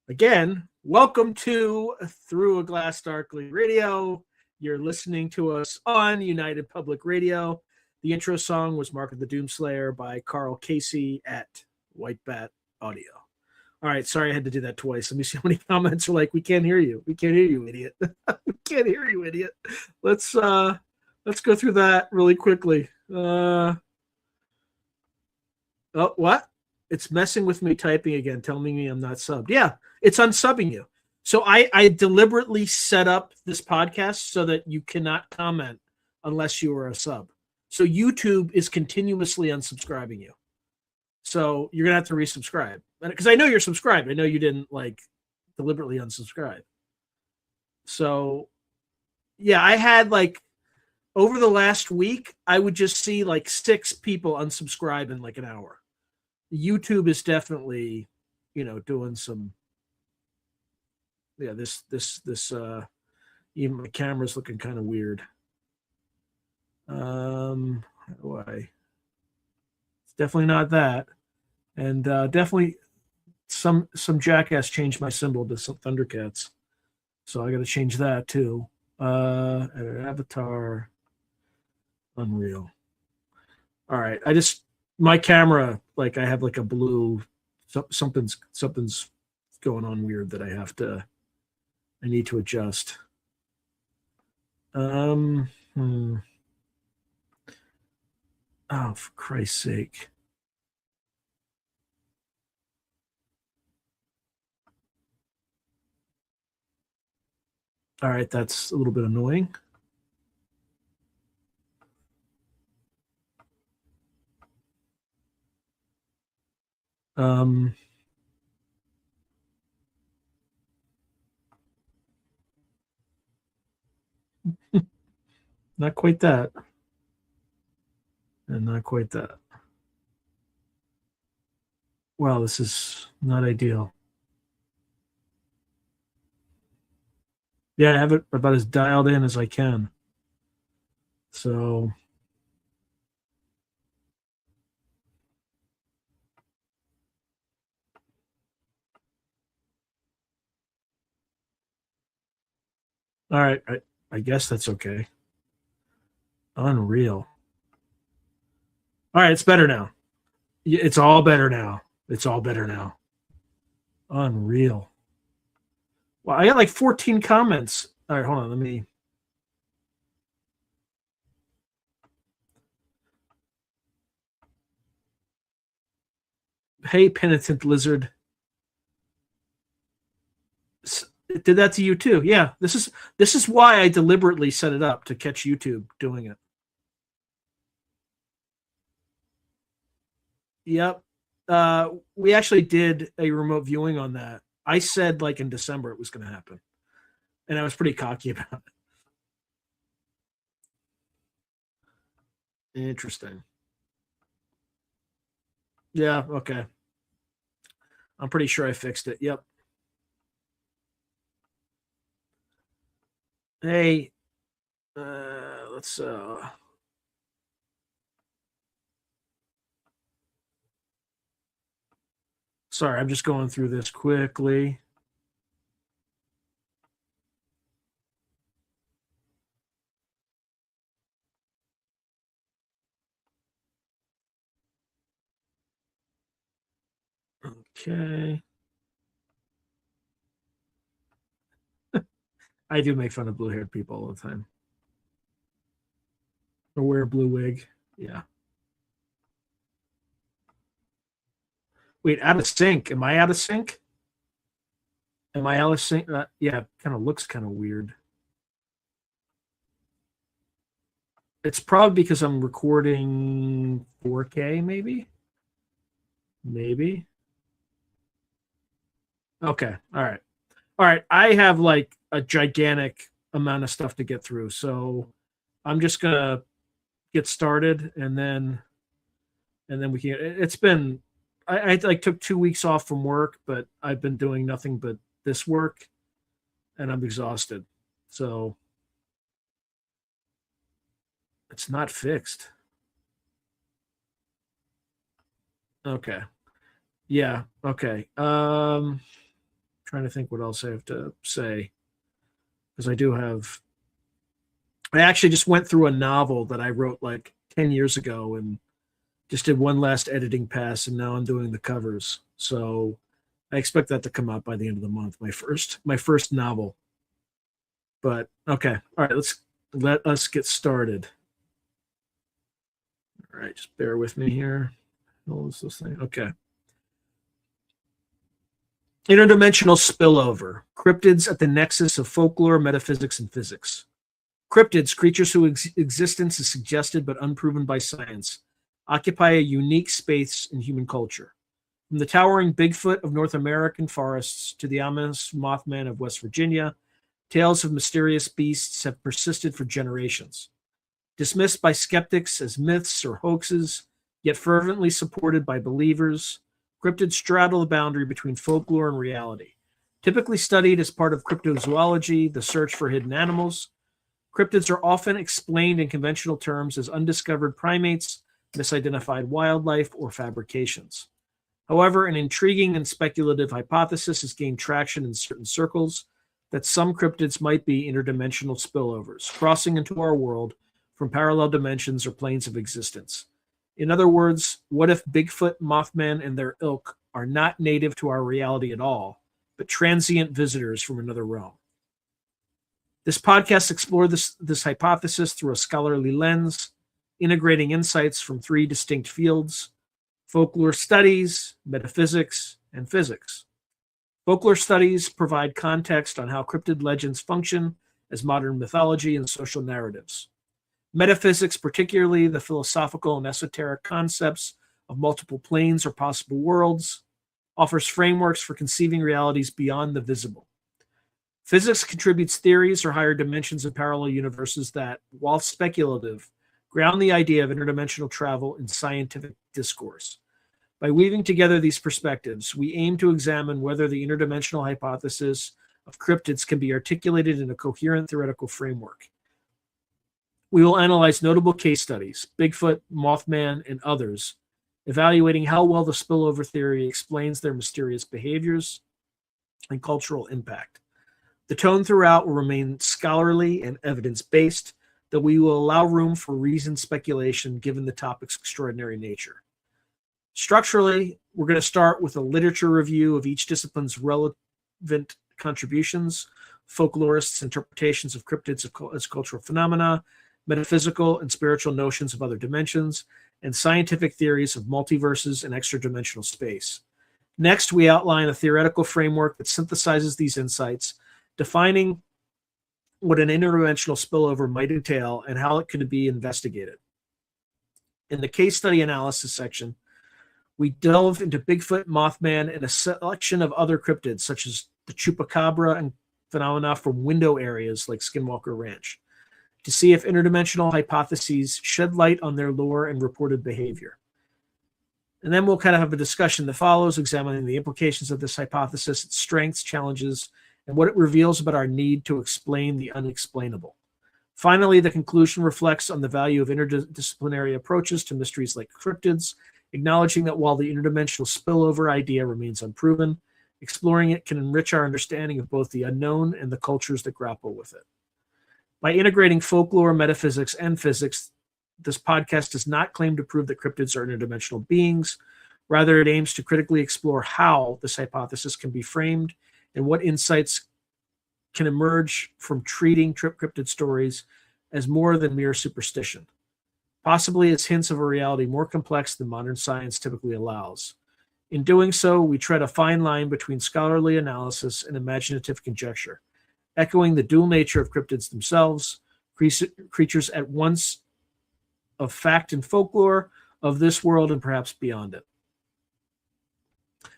Again, welcome to Through a Glass Darkly Radio. You're listening to us on United Public Radio. The intro song was Mark of the Doomslayer by Karl Casey at White Bat Audio. All right, sorry I had to do that twice. Let me see how many comments are like, we can't hear you. We can't hear you, idiot. We can't hear you, idiot. Let's go through that really quickly. Oh, what? It's messing with me typing again, telling me I'm not subbed. Yeah, it's unsubbing you. So I deliberately set up this podcast so that you cannot comment unless you are a sub. So YouTube is continuously unsubscribing you. So you're going to have to resubscribe. Because I know you're subscribed. I know you didn't deliberately unsubscribe. So yeah, I had over the last week, I would just see 6 people unsubscribe in an hour. YouTube is definitely, doing some. Yeah, this even my camera's looking kind of weird. How do I? It's definitely not that, and definitely some jackass changed my symbol to some Thundercats, so I got to change that too. Avatar, Unreal. All right, my camera, I have a blue, something's going on weird that I need to adjust. Oh, for Christ's sake. All right, that's a little bit annoying. Not quite that. And not quite that. Wow, this is not ideal. Yeah, I have it about as dialed in as I can. So all right, I guess that's okay. Unreal. All right, it's better now. It's all better now. It's all better now. Unreal. Well, I got 14 comments. All right, hold on. Let me. Hey, penitent lizard. It did that to you too. Yeah, this is why I deliberately set it up to catch YouTube doing it. Yep. We actually did a remote viewing on that. I said in December it was going to happen, and I was pretty cocky about it. Interesting. Yeah. Okay. I'm pretty sure I fixed it. Yep. Hey, let's sorry, I'm just going through this quickly. Okay. I do make fun of blue-haired people all the time. Or wear a blue wig. Yeah. Wait, out of sync. Am I out of sync? Am I out of sync? Yeah, kind of looks kind of weird. It's probably because I'm recording 4K, maybe? Maybe. Okay. All right. All right. I have a gigantic amount of stuff to get through. So I'm just going to get started and then we can. It's been, I took 2 weeks off from work, but I've been doing nothing but this work and I'm exhausted. So it's not fixed. Okay. Yeah. Okay. trying to think what else I have to say, because I actually just went through a novel that I wrote like 10 years ago and just did one last editing pass, and now I'm doing the covers. So I expect that to come out by the end of the month, my first novel. But okay, all right, let us get started. All right, just bear with me here. What was this thing? Okay. Interdimensional Spillover. Cryptids at the Nexus of Folklore, Metaphysics, and Physics. Cryptids, creatures whose existence is suggested but unproven by science, occupy a unique space in human culture. From the towering Bigfoot of North American forests to the ominous Mothman of West Virginia, tales of mysterious beasts have persisted for generations. Dismissed by skeptics as myths or hoaxes, yet fervently supported by believers, cryptids straddle the boundary between folklore and reality. Typically studied as part of cryptozoology, the search for hidden animals, cryptids are often explained in conventional terms as undiscovered primates, misidentified wildlife, or fabrications. However, an intriguing and speculative hypothesis has gained traction in certain circles that some cryptids might be interdimensional spillovers, crossing into our world from parallel dimensions or planes of existence. In other words, what if Bigfoot, Mothman, and their ilk are not native to our reality at all, but transient visitors from another realm? This podcast explores this hypothesis through a scholarly lens, integrating insights from three distinct fields: folklore studies, metaphysics, and physics. Folklore studies provide context on how cryptid legends function as modern mythology and social narratives. Metaphysics, particularly the philosophical and esoteric concepts of multiple planes or possible worlds, offers frameworks for conceiving realities beyond the visible. Physics contributes theories or higher dimensions of parallel universes that, while speculative, ground the idea of interdimensional travel in scientific discourse. By weaving together these perspectives, we aim to examine whether the interdimensional hypothesis of cryptids can be articulated in a coherent theoretical framework. We will analyze notable case studies, Bigfoot, Mothman, and others, evaluating how well the spillover theory explains their mysterious behaviors and cultural impact. The tone throughout will remain scholarly and evidence-based, though we will allow room for reasoned speculation given the topic's extraordinary nature. Structurally, we're going to start with a literature review of each discipline's relevant contributions, folklorists' interpretations of cryptids as cultural phenomena, metaphysical and spiritual notions of other dimensions, and scientific theories of multiverses and extra-dimensional space. Next, we outline a theoretical framework that synthesizes these insights, defining what an interdimensional spillover might entail and how it could be investigated. In the case study analysis section, we delve into Bigfoot, Mothman, and a selection of other cryptids, such as the chupacabra and phenomena from window areas like Skinwalker Ranch, to see if interdimensional hypotheses shed light on their lore and reported behavior. And then we'll kind of have a discussion that follows, examining the implications of this hypothesis, its strengths, challenges, and what it reveals about our need to explain the unexplainable. Finally, the conclusion reflects on the value of interdisciplinary approaches to mysteries like cryptids, acknowledging that while the interdimensional spillover idea remains unproven, exploring it can enrich our understanding of both the unknown and the cultures that grapple with it. By integrating folklore, metaphysics, and physics, this podcast does not claim to prove that cryptids are interdimensional beings. Rather, it aims to critically explore how this hypothesis can be framed and what insights can emerge from treating cryptid stories as more than mere superstition, possibly as hints of a reality more complex than modern science typically allows. In doing so, we tread a fine line between scholarly analysis and imaginative conjecture, echoing the dual nature of cryptids themselves, creatures at once of fact and folklore, of this world and perhaps beyond it.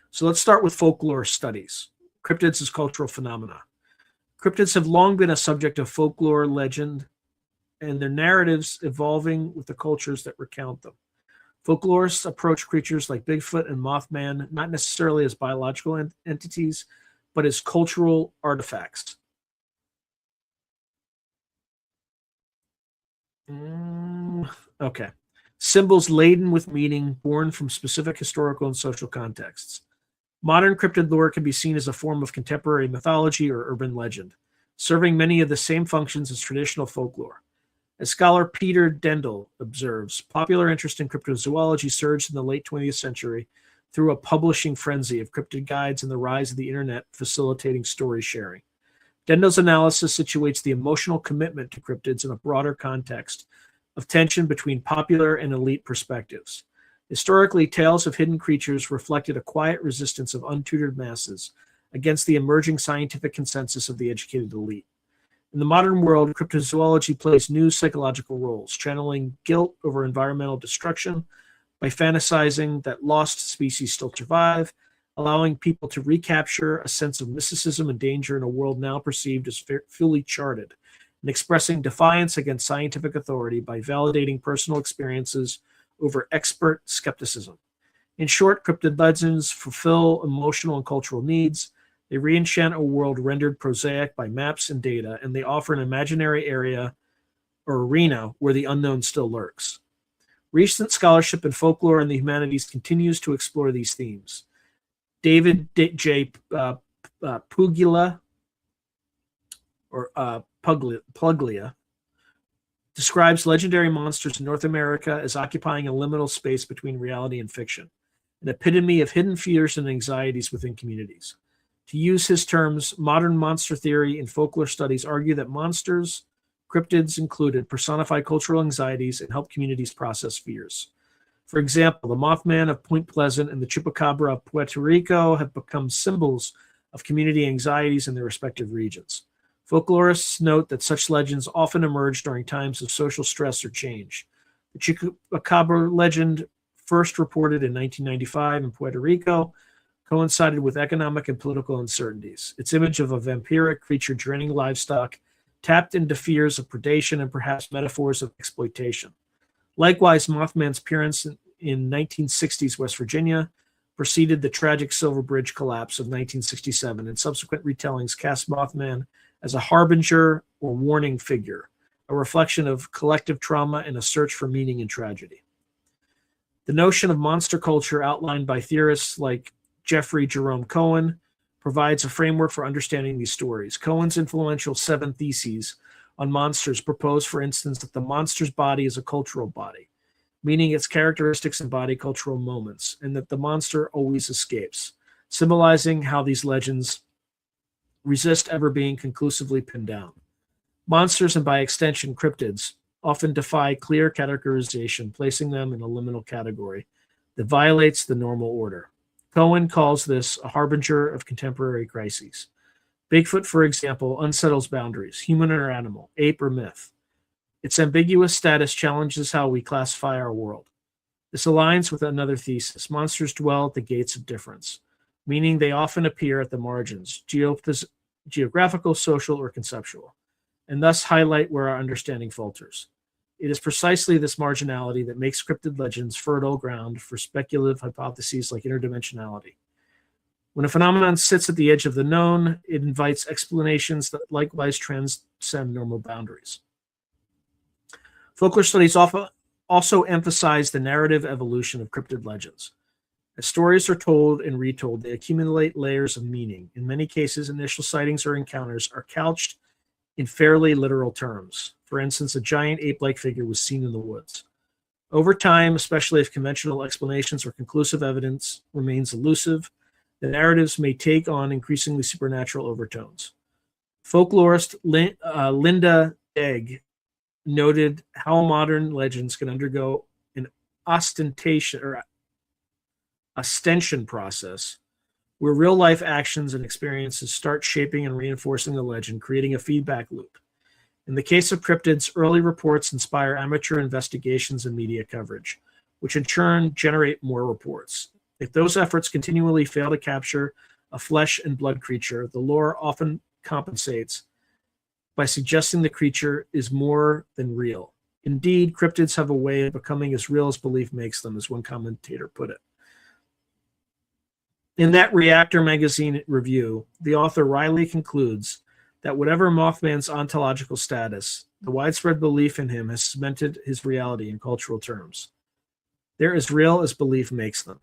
So let's start with folklore studies. Cryptids as cultural phenomena. Cryptids have long been a subject of folklore, legend, and their narratives evolving with the cultures that recount them. Folklorists approach creatures like Bigfoot and Mothman not necessarily as biological entities, but as cultural artifacts. Okay. Symbols laden with meaning, born from specific historical and social contexts. Modern cryptid lore can be seen as a form of contemporary mythology or urban legend, serving many of the same functions as traditional folklore. As scholar Peter Dendel observes, popular interest in cryptozoology surged in the late 20th century through a publishing frenzy of cryptid guides and the rise of the internet facilitating story sharing. Dendel's analysis situates the emotional commitment to cryptids in a broader context of tension between popular and elite perspectives. Historically, tales of hidden creatures reflected a quiet resistance of untutored masses against the emerging scientific consensus of the educated elite. In the modern world, cryptozoology plays new psychological roles, channeling guilt over environmental destruction by fantasizing that lost species still survive, allowing people to recapture a sense of mysticism and danger in a world now perceived as fully charted, and expressing defiance against scientific authority by validating personal experiences over expert skepticism. In short, cryptid legends fulfill emotional and cultural needs. They re-enchant a world rendered prosaic by maps and data, and they offer an imaginary area or arena where the unknown still lurks. Recent scholarship in folklore and the humanities continues to explore these themes. David J. Puglia describes legendary monsters in North America as occupying a liminal space between reality and fiction, an epitome of hidden fears and anxieties within communities. To use his terms, modern monster theory and folklore studies argue that monsters, cryptids included, personify cultural anxieties and help communities process fears. For example, the Mothman of Point Pleasant and the Chupacabra of Puerto Rico have become symbols of community anxieties in their respective regions. Folklorists note that such legends often emerge during times of social stress or change. The Chupacabra legend, first reported in 1995 in Puerto Rico, coincided with economic and political uncertainties. Its image of a vampiric creature draining livestock tapped into fears of predation and perhaps metaphors of exploitation. Likewise, Mothman's appearance in 1960s West Virginia preceded the tragic Silver Bridge collapse of 1967, and subsequent retellings cast Mothman as a harbinger or warning figure, a reflection of collective trauma and a search for meaning in tragedy. The notion of monster culture outlined by theorists like Jeffrey Jerome Cohen provides a framework for understanding these stories. Cohen's influential 7 Theses on monsters propose, for instance, that the monster's body is a cultural body, meaning its characteristics embody cultural moments, and that the monster always escapes, symbolizing how these legends resist ever being conclusively pinned down. Monsters, and by extension cryptids, often defy clear categorization, placing them in a liminal category that violates the normal order. Cohen calls this a harbinger of contemporary crises. Bigfoot, for example, unsettles boundaries, human or animal, ape or myth. Its ambiguous status challenges how we classify our world. This aligns with another thesis. Monsters dwell at the gates of difference, meaning they often appear at the margins, geographical, social, or conceptual, and thus highlight where our understanding falters. It is precisely this marginality that makes cryptid legends fertile ground for speculative hypotheses like interdimensionality. When a phenomenon sits at the edge of the known, it invites explanations that likewise transcend normal boundaries. Folklore studies also emphasize the narrative evolution of cryptid legends. As stories are told and retold, they accumulate layers of meaning. In many cases, initial sightings or encounters are couched in fairly literal terms. For instance, a giant ape-like figure was seen in the woods. Over time, especially if conventional explanations or conclusive evidence remains elusive, the narratives may take on increasingly supernatural overtones. Folklorist Linda Egg noted how modern legends can undergo an ostension process where real-life actions and experiences start shaping and reinforcing the legend, creating a feedback loop. In the case of cryptids, early reports inspire amateur investigations and media coverage, which in turn generate more reports. If those efforts continually fail to capture a flesh and blood creature, the lore often compensates by suggesting the creature is more than real. Indeed, cryptids have a way of becoming as real as belief makes them, as one commentator put it. In that Reactor magazine review, the author Riley concludes that whatever Mothman's ontological status, the widespread belief in him has cemented his reality in cultural terms. They're as real as belief makes them.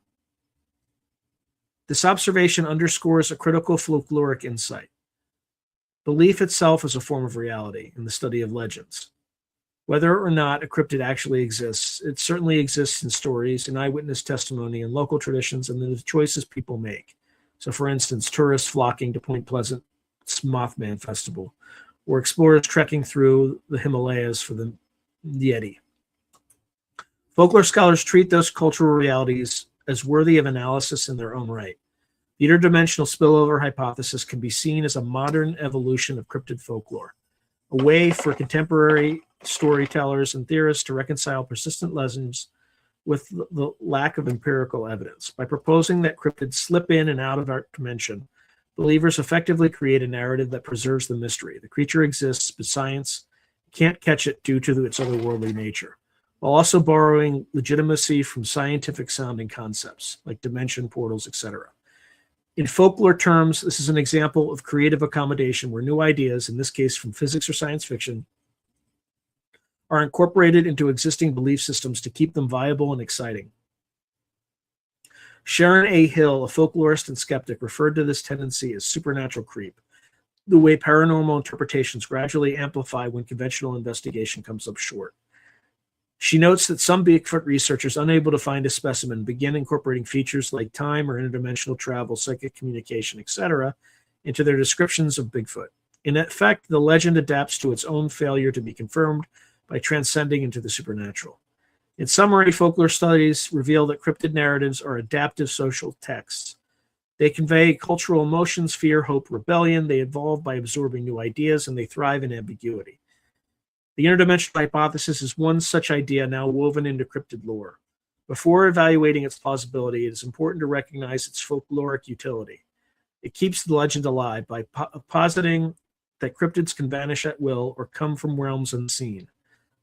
This observation underscores a critical folkloric insight. Belief itself is a form of reality in the study of legends. Whether or not a cryptid actually exists, it certainly exists in stories, in eyewitness testimony, in local traditions, and the choices people make. So, for instance, tourists flocking to Point Pleasant's Mothman Festival, or explorers trekking through the Himalayas for the Yeti. Folklore scholars treat those cultural realities as worthy of analysis in their own right. The interdimensional spillover hypothesis can be seen as a modern evolution of cryptid folklore, a way for contemporary storytellers and theorists to reconcile persistent legends with the lack of empirical evidence. By proposing that cryptids slip in and out of our dimension, believers effectively create a narrative that preserves the mystery. The creature exists, but science can't catch it due to its otherworldly nature, while also borrowing legitimacy from scientific-sounding concepts like dimension portals, etc. In folklore terms, this is an example of creative accommodation where new ideas, in this case from physics or science fiction, are incorporated into existing belief systems to keep them viable and exciting. Sharon A. Hill, a folklorist and skeptic, referred to this tendency as supernatural creep, the way paranormal interpretations gradually amplify when conventional investigation comes up short. She notes that some Bigfoot researchers unable to find a specimen begin incorporating features like time or interdimensional travel, psychic communication, etc., into their descriptions of Bigfoot. In effect, the legend adapts to its own failure to be confirmed by transcending into the supernatural. In summary, folklore studies reveal that cryptid narratives are adaptive social texts. They convey cultural emotions, fear, hope, rebellion. They evolve by absorbing new ideas, and they thrive in ambiguity. The interdimensional hypothesis is one such idea now woven into cryptid lore. Before evaluating its plausibility, it is important to recognize its folkloric utility. It keeps the legend alive by positing that cryptids can vanish at will or come from realms unseen.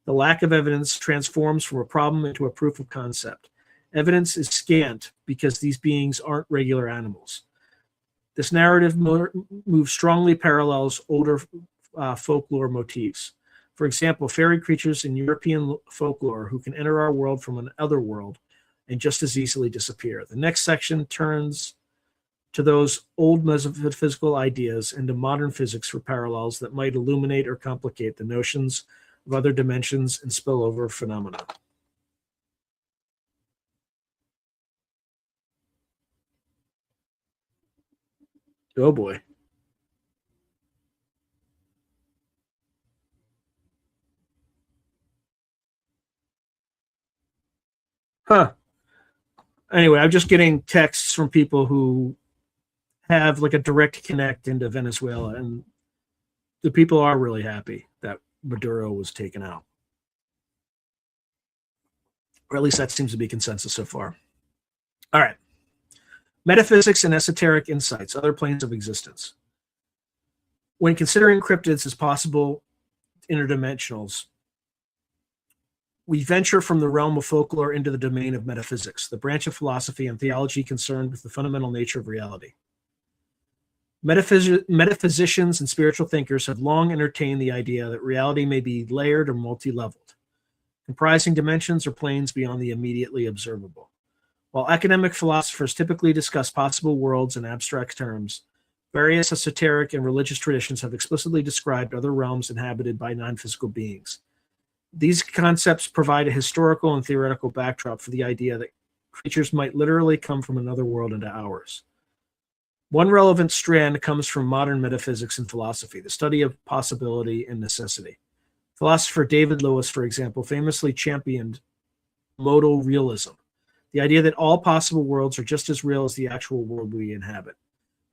The lack of evidence transforms from a problem into a proof of concept. Evidence is scant because these beings aren't regular animals. This narrative moves strongly parallels older folklore motifs. For example, fairy creatures in European folklore who can enter our world from another world and just as easily disappear. The next section turns to those old metaphysical ideas into modern physics for parallels that might illuminate or complicate the notions of other dimensions and spillover phenomena. Oh boy. Huh. Anyway, I'm just getting texts from people who have like a direct connect into Venezuela, and the people are really happy that Maduro was taken out. Or at least that seems to be consensus so far. All right. Metaphysics and esoteric insights, other planes of existence. When considering cryptids as possible interdimensionals, we venture from the realm of folklore into the domain of metaphysics, the branch of philosophy and theology concerned with the fundamental nature of reality. Metaphysicians and spiritual thinkers have long entertained the idea that reality may be layered or multi-leveled, comprising dimensions or planes beyond the immediately observable. While academic philosophers typically discuss possible worlds in abstract terms, various esoteric and religious traditions have explicitly described other realms inhabited by non-physical beings. These concepts provide a historical and theoretical backdrop for the idea that creatures might literally come from another world into ours. One relevant strand comes from modern metaphysics and philosophy, the study of possibility and necessity. Philosopher David Lewis, for example, famously championed modal realism, the idea that all possible worlds are just as real as the actual world we inhabit.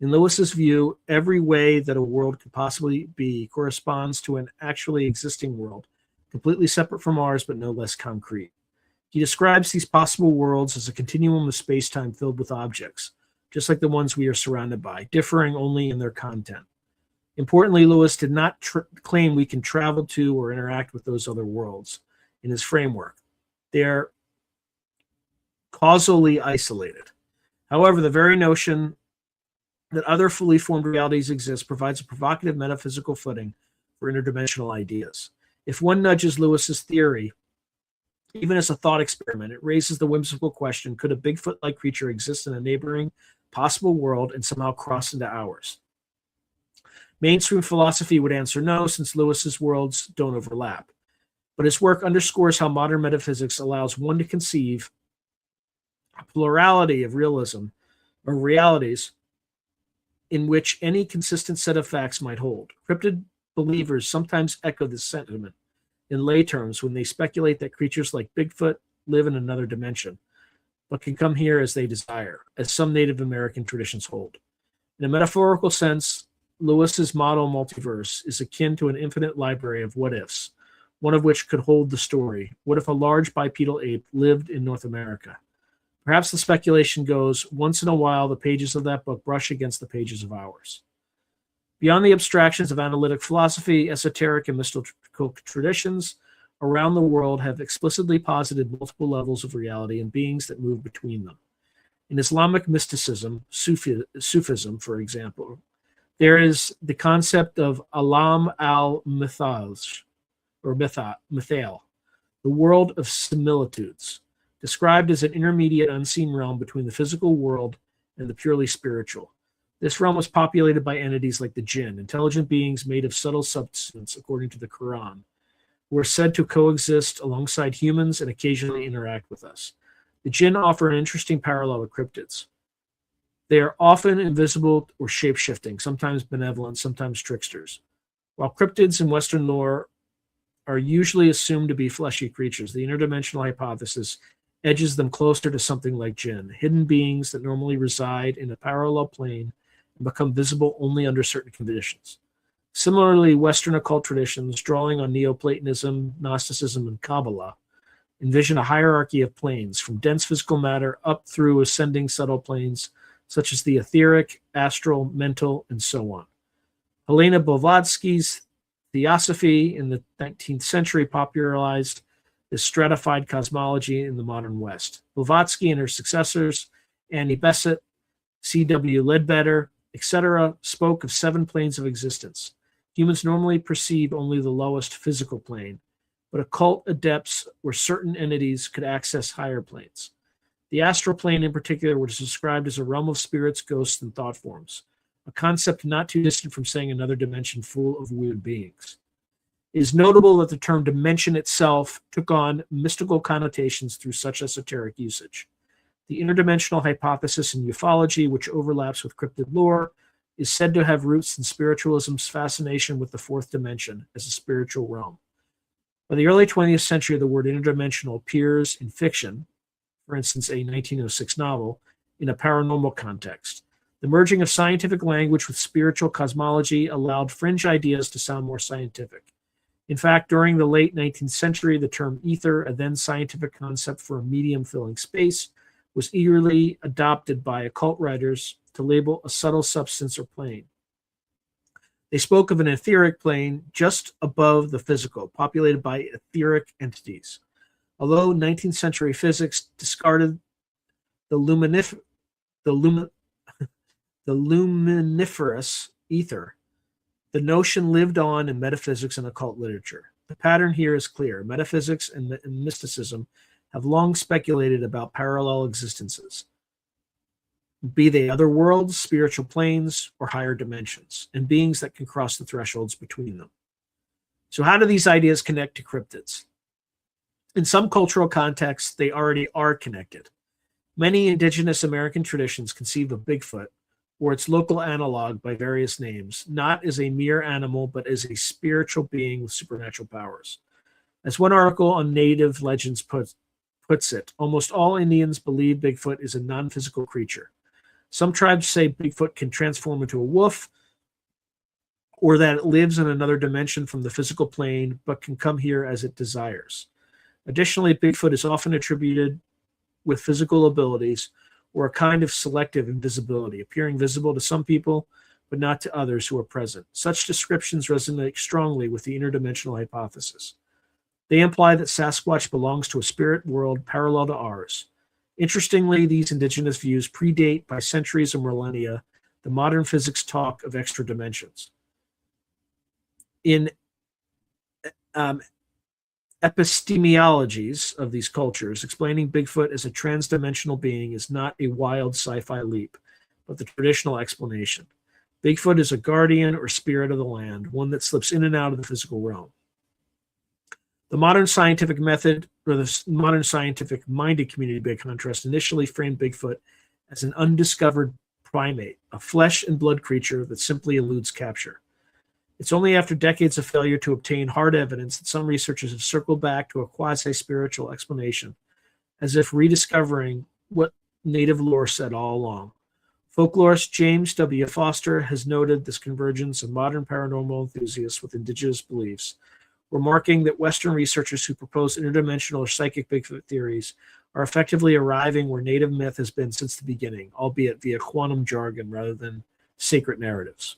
In Lewis's view, every way that a world could possibly be corresponds to an actually existing world, completely separate from ours but no less concrete. He describes these possible worlds as a continuum of space-time filled with objects, just like the ones we are surrounded by, differing only in their content. Importantly, Lewis did not claim we can travel to or interact with those other worlds in his framework. They are causally isolated. However, the very notion that other fully formed realities exist provides a provocative metaphysical footing for interdimensional ideas. If one nudges Lewis's theory, even as a thought experiment, it raises the whimsical question, could a Bigfoot-like creature exist in a neighboring possible world and somehow cross into ours? Mainstream philosophy would answer no, since Lewis's worlds don't overlap. But his work underscores how modern metaphysics allows one to conceive a plurality of realism or realities in which any consistent set of facts might hold. Cryptid believers sometimes echo this sentiment in lay terms when they speculate that creatures like Bigfoot live in another dimension, but can come here as they desire, as some Native American traditions hold. In a metaphorical sense, Lewis's model multiverse is akin to an infinite library of what-ifs, one of which could hold the story. What if a large bipedal ape lived in North America? Perhaps the speculation goes, once in a while, the pages of that book brush against the pages of ours. Beyond the abstractions of analytic philosophy, esoteric and mystical traditions around the world have explicitly posited multiple levels of reality and beings that move between them. In Islamic mysticism, Sufism, for example, there is the concept of Alam al-Mithal, or Mithal, the world of similitudes, described as an intermediate unseen realm between the physical world and the purely spiritual. This realm was populated by entities like the jinn, intelligent beings made of subtle substance, according to the Quran, who are said to coexist alongside humans and occasionally interact with us. The jinn offer an interesting parallel with cryptids. They are often invisible or shape-shifting, sometimes benevolent, sometimes tricksters. While cryptids in Western lore are usually assumed to be fleshy creatures, the interdimensional hypothesis edges them closer to something like jinn, hidden beings that normally reside in a parallel plane and become visible only under certain conditions. Similarly, Western occult traditions, drawing on Neoplatonism, Gnosticism, and Kabbalah, envision a hierarchy of planes, from dense physical matter up through ascending subtle planes, such as the etheric, astral, mental, and so on. Helena Blavatsky's Theosophy in the 19th century popularized this stratified cosmology in the modern West. Blavatsky and her successors, Annie Besant, C.W. Ledbetter, etc., spoke of 7 planes of existence. Humans normally perceive only the lowest physical plane, but occult adepts or certain entities could access higher planes. The astral plane in particular was described as a realm of spirits, ghosts, and thought forms, a concept not too distant from saying another dimension full of weird beings. It is notable that the term dimension itself took on mystical connotations through such esoteric usage. The interdimensional hypothesis in ufology, which overlaps with cryptid lore, is said to have roots in spiritualism's fascination with the fourth dimension as a spiritual realm. By the early 20th century, the word interdimensional appears in fiction, for instance, a 1906 novel, in a paranormal context. The merging of scientific language with spiritual cosmology allowed fringe ideas to sound more scientific. In fact, during the late 19th century, the term ether, a then scientific concept for a medium filling space, was eagerly adopted by occult writers to label a subtle substance or plane. They spoke of an etheric plane just above the physical, populated by etheric entities. Although 19th century physics discarded the luminiferous ether, the notion lived on in metaphysics and occult literature. The pattern here is clear. Metaphysics and mysticism have long speculated about parallel existences, be they other worlds, spiritual planes, or higher dimensions, and beings that can cross the thresholds between them. So how do these ideas connect to cryptids? In some cultural contexts, they already are connected. Many indigenous American traditions conceive of Bigfoot, or its local analog by various names, not as a mere animal, but as a spiritual being with supernatural powers. As one article on Native Legends puts it, almost all Indians believe Bigfoot is a non-physical creature. Some tribes say Bigfoot can transform into a wolf, or that it lives in another dimension from the physical plane, but can come here as it desires. Additionally, Bigfoot is often attributed with physical abilities, or a kind of selective invisibility, appearing visible to some people, but not to others who are present. Such descriptions resonate strongly with the interdimensional hypothesis. They imply that Sasquatch belongs to a spirit world parallel to ours. Interestingly, these indigenous views predate by centuries or millennia the modern physics talk of extra dimensions. In epistemologies of these cultures, explaining Bigfoot as a transdimensional being is not a wild sci-fi leap, but the traditional explanation. Bigfoot is a guardian or spirit of the land, one that slips in and out of the physical realm. The modern scientific method, or the modern scientific-minded community, by contrast, initially framed Bigfoot as an undiscovered primate, a flesh and blood creature that simply eludes capture. It's only after decades of failure to obtain hard evidence that some researchers have circled back to a quasi-spiritual explanation, as if rediscovering what native lore said all along. Folklorist James W. Foster has noted this convergence of modern paranormal enthusiasts with indigenous beliefs, remarking that Western researchers who propose interdimensional or psychic Bigfoot theories are effectively arriving where native myth has been since the beginning, albeit via quantum jargon rather than sacred narratives.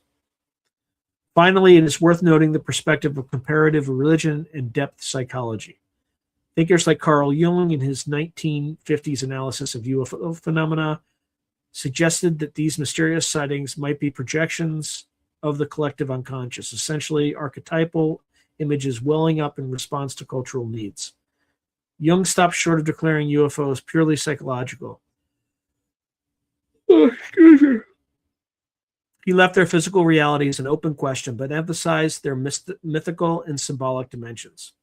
Finally, it is worth noting the perspective of comparative religion and depth psychology. Thinkers like Karl Jung, in his 1950s analysis of UFO phenomena, suggested that these mysterious sightings might be projections of the collective unconscious, essentially archetypal images welling up in response to cultural needs. Jung stopped short of declaring UFOs purely psychological. He left their physical reality as an open question, but emphasized their mythical and symbolic dimensions.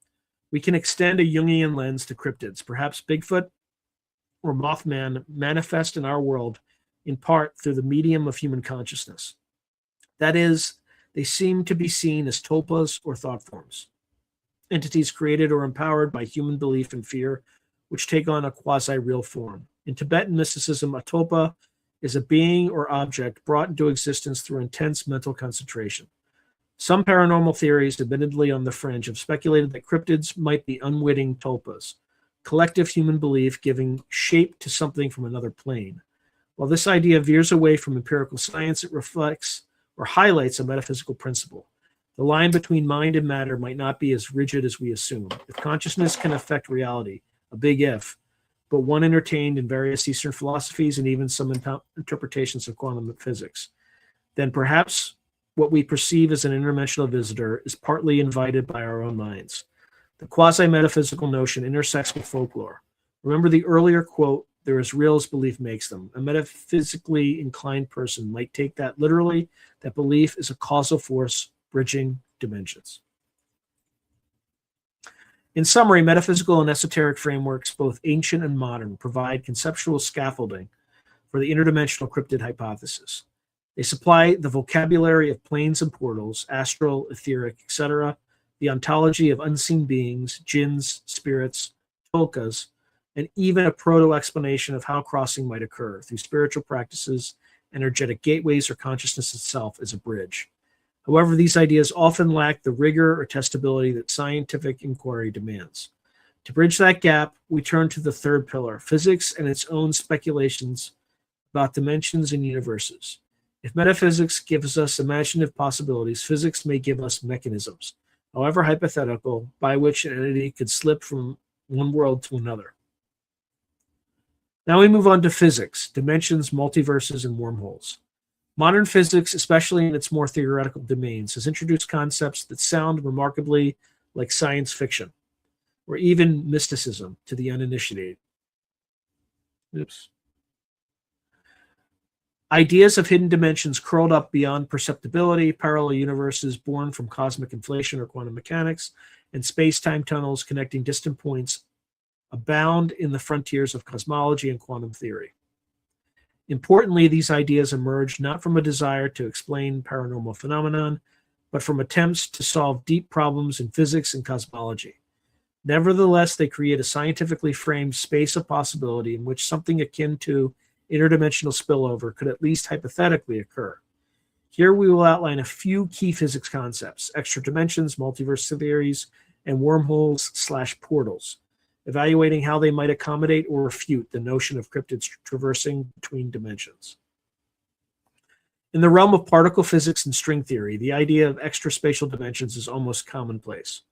We can extend a Jungian lens to cryptids. Perhaps Bigfoot or Mothman manifest in our world in part through the medium of human consciousness. That is, they seem to be seen as tulpas or thought forms, entities created or empowered by human belief and fear, which take on a quasi-real form. In Tibetan mysticism, a tulpa is a being or object brought into existence through intense mental concentration. Some paranormal theories, admittedly on the fringe, have speculated that cryptids might be unwitting tulpas, collective human belief giving shape to something from another plane. While this idea veers away from empirical science, it reflects or highlights a metaphysical principle. The line between mind and matter might not be as rigid as we assume. If consciousness can affect reality, a big if, but one entertained in various Eastern philosophies and even some interpretations of quantum physics, then perhaps what we perceive as an interdimensional visitor is partly invited by our own minds. The quasi-metaphysical notion intersects with folklore. Remember the earlier quote, "They're as real as belief makes them." A metaphysically inclined person might take that literally, that belief is a causal force bridging dimensions. In summary, metaphysical and esoteric frameworks, both ancient and modern, provide conceptual scaffolding for the interdimensional cryptid hypothesis. They supply the vocabulary of planes and portals, astral, etheric, etc., the ontology of unseen beings, jinns, spirits, tulkas, and even a proto-explanation of how crossing might occur through spiritual practices, energetic gateways, or consciousness itself as a bridge. However, these ideas often lack the rigor or testability that scientific inquiry demands. To bridge that gap, we turn to the third pillar, physics and its own speculations about dimensions and universes. If metaphysics gives us imaginative possibilities, physics may give us mechanisms, however hypothetical, by which an entity could slip from one world to another. Now we move on to physics, dimensions, multiverses, and wormholes. Modern physics, especially in its more theoretical domains, has introduced concepts that sound remarkably like science fiction, or even mysticism to the uninitiated. Ideas of hidden dimensions curled up beyond perceptibility, parallel universes born from cosmic inflation or quantum mechanics, and space-time tunnels connecting distant points abound in the frontiers of cosmology and quantum theory. Importantly, these ideas emerge not from a desire to explain paranormal phenomenon, but from attempts to solve deep problems in physics and cosmology. Nevertheless, they create a scientifically framed space of possibility in which something akin to interdimensional spillover could at least hypothetically occur. Here we will outline a few key physics concepts: extra dimensions, multiverse theories, and wormholes/portals, evaluating how they might accommodate or refute the notion of cryptids traversing between dimensions. In the realm of particle physics and string theory, the idea of extraspatial dimensions is almost commonplace.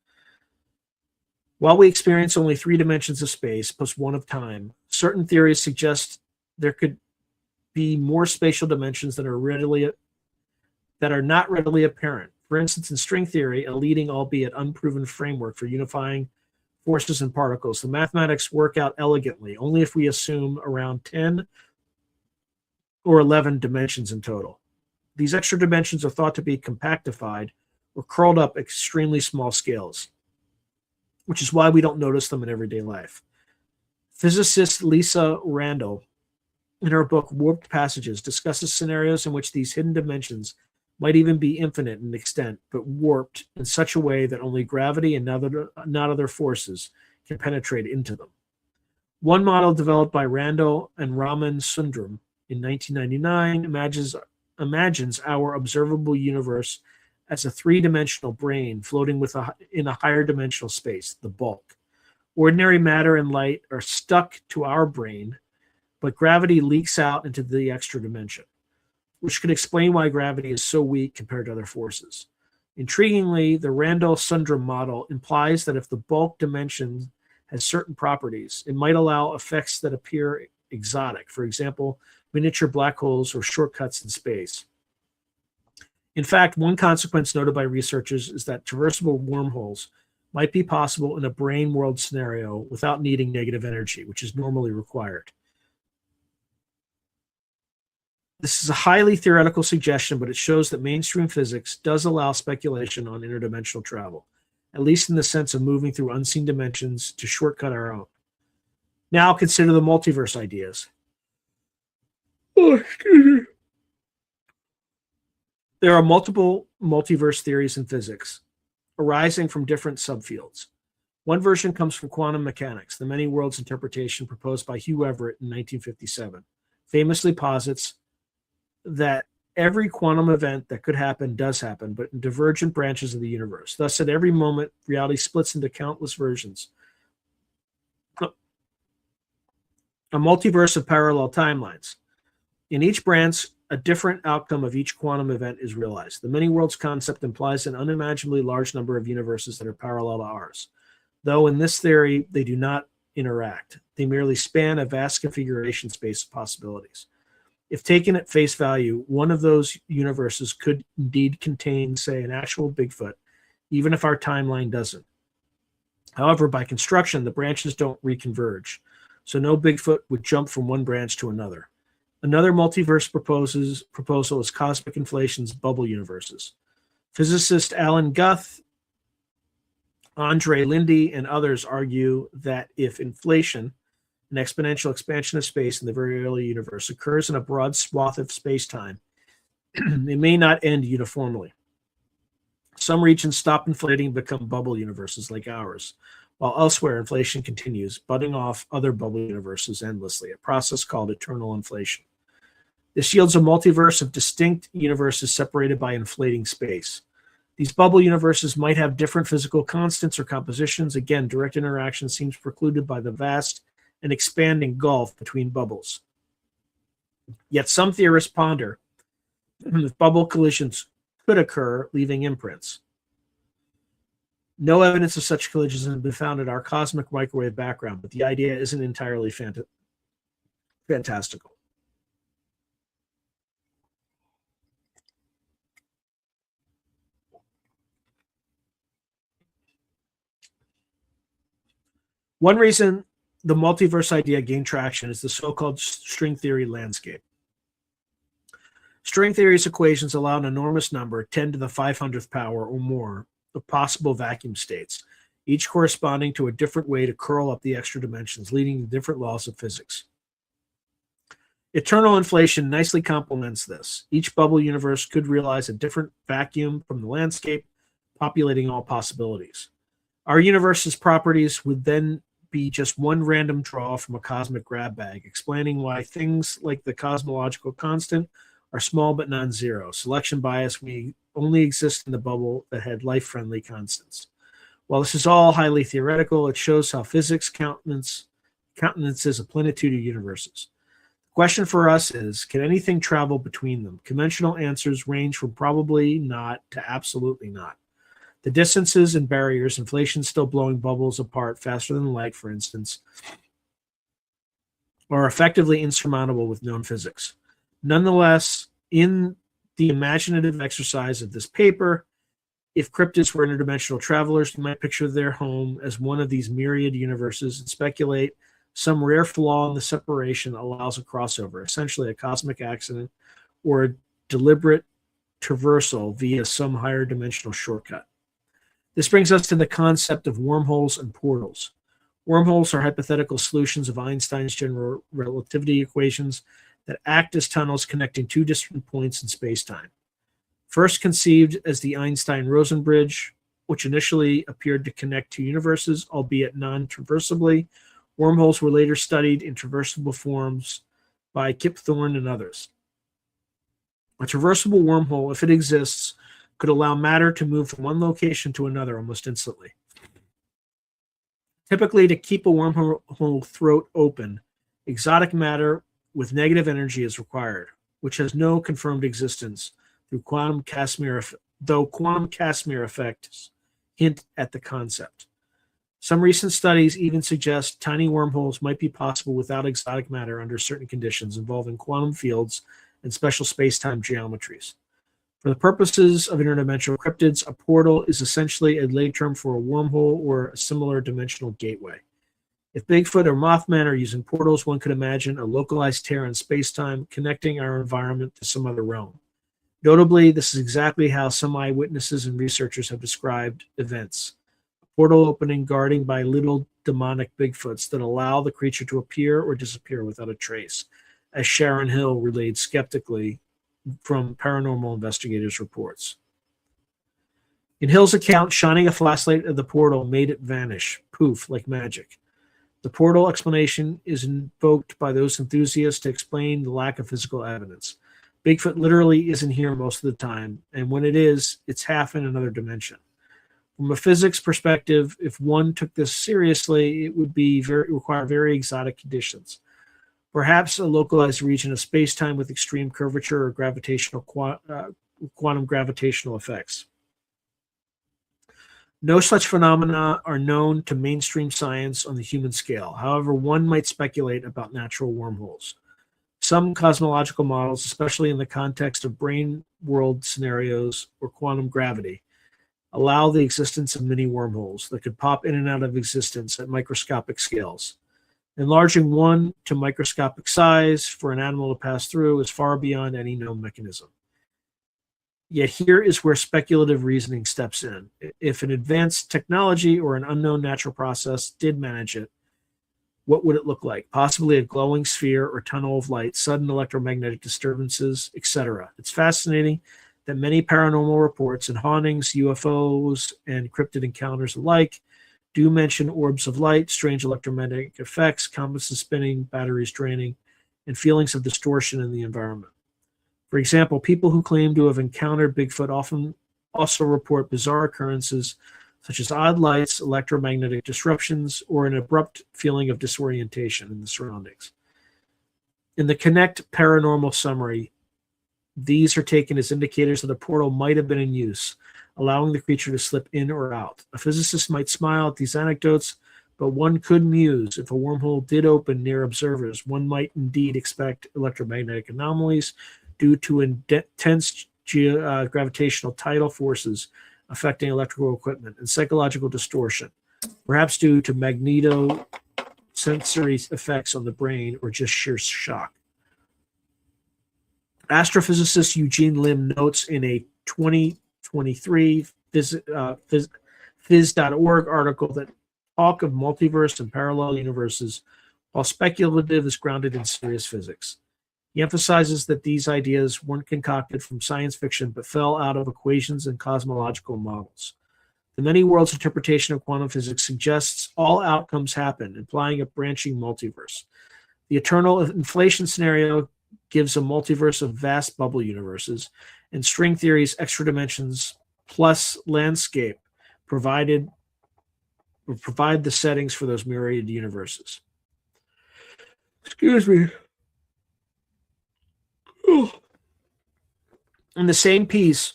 While we experience only 3 dimensions of space plus 1 of time, certain theories suggest there could be more spatial dimensions that are not readily apparent. For instance, in string theory, a leading albeit unproven framework for unifying forces and particles, the mathematics work out elegantly only if we assume around 10 or 11 dimensions in total. These extra dimensions are thought to be compactified or curled up extremely small scales, which is why we don't notice them in everyday life. Physicist Lisa Randall, in her book Warped Passages, discusses scenarios in which these hidden dimensions might even be infinite in extent, but warped in such a way that only gravity and not other forces can penetrate into them. One model developed by Randall and Raman Sundram in 1999 imagines our observable universe as a three-dimensional brain floating in a higher dimensional space, the bulk. Ordinary matter and light are stuck to our brain, but gravity leaks out into the extra dimension, which could explain why gravity is so weak compared to other forces. Intriguingly, the Randall-Sundram model implies that if the bulk dimension has certain properties, it might allow effects that appear exotic, for example, miniature black holes or shortcuts in space. In fact, one consequence noted by researchers is that traversable wormholes might be possible in a brain world scenario without needing negative energy, which is normally required. This is a highly theoretical suggestion, but it shows that mainstream physics does allow speculation on interdimensional travel, at least in the sense of moving through unseen dimensions to shortcut our own. Now consider the multiverse ideas. There are multiple multiverse theories in physics, arising from different subfields. One version comes from quantum mechanics, the many worlds interpretation proposed by Hugh Everett in 1957, famously posits that every quantum event that could happen does happen, but in divergent branches of the universe. Thus, at every moment, reality splits into countless versions. A multiverse of parallel timelines. In each branch, a different outcome of each quantum event is realized. The many worlds concept implies an unimaginably large number of universes that are parallel to ours. Though in this theory, they do not interact. They merely span a vast configuration space of possibilities. If taken at face value, one of those universes could indeed contain, say, an actual Bigfoot, even if our timeline doesn't. However, by construction, the branches don't reconverge, so no Bigfoot would jump from one branch to another. Another multiverse proposal is cosmic inflation's bubble universes. Physicist Alan Guth, Andre Lindy, and others argue that if inflation, an exponential expansion of space in the very early universe, occurs in a broad swath of space-time, it may not end uniformly. Some regions stop inflating and become bubble universes like ours, while elsewhere inflation continues, budding off other bubble universes endlessly, a process called eternal inflation. This yields a multiverse of distinct universes separated by inflating space. These bubble universes might have different physical constants or compositions. Again, direct interaction seems precluded by the vast and expanding gulf between bubbles. Yet some theorists ponder if bubble collisions could occur, leaving imprints. No evidence of such collisions has been found in our cosmic microwave background, but the idea isn't entirely fantastical. One reason the multiverse idea gained traction is the so-called string theory landscape. String theory's equations allow an enormous number, 10 to the 500th power or more, of possible vacuum states, each corresponding to a different way to curl up the extra dimensions, leading to different laws of physics. Eternal inflation nicely complements this. Each bubble universe could realize a different vacuum from the landscape, populating all possibilities. Our universe's properties would then be just one random draw from a cosmic grab bag, explaining why things like the cosmological constant are small but non-zero. Selection bias may only exist in the bubble that had life-friendly constants. While this is all highly theoretical, it shows how physics countenances a plenitude of universes. The question for us is, can anything travel between them? Conventional answers range from probably not to absolutely not. The distances and barriers, inflation still blowing bubbles apart faster than light, for instance, are effectively insurmountable with known physics. Nonetheless, in the imaginative exercise of this paper, if cryptids were interdimensional travelers, you might picture their home as one of these myriad universes and speculate Some rare flaw in the separation allows a crossover, essentially a cosmic accident or a deliberate traversal via some higher dimensional shortcut. This brings us to the concept of wormholes and portals. Wormholes are hypothetical solutions of Einstein's general relativity equations that act as tunnels connecting two distant points in space-time. First conceived as the Einstein-Rosen bridge, which initially appeared to connect two universes, albeit non-traversably, wormholes were later studied in traversable forms by Kip Thorne and others. A traversable wormhole, if it exists, could allow matter to move from one location to another almost instantly. Typically, to keep a wormhole throat open, exotic matter with negative energy is required, which has no confirmed existence through quantum Casimir, though quantum Casimir effects hint at the concept. Some recent studies even suggest tiny wormholes might be possible without exotic matter under certain conditions involving quantum fields and special space-time geometries. For the purposes of interdimensional cryptids, a portal is essentially a lay term for a wormhole or a similar dimensional gateway. If Bigfoot or Mothman are using portals, one could imagine a localized tear in space-time connecting our environment to some other realm. Notably, this is exactly how some eyewitnesses and researchers have described events. A portal opening guarding by little demonic Bigfoots that allow the creature to appear or disappear without a trace, as Sharon Hill relayed skeptically from paranormal investigators' reports. In Hill's account, shining a flashlight at the portal made it vanish, poof, like magic. The portal explanation is invoked by those enthusiasts to explain the lack of physical evidence. Bigfoot literally isn't here most of the time, and when it is, it's half in another dimension. From a physics perspective, if one took this seriously, it would require very exotic conditions. Perhaps a localized region of space-time with extreme curvature or quantum gravitational effects. No such phenomena are known to mainstream science on the human scale. However, one might speculate about natural wormholes. Some cosmological models, especially in the context of brain world scenarios or quantum gravity, allow the existence of mini wormholes that could pop in and out of existence at microscopic scales. Enlarging one to microscopic size for an animal to pass through is far beyond any known mechanism. Yet here is where speculative reasoning steps in. If an advanced technology or an unknown natural process did manage it, what would it look like? Possibly a glowing sphere or tunnel of light, sudden electromagnetic disturbances, etc. It's fascinating that many paranormal reports and hauntings, UFOs, and cryptid encounters alike do mention orbs of light, strange electromagnetic effects, compasses spinning, batteries draining, and feelings of distortion in the environment. For example, people who claim to have encountered Bigfoot often also report bizarre occurrences such as odd lights, electromagnetic disruptions, or an abrupt feeling of disorientation in the surroundings. In the Connect paranormal summary, these are taken as indicators that a portal might have been in use, allowing the creature to slip in or out. A physicist might smile at these anecdotes, but one could muse if a wormhole did open near observers. One might indeed expect electromagnetic anomalies due to intense gravitational tidal forces affecting electrical equipment and psychological distortion, perhaps due to magnetosensory effects on the brain or just sheer shock. Astrophysicist Eugene Lim notes in a 2023 Phys.org article that talk of multiverse and parallel universes, while speculative, is grounded in serious physics. He emphasizes that these ideas weren't concocted from science fiction, but fell out of equations and cosmological models. The many worlds interpretation of quantum physics suggests all outcomes happen, implying a branching multiverse. The eternal inflation scenario gives a multiverse of vast bubble universes, and string theory's extra dimensions plus landscape provide the settings for those myriad universes. Excuse me. In the same piece,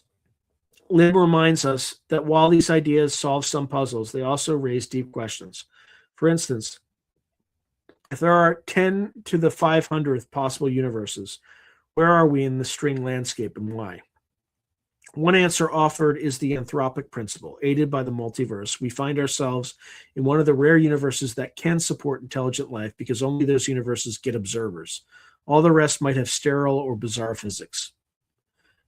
Lim reminds us that while these ideas solve some puzzles, they also raise deep questions. For instance, if there are 10 to the 500th possible universes, where are we in the string landscape and why? One answer offered is the anthropic principle. Aided by the multiverse, we find ourselves in one of the rare universes that can support intelligent life because only those universes get observers. All the rest might have sterile or bizarre physics.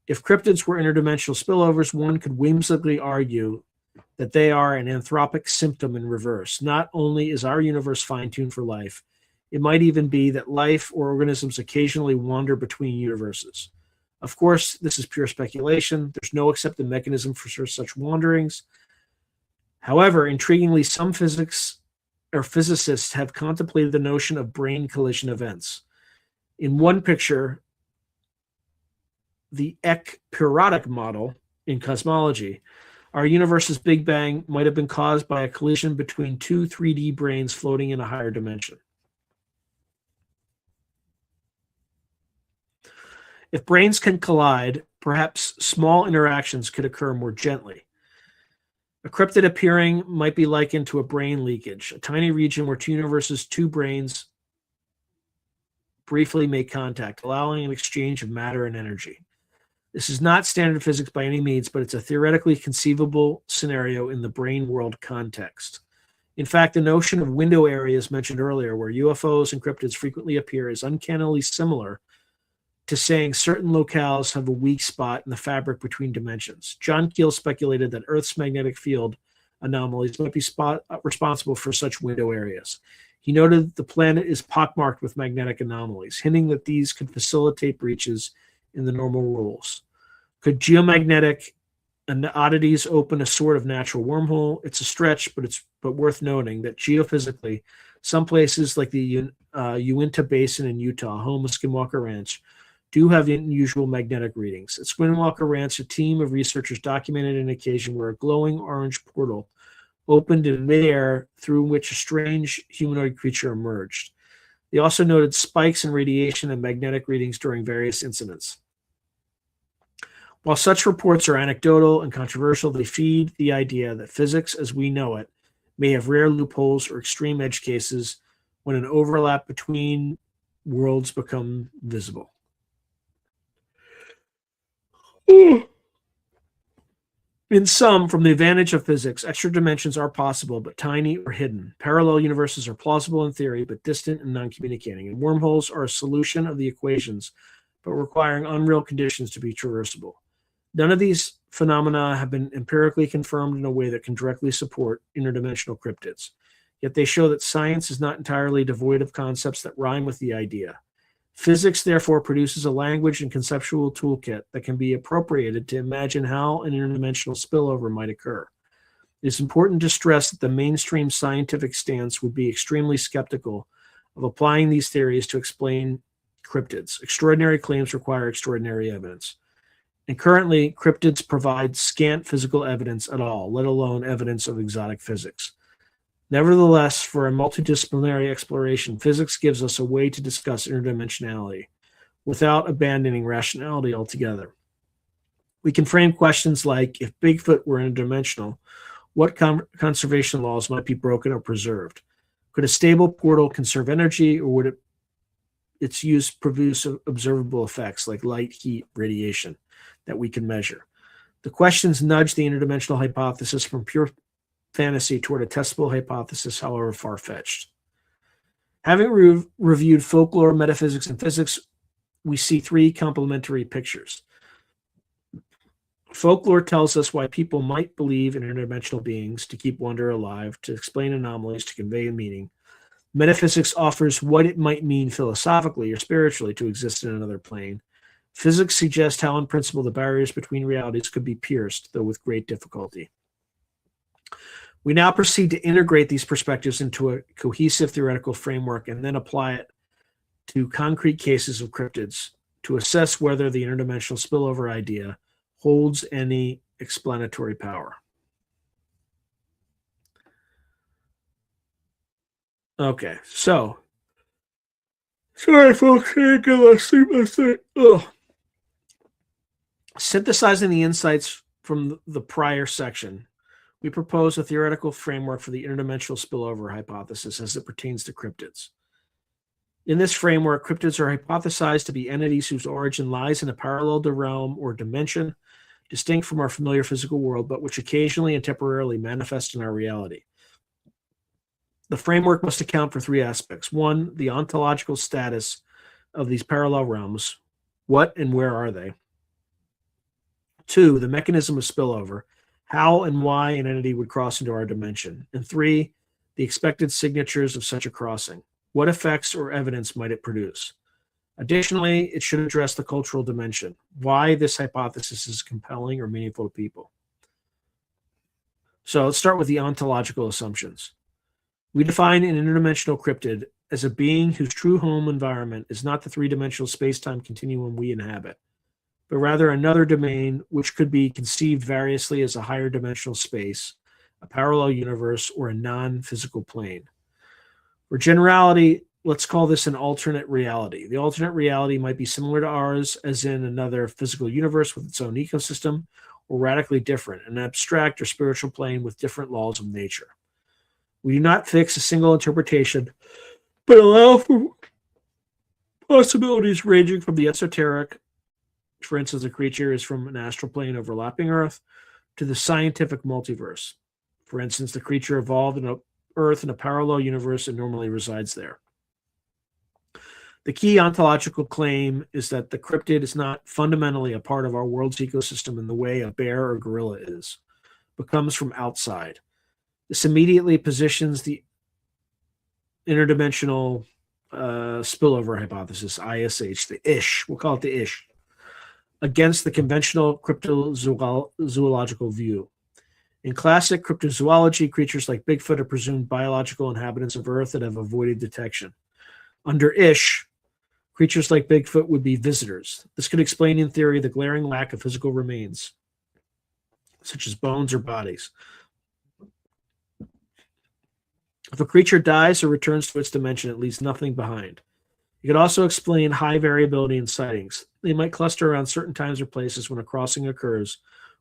If cryptids were interdimensional spillovers, one could whimsically argue that they are an anthropic symptom in reverse. Not only is our universe fine-tuned for life, it might even be that life or organisms occasionally wander between universes. Of course, this is pure speculation. There's no accepted mechanism for such wanderings. However, intriguingly, some physicists have contemplated the notion of brain collision events. In one picture, the ekpyrotic model in cosmology, our universe's Big Bang might have been caused by a collision between two 3D brains floating in a higher dimension. If brains can collide, perhaps small interactions could occur more gently. A cryptid appearing might be likened to a brain leakage, a tiny region where two universes, two brains briefly make contact, allowing an exchange of matter and energy. This is not standard physics by any means, but it's a theoretically conceivable scenario in the brain world context. In fact, the notion of window areas mentioned earlier, where UFOs and cryptids frequently appear, is uncannily similar to saying certain locales have a weak spot in the fabric between dimensions. John Keel speculated that Earth's magnetic field anomalies might be responsible for such window areas. He noted the planet is pockmarked with magnetic anomalies, hinting that these could facilitate breaches in the normal rules. Could geomagnetic oddities open a sort of natural wormhole? It's a stretch, but worth noting that geophysically, some places like the Uinta Basin in Utah, home of Skinwalker Ranch, do have unusual magnetic readings. At Skinwalker Ranch, a team of researchers documented an occasion where a glowing orange portal opened in midair through which a strange humanoid creature emerged. They also noted spikes in radiation and magnetic readings during various incidents. While such reports are anecdotal and controversial, they feed the idea that physics as we know it may have rare loopholes or extreme edge cases when an overlap between worlds become visible. In sum, from the advantage of physics, extra dimensions are possible but tiny or hidden. Parallel universes are plausible in theory but distant and non-communicating, and wormholes are a solution of the equations but requiring unreal conditions to be traversable. None of these phenomena have been empirically confirmed in a way that can directly support interdimensional cryptids, yet they show that science is not entirely devoid of concepts that rhyme with the idea. Physics, therefore, produces a language and conceptual toolkit that can be appropriated to imagine how an interdimensional spillover might occur. It is important to stress that the mainstream scientific stance would be extremely skeptical of applying these theories to explain cryptids. Extraordinary claims require extraordinary evidence. And currently, cryptids provide scant physical evidence at all, let alone evidence of exotic physics. Nevertheless, for a multidisciplinary exploration, physics gives us a way to discuss interdimensionality without abandoning rationality altogether. We can frame questions like, if Bigfoot were interdimensional, what conservation laws might be broken or preserved? Could a stable portal conserve energy, or would its use produce observable effects like light, heat, radiation that we can measure? The questions nudge the interdimensional hypothesis from pure fantasy toward a testable hypothesis, however far-fetched. Having reviewed folklore, metaphysics, and physics, we see three complementary pictures. Folklore tells us why people might believe in interdimensional beings, to keep wonder alive, to explain anomalies, to convey a meaning. Metaphysics offers what it might mean philosophically or spiritually to exist in another plane. Physics suggests how, in principle, the barriers between realities could be pierced, though with great difficulty. We now proceed to integrate these perspectives into a cohesive theoretical framework and then apply it to concrete cases of cryptids to assess whether the interdimensional spillover idea holds any explanatory power. Okay, so sorry, folks, I ain't gonna sleep last night. Synthesizing the insights from the prior section, we propose a theoretical framework for the interdimensional spillover hypothesis as it pertains to cryptids. In this framework, cryptids are hypothesized to be entities whose origin lies in a parallel realm or dimension distinct from our familiar physical world, but which occasionally and temporarily manifest in our reality. The framework must account for three aspects. One, the ontological status of these parallel realms. What and where are they? Two, the mechanism of spillover. How and why an entity would cross into our dimension. And three, the expected signatures of such a crossing. What effects or evidence might it produce? Additionally, it should address the cultural dimension. Why this hypothesis is compelling or meaningful to people. So let's start with the ontological assumptions. We define an interdimensional cryptid as a being whose true home environment is not the three-dimensional space-time continuum we inhabit, but rather another domain which could be conceived variously as a higher dimensional space, a parallel universe, or a non-physical plane. For generality, let's call this an alternate reality. The alternate reality might be similar to ours, as in another physical universe with its own ecosystem, or radically different, an abstract or spiritual plane with different laws of nature. We do not fix a single interpretation, but allow for possibilities ranging from the esoteric, for instance, a creature is from an astral plane overlapping Earth, to the scientific multiverse. For instance, the creature evolved in Earth in a parallel universe and normally resides there. The key ontological claim is that the cryptid is not fundamentally a part of our world's ecosystem in the way a bear or gorilla is, but comes from outside. This immediately positions the interdimensional spillover hypothesis, ISH, the ISH, we'll call it the ISH, against the conventional cryptozoological view. In classic cryptozoology, creatures like Bigfoot are presumed biological inhabitants of Earth that have avoided detection. Under ISH, creatures like Bigfoot would be visitors. This could explain, in theory, the glaring lack of physical remains, such as bones or bodies. If a creature dies or returns to its dimension, it leaves nothing behind. It could also explain high variability in sightings. They might cluster around certain times or places when a crossing occurs,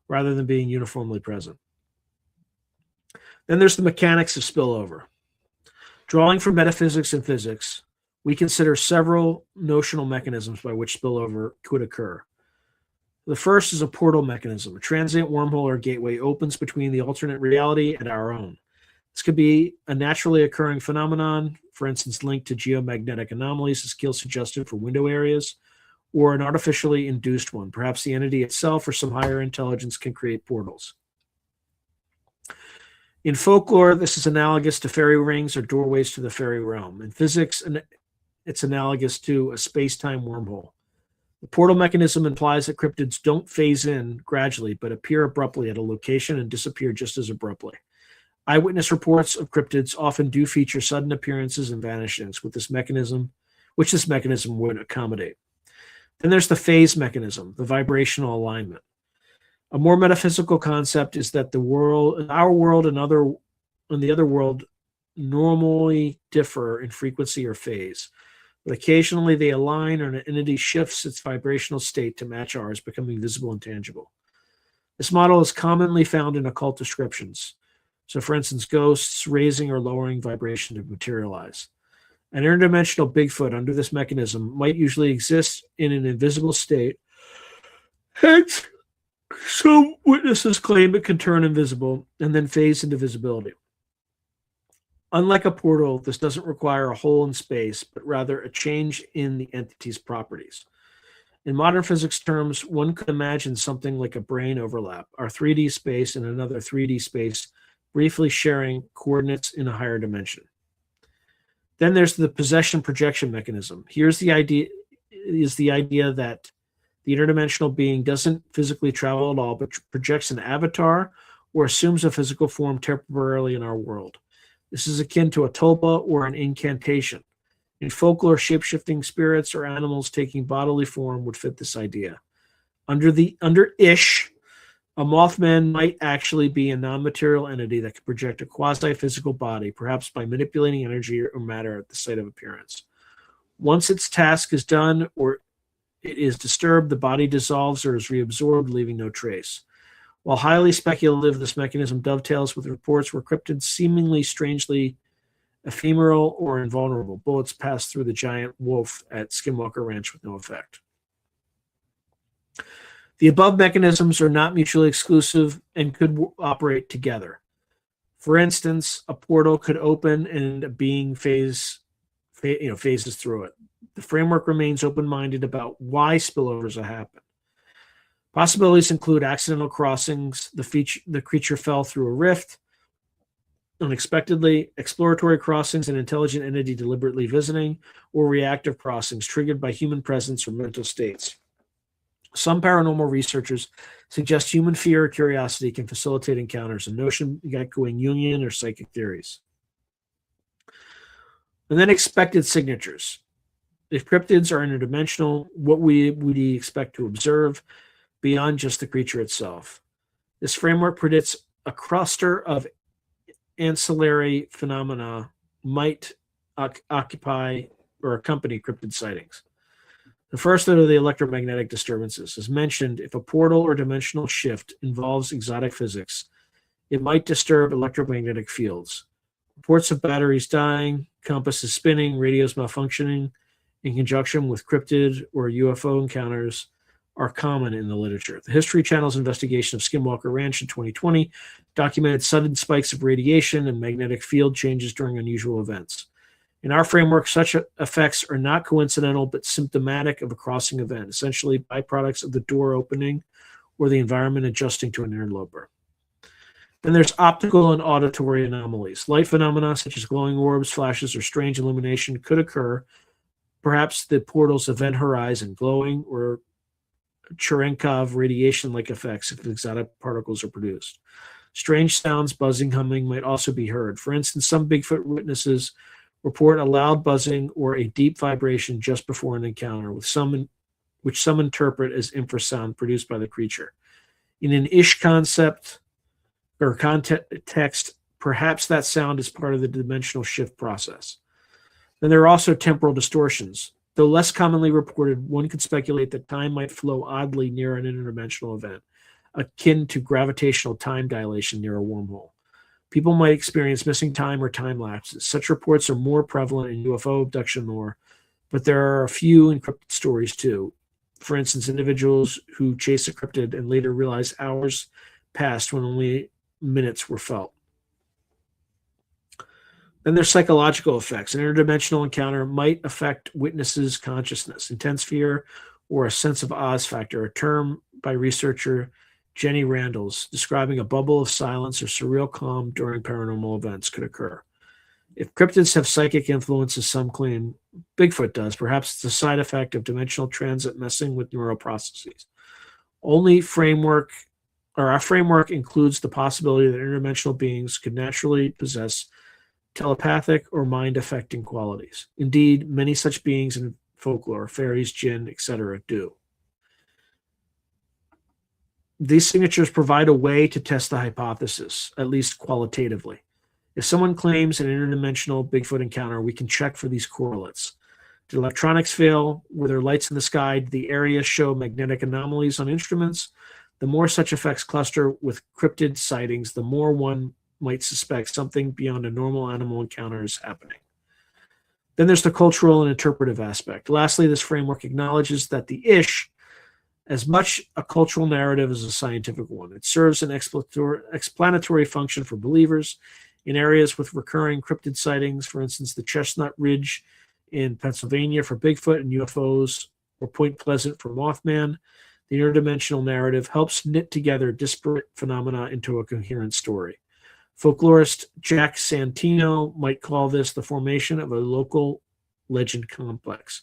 rather than being uniformly present. Then there's the mechanics of spillover. Drawing from metaphysics and physics, we consider several notional mechanisms by which spillover could occur. The first is a portal mechanism. A transient wormhole or gateway opens between the alternate reality and our own. This could be a naturally occurring phenomenon, for instance, linked to geomagnetic anomalies, as Keel suggested for window areas, or an artificially induced one. Perhaps the entity itself or some higher intelligence can create portals. In folklore, this is analogous to fairy rings or doorways to the fairy realm. In physics, it's analogous to a space-time wormhole. The portal mechanism implies that cryptids don't phase in gradually, but appear abruptly at a location and disappear just as abruptly. Eyewitness reports of cryptids often do feature sudden appearances and vanishings which this mechanism would accommodate. Then there's the phase mechanism, the vibrational alignment. A more metaphysical concept is that our world and the other world normally differ in frequency or phase, but occasionally they align or an entity shifts its vibrational state to match ours, becoming visible and tangible. This model is commonly found in occult descriptions. So, for instance, ghosts raising or lowering vibration to materialize. An interdimensional Bigfoot under this mechanism might usually exist in an invisible state. Hence, some witnesses claim it can turn invisible and then phase into visibility. Unlike a portal, this doesn't require a hole in space, but rather a change in the entity's properties. In modern physics terms, one could imagine something like a brain overlap, our 3D space and another 3D space briefly sharing coordinates in a higher dimension. Then there's the possession projection mechanism. Here's the idea that the interdimensional being doesn't physically travel at all, but projects an avatar or assumes a physical form temporarily in our world. This is akin to a tulpa or an incantation. In folklore, shape-shifting spirits or animals taking bodily form would fit this idea. Under Ish, a Mothman might actually be a non-material entity that could project a quasi-physical body, perhaps by manipulating energy or matter at the site of appearance. Once its task is done or it is disturbed, the body dissolves or is reabsorbed, leaving no trace. While highly speculative, this mechanism dovetails with reports where cryptids seemingly strangely ephemeral or invulnerable. Bullets pass through the giant wolf at Skinwalker Ranch with no effect. The above mechanisms are not mutually exclusive and could operate together. For instance, a portal could open and a being phases through it. The framework remains open-minded about why spillovers happen. Possibilities include accidental crossings, the creature fell through a rift, unexpectedly, exploratory crossings, an intelligent entity deliberately visiting, or reactive crossings triggered by human presence or mental states. Some paranormal researchers suggest human fear or curiosity can facilitate encounters, a notion echoing Jungian or psychic theories. And then expected signatures. If cryptids are interdimensional, what would we expect to observe beyond just the creature itself? This framework predicts a cluster of ancillary phenomena might occupy or accompany cryptid sightings. The first are the electromagnetic disturbances. As mentioned, if a portal or dimensional shift involves exotic physics, it might disturb electromagnetic fields. Reports of batteries dying, compasses spinning, radios malfunctioning in conjunction with cryptid or UFO encounters are common in the literature. The History Channel's investigation of Skinwalker Ranch in 2020 documented sudden spikes of radiation and magnetic field changes during unusual events. In our framework, such effects are not coincidental but symptomatic of a crossing event, essentially byproducts of the door opening or the environment adjusting to an interloper. Then there's optical and auditory anomalies. Light phenomena such as glowing orbs, flashes, or strange illumination could occur. Perhaps the portal's event horizon glowing or Cherenkov radiation-like effects if exotic particles are produced. Strange sounds, buzzing, humming might also be heard. For instance, some Bigfoot witnesses report a loud buzzing or a deep vibration just before an encounter, which some interpret as infrasound produced by the creature. In an ish concept or context, perhaps that sound is part of the dimensional shift process. Then there are also temporal distortions. Though less commonly reported, one could speculate that time might flow oddly near an interdimensional event, akin to gravitational time dilation near a wormhole. People might experience missing time or time lapses. Such reports are more prevalent in UFO abduction lore, but there are a few encrypted stories too. For instance, individuals who chase a cryptid and later realize hours passed when only minutes were felt. Then there's psychological effects. An interdimensional encounter might affect witnesses' consciousness. Intense fear or a sense of Oz factor, a term by researcher Jenny Randles, describing a bubble of silence or surreal calm during paranormal events, could occur. If cryptids have psychic influence, as some claim Bigfoot does, perhaps it's a side effect of dimensional transit messing with neural processes. Our framework includes the possibility that interdimensional beings could naturally possess telepathic or mind-affecting qualities. Indeed, many such beings in folklore, fairies, jinn, etc., do. These signatures provide a way to test the hypothesis, at least qualitatively. If someone claims an interdimensional Bigfoot encounter, we can check for these correlates. Did electronics fail? Were there lights in the sky? Did the area show magnetic anomalies on instruments? The more such effects cluster with cryptid sightings, the more one might suspect something beyond a normal animal encounter is happening. Then there's the cultural and interpretive aspect. Lastly, this framework acknowledges that the ish, as much a cultural narrative as a scientific one. It serves an explanatory function for believers in areas with recurring cryptid sightings, for instance, the Chestnut Ridge in Pennsylvania for Bigfoot and UFOs, or Point Pleasant for Mothman. The interdimensional narrative helps knit together disparate phenomena into a coherent story. Folklorist Jack Santino might call this the formation of a local legend complex,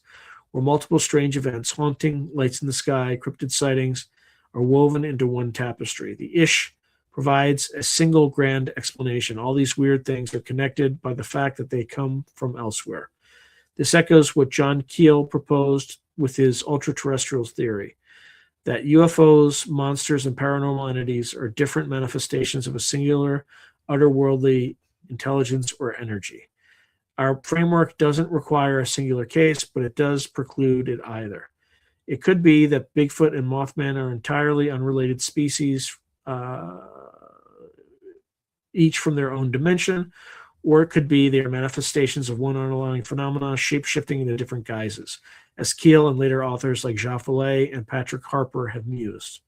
where multiple strange events, haunting, lights in the sky, cryptid sightings, are woven into one tapestry. The ish provides a single grand explanation. All these weird things are connected by the fact that they come from elsewhere. This echoes what John Keel proposed with his ultra-terrestrials theory, that UFOs, monsters, and paranormal entities are different manifestations of a singular, otherworldly intelligence or energy. Our framework doesn't require a singular case, but it does preclude it either. It could be that Bigfoot and Mothman are entirely unrelated species, each from their own dimension, or it could be they are manifestations of one underlying phenomena, shape-shifting into different guises. as Keel and later authors like Jaffelet and Patrick Harper have mused.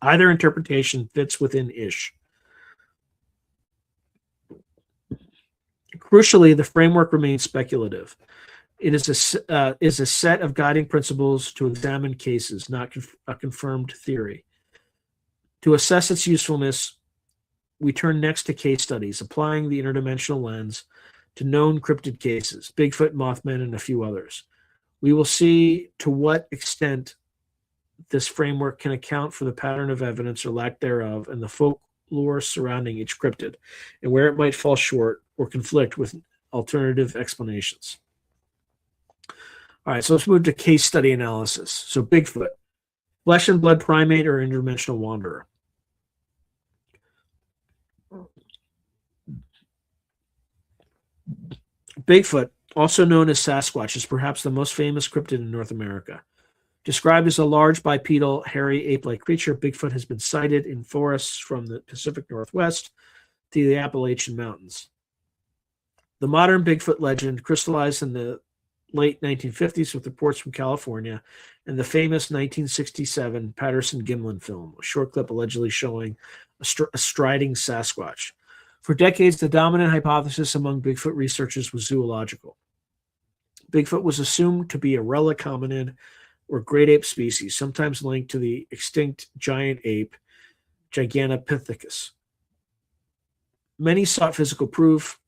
Either interpretation fits within Ish. Crucially, the framework remains speculative. It is a set of guiding principles to examine cases, not a confirmed theory. To assess its usefulness, we turn next to case studies, applying the interdimensional lens to known cryptid cases, Bigfoot, Mothman, and a few others. We will see to what extent this framework can account for the pattern of evidence or lack thereof and the folklore surrounding each cryptid, and where it might fall short or conflict with alternative explanations. All right, so let's move to case study analysis. So Bigfoot, flesh and blood primate or interdimensional wanderer. Bigfoot, also known as Sasquatch, is perhaps the most famous cryptid in North America. Described as a large bipedal, hairy, ape-like creature, Bigfoot has been sighted in forests from the Pacific Northwest to the Appalachian Mountains. The modern Bigfoot legend crystallized in the late 1950s with reports from California and the famous 1967 Patterson-Gimlin film, a short clip allegedly showing a striding Sasquatch. For decades, the dominant hypothesis among Bigfoot researchers was zoological. Bigfoot was assumed to be a relic hominid or great ape species, sometimes linked to the extinct giant ape, Gigantopithecus. Many sought physical proof,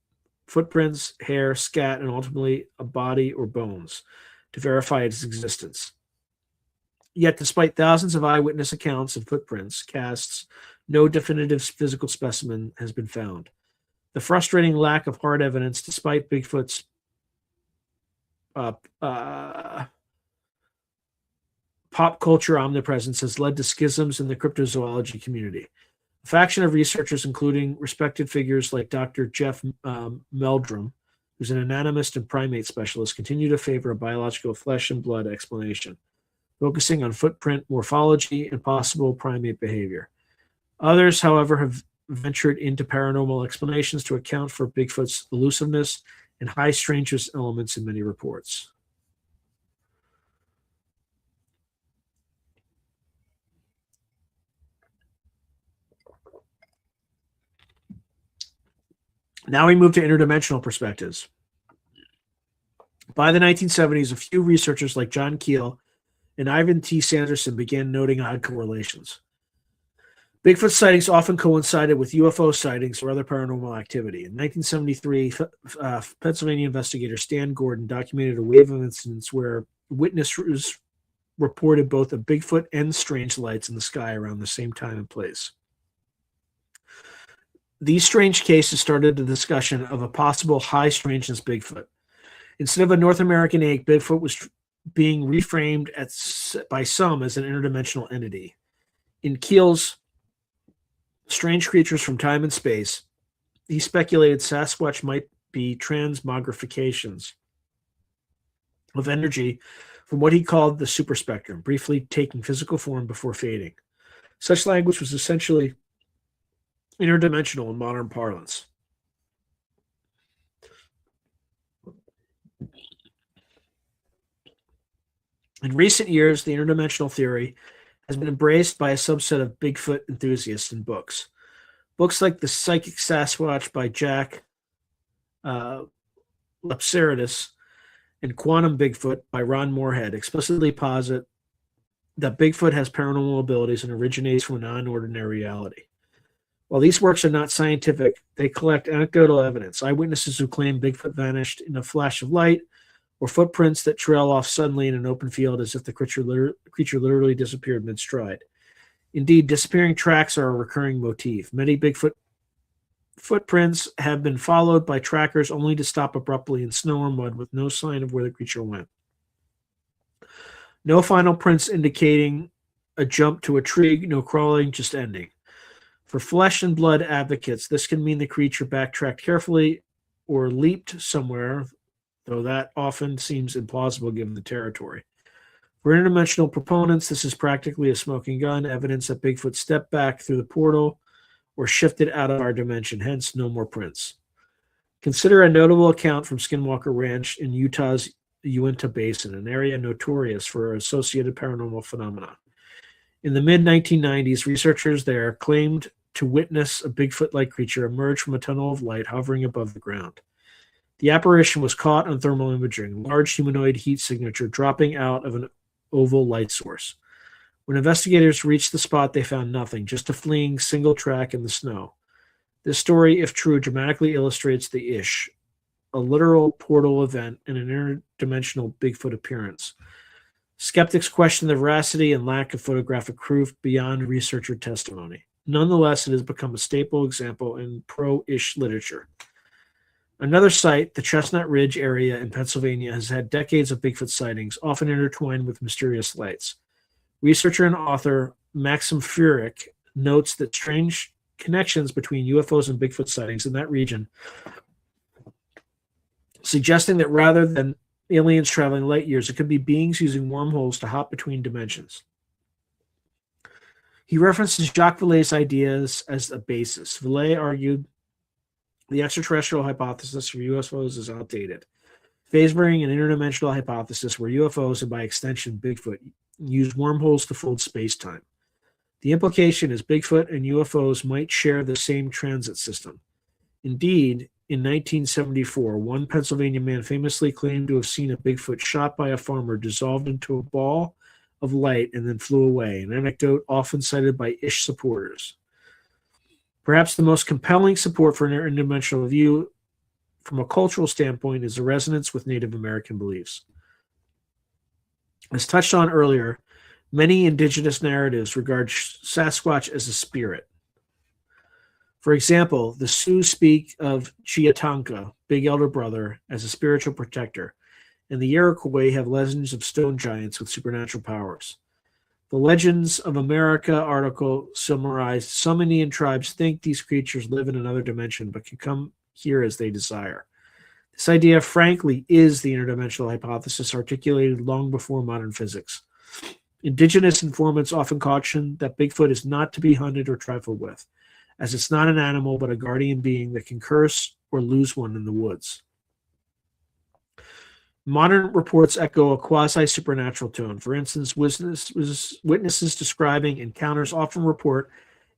footprints, hair, scat, and ultimately a body or bones to verify its existence. Yet, despite thousands of eyewitness accounts and footprints, casts, no definitive physical specimen has been found. The frustrating lack of hard evidence, despite Bigfoot's pop culture omnipresence, has led to schisms in the cryptozoology community. A faction of researchers, including respected figures like Dr. Jeff Meldrum, who's an anatomist and primate specialist, continue to favor a biological flesh and blood explanation, focusing on footprint morphology and possible primate behavior. Others, however, have ventured into paranormal explanations to account for Bigfoot's elusiveness and high strangeness elements in many reports. Now we move to interdimensional perspectives. By the 1970s, a few researchers like John Keel and Ivan T. Sanderson began noting odd correlations. Bigfoot sightings often coincided with UFO sightings or other paranormal activity. In 1973, Pennsylvania investigator Stan Gordon documented a wave of incidents where witnesses reported both a Bigfoot and strange lights in the sky around the same time and place. These strange cases started the discussion of a possible high strangeness Bigfoot. Instead of a North American ape, Bigfoot was being reframed by some as an interdimensional entity. In Keel's Strange Creatures from Time and Space, he speculated Sasquatch might be transmogrifications of energy from what he called the superspectrum, briefly taking physical form before fading. Such language was essentially interdimensional in modern parlance. In recent years, the interdimensional theory has been embraced by a subset of Bigfoot enthusiasts in books. Books like The Psychic Sasquatch by Jack Lapseritis and Quantum Bigfoot by Ron Moorhead explicitly posit that Bigfoot has paranormal abilities and originates from a non-ordinary reality. While these works are not scientific, they collect anecdotal evidence, eyewitnesses who claim Bigfoot vanished in a flash of light, or footprints that trail off suddenly in an open field as if the creature literally disappeared mid-stride. Indeed, disappearing tracks are a recurring motif. Many Bigfoot footprints have been followed by trackers only to stop abruptly in snow or mud with no sign of where the creature went. No final prints indicating a jump to a tree, no crawling, just ending. For flesh and blood advocates, this can mean the creature backtracked carefully or leaped somewhere, though that often seems implausible given the territory. For interdimensional proponents, this is practically a smoking gun, evidence that Bigfoot stepped back through the portal or shifted out of our dimension, hence no more prints. Consider a notable account from Skinwalker Ranch in Utah's Uinta Basin, an area notorious for associated paranormal phenomena. In the mid-1990s, researchers there claimed to witness a Bigfoot-like creature emerge from a tunnel of light hovering above the ground. The apparition was caught on thermal imaging, large humanoid heat signature dropping out of an oval light source. When investigators reached the spot, they found nothing, just a fleeing single track in the snow. This story, if true, dramatically illustrates the Ish, a literal portal event and an interdimensional Bigfoot appearance. Skeptics question the veracity and lack of photographic proof beyond researcher testimony. Nonetheless, it has become a staple example in pro-Ish literature. Another site, the Chestnut Ridge area in Pennsylvania, has had decades of Bigfoot sightings, often intertwined with mysterious lights. Researcher and author Maxim Furyk notes that strange connections between UFOs and Bigfoot sightings in that region, suggesting that rather than aliens traveling light years, it could be beings using wormholes to hop between dimensions. He references Jacques Vallée's ideas as a basis. Vallée argued the extraterrestrial hypothesis for UFOs is outdated, favoring an interdimensional hypothesis where UFOs, and by extension Bigfoot, use wormholes to fold space-time. The implication is Bigfoot and UFOs might share the same transit system. Indeed, in 1974, one Pennsylvania man famously claimed to have seen a Bigfoot shot by a farmer dissolved into a ball of light and then flew away, an anecdote often cited by Ish supporters. Perhaps the most compelling support for an interdimensional view from a cultural standpoint is the resonance with Native American beliefs. As touched on earlier, many indigenous narratives regard Sasquatch as a spirit. For example, the Sioux speak of Chiatanka, Big Elder Brother, as a spiritual protector, and the Iroquois have legends of stone giants with supernatural powers. The Legends of America article summarized some Indian tribes think these creatures live in another dimension but can come here as they desire. This idea, frankly, is the interdimensional hypothesis articulated long before modern physics. Indigenous informants often caution that Bigfoot is not to be hunted or trifled with, as it's not an animal but a guardian being that can curse or lose one in the woods. Modern reports echo a quasi-supernatural tone. For instance, witnesses describing encounters often report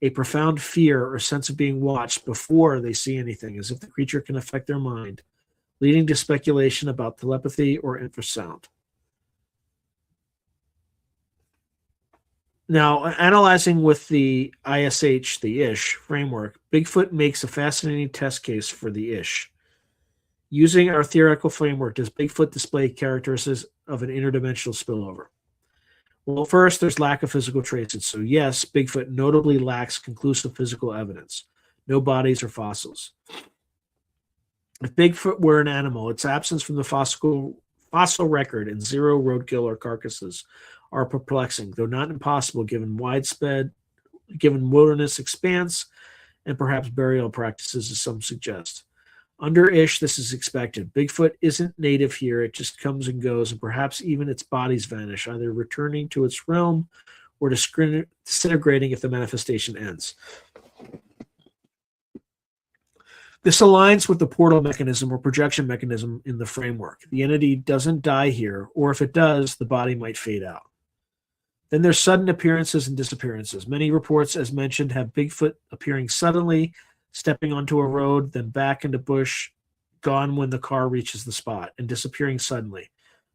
a profound fear or sense of being watched before they see anything, as if the creature can affect their mind, leading to speculation about telepathy or infrasound. Now, analyzing with the ISH, the Ish framework, Bigfoot makes a fascinating test case for the Ish. Using our theoretical framework, does Bigfoot display characteristics of an interdimensional spillover? Well, first, there's lack of physical traces. So yes, Bigfoot notably lacks conclusive physical evidence. No bodies or fossils. If Bigfoot were an animal, its absence from the fossil record and zero roadkill or carcasses are perplexing, though not impossible given wilderness expanse and perhaps burial practices, as some suggest. Under Ish, this is expected. Bigfoot isn't native here. It just comes and goes, and perhaps even its bodies vanish, either returning to its realm or disintegrating if the manifestation ends. This aligns with the portal mechanism or projection mechanism in the framework. The entity doesn't die here, or if it does, the body might fade out. Then there's sudden appearances and disappearances. Many reports, as mentioned, have Bigfoot appearing suddenly, stepping onto a road, then back into bush, gone when the car reaches the spot, and disappearing suddenly,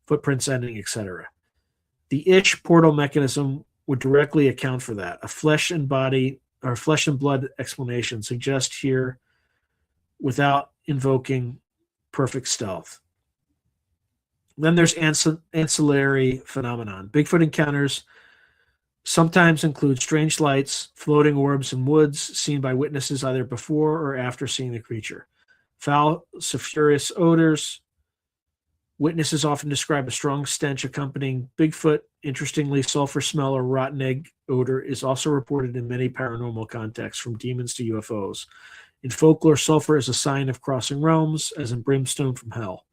footprints ending, etc. The Ish portal mechanism would directly account for that. A flesh and blood explanation suggests here without invoking perfect stealth. Then there's ancillary phenomenon. Bigfoot encounters sometimes include strange lights, floating orbs in woods seen by witnesses either before or after seeing the creature. Foul, sulfurous odors. Witnesses often describe a strong stench accompanying Bigfoot. Interestingly, sulfur smell or rotten egg odor is also reported in many paranormal contexts, from demons to UFOs. In folklore, sulfur is a sign of crossing realms, as in brimstone from hell.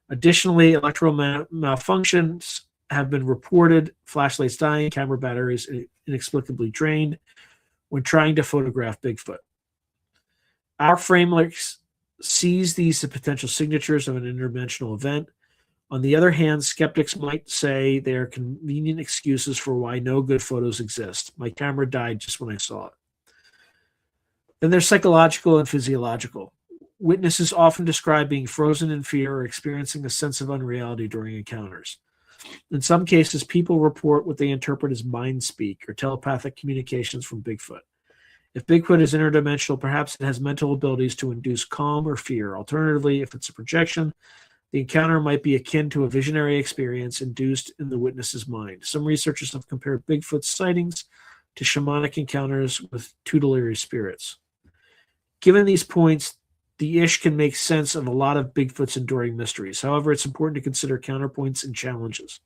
Additionally, electrical malfunctions have been reported, flashlights dying, camera batteries inexplicably drained when trying to photograph Bigfoot. Our framework sees these as potential signatures of an interdimensional event. On the other hand, skeptics might say they are convenient excuses for why no good photos exist. My camera died just when I saw it. Then there's psychological and physiological. Witnesses often describe being frozen in fear or experiencing a sense of unreality during encounters. In some cases, people report what they interpret as mind speak or telepathic communications from Bigfoot. If Bigfoot is interdimensional, perhaps it has mental abilities to induce calm or fear. Alternatively, if it's a projection, the encounter might be akin to a visionary experience induced in the witness's mind. Some researchers have compared Bigfoot's sightings to shamanic encounters with tutelary spirits. Given these points, the Ish can make sense of a lot of Bigfoot's enduring mysteries. However, it's important to consider counterpoints and challenges.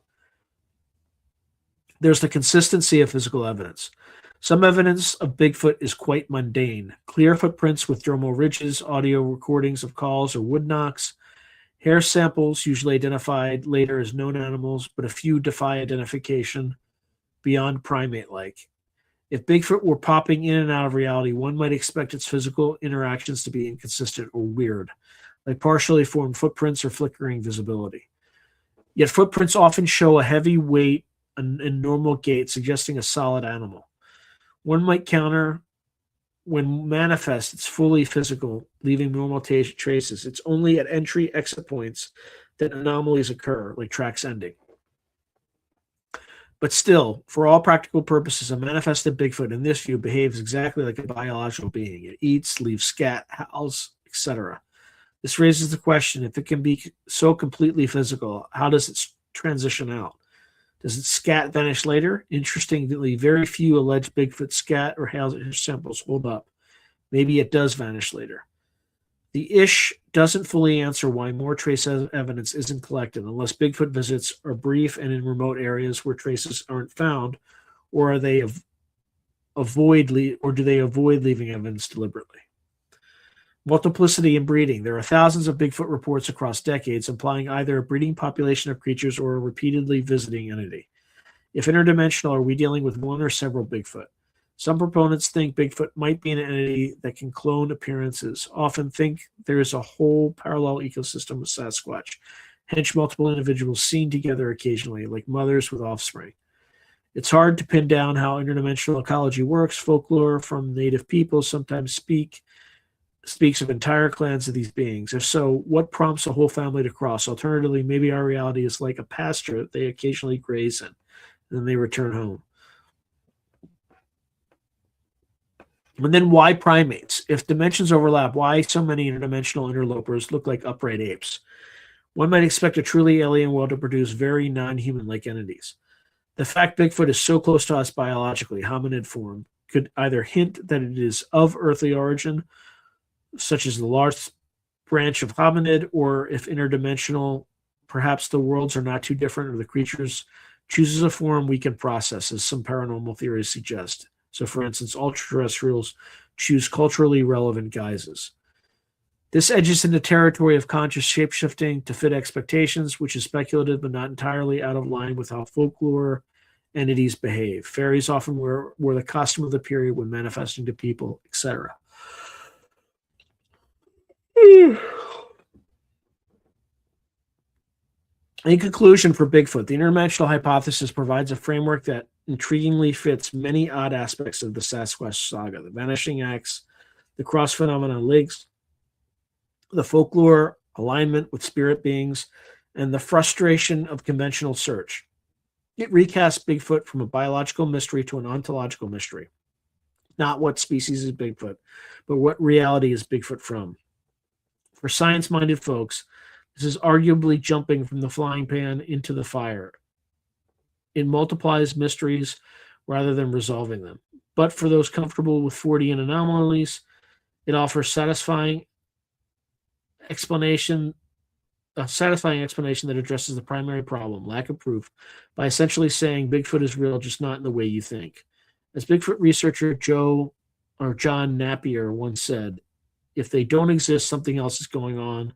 There's the consistency of physical evidence. Some evidence of Bigfoot is quite mundane. Clear footprints with dermal ridges, audio recordings of calls or wood knocks, hair samples usually identified later as known animals, but a few defy identification beyond primate-like. If Bigfoot were popping in and out of reality, one might expect its physical interactions to be inconsistent or weird, like partially formed footprints or flickering visibility. Yet footprints often show a heavy weight and normal gait, suggesting a solid animal. One might counter when manifest, it's fully physical, leaving normal traces. It's only at entry-exit points that anomalies occur, like tracks ending. But still, for all practical purposes, a manifested Bigfoot in this view behaves exactly like a biological being. It eats, leaves scat, howls, etc. This raises the question, if it can be so completely physical, how does it transition out? Does its scat vanish later? Interestingly, very few alleged Bigfoot scat or hail samples hold up. Maybe it does vanish later. The Ish doesn't fully answer why more trace evidence isn't collected unless Bigfoot visits are brief and in remote areas where traces aren't found, or do they avoid leaving evidence deliberately? Multiplicity and breeding. There are thousands of Bigfoot reports across decades implying either a breeding population of creatures or a repeatedly visiting entity. If interdimensional, are we dealing with one or several Bigfoot? Some proponents think Bigfoot might be an entity that can clone appearances, often think there is a whole parallel ecosystem with Sasquatch, hence multiple individuals seen together occasionally, like mothers with offspring. It's hard to pin down how interdimensional ecology works. Folklore from native peoples sometimes speaks of entire clans of these beings. If so, what prompts a whole family to cross? Alternatively, maybe our reality is like a pasture they occasionally graze in, and then they return home. And then why primates? If dimensions overlap, why so many interdimensional interlopers look like upright apes? One might expect a truly alien world to produce very non-human-like entities. The fact Bigfoot is so close to us biologically, hominid form, could either hint that it is of earthly origin, such as the large branch of hominid, or if interdimensional, perhaps the worlds are not too different or the creatures chooses a form we can process, as some paranormal theories suggest. So, for instance, ultra-terrestrials choose culturally relevant guises. This edges into territory of conscious shapeshifting to fit expectations, which is speculative but not entirely out of line with how folklore entities behave. Fairies often wore the costume of the period when manifesting to people, etc. In conclusion, for Bigfoot, the interdimensional hypothesis provides a framework that intriguingly fits many odd aspects of the Sasquatch saga: the vanishing axe, the cross phenomenon links, the folklore alignment with spirit beings, and the frustration of conventional search. It recasts Bigfoot from a biological mystery to an ontological mystery. Not what species is Bigfoot, but what reality is Bigfoot from. For science-minded folks, this is arguably jumping from the frying pan into the fire. It multiplies mysteries rather than resolving them. But for those comfortable with Fortean anomalies, it offers a satisfying explanation that addresses the primary problem, lack of proof, by essentially saying Bigfoot is real, just not in the way you think. As Bigfoot researcher John Napier once said, if they don't exist, something else is going on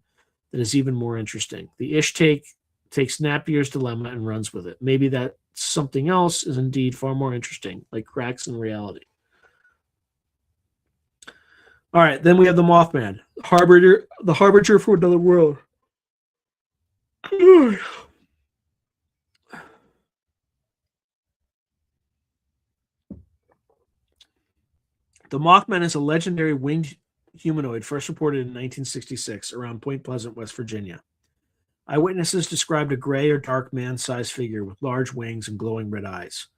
that is even more interesting. The Ish takes Napier's dilemma and runs with it. Maybe that something else is indeed far more interesting, like cracks in reality. All right, then we have the Mothman, the harbinger for another world. The Mothman is a legendary winged humanoid first reported in 1966 around Point Pleasant, West Virginia. Eyewitnesses described a gray or dark man-sized figure with large wings and glowing red eyes.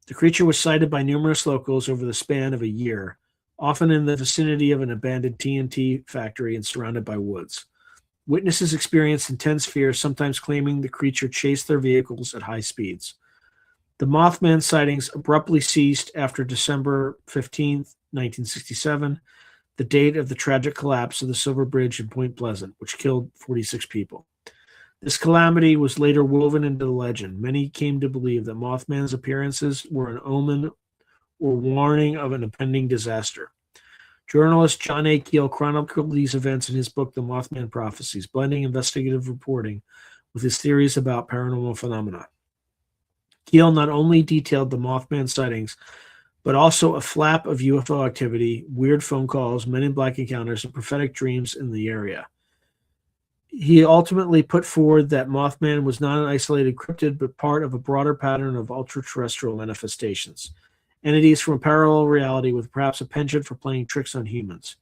The creature was sighted by numerous locals over the span of a year, often in the vicinity of an abandoned TNT factory and surrounded by woods. Witnesses experienced intense fear, sometimes claiming the creature chased their vehicles at high speeds. The Mothman sightings abruptly ceased after December 15th, 1967, the date of the tragic collapse of the Silver Bridge in Point Pleasant, which killed 46 people. This calamity was later woven into the legend. Many came to believe that Mothman's appearances were an omen or warning of an impending disaster. Journalist John A. Keel chronicled these events in his book, The Mothman Prophecies, blending investigative reporting with his theories about paranormal phenomena. Keel not only detailed the Mothman sightings, but also a flap of UFO activity, weird phone calls, men in black encounters, and prophetic dreams in the area. He ultimately put forward that Mothman was not an isolated cryptid, but part of a broader pattern of ultra-terrestrial manifestations, entities from a parallel reality with perhaps a penchant for playing tricks on humans.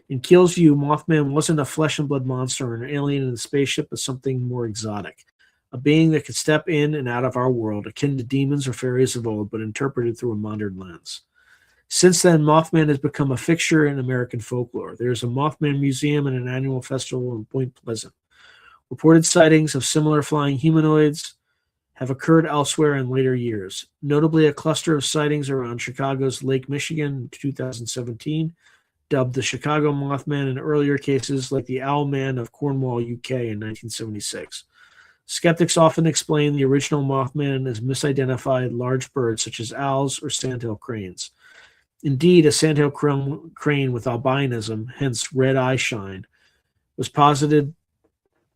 In Keel's view, Mothman wasn't a flesh and blood monster or an alien in a spaceship, but something more exotic, a being that could step in and out of our world, akin to demons or fairies of old, but interpreted through a modern lens. Since then, Mothman has become a fixture in American folklore. There is a Mothman museum and an annual festival in Point Pleasant. Reported sightings of similar flying humanoids have occurred elsewhere in later years, notably a cluster of sightings around Chicago's Lake Michigan in 2017, dubbed the Chicago Mothman, and earlier cases like the Owl Man of Cornwall, UK in 1976. Skeptics often explain the original Mothman as misidentified large birds such as owls or sandhill cranes. Indeed, a sandhill crane with albinism, hence red eye shine, was posited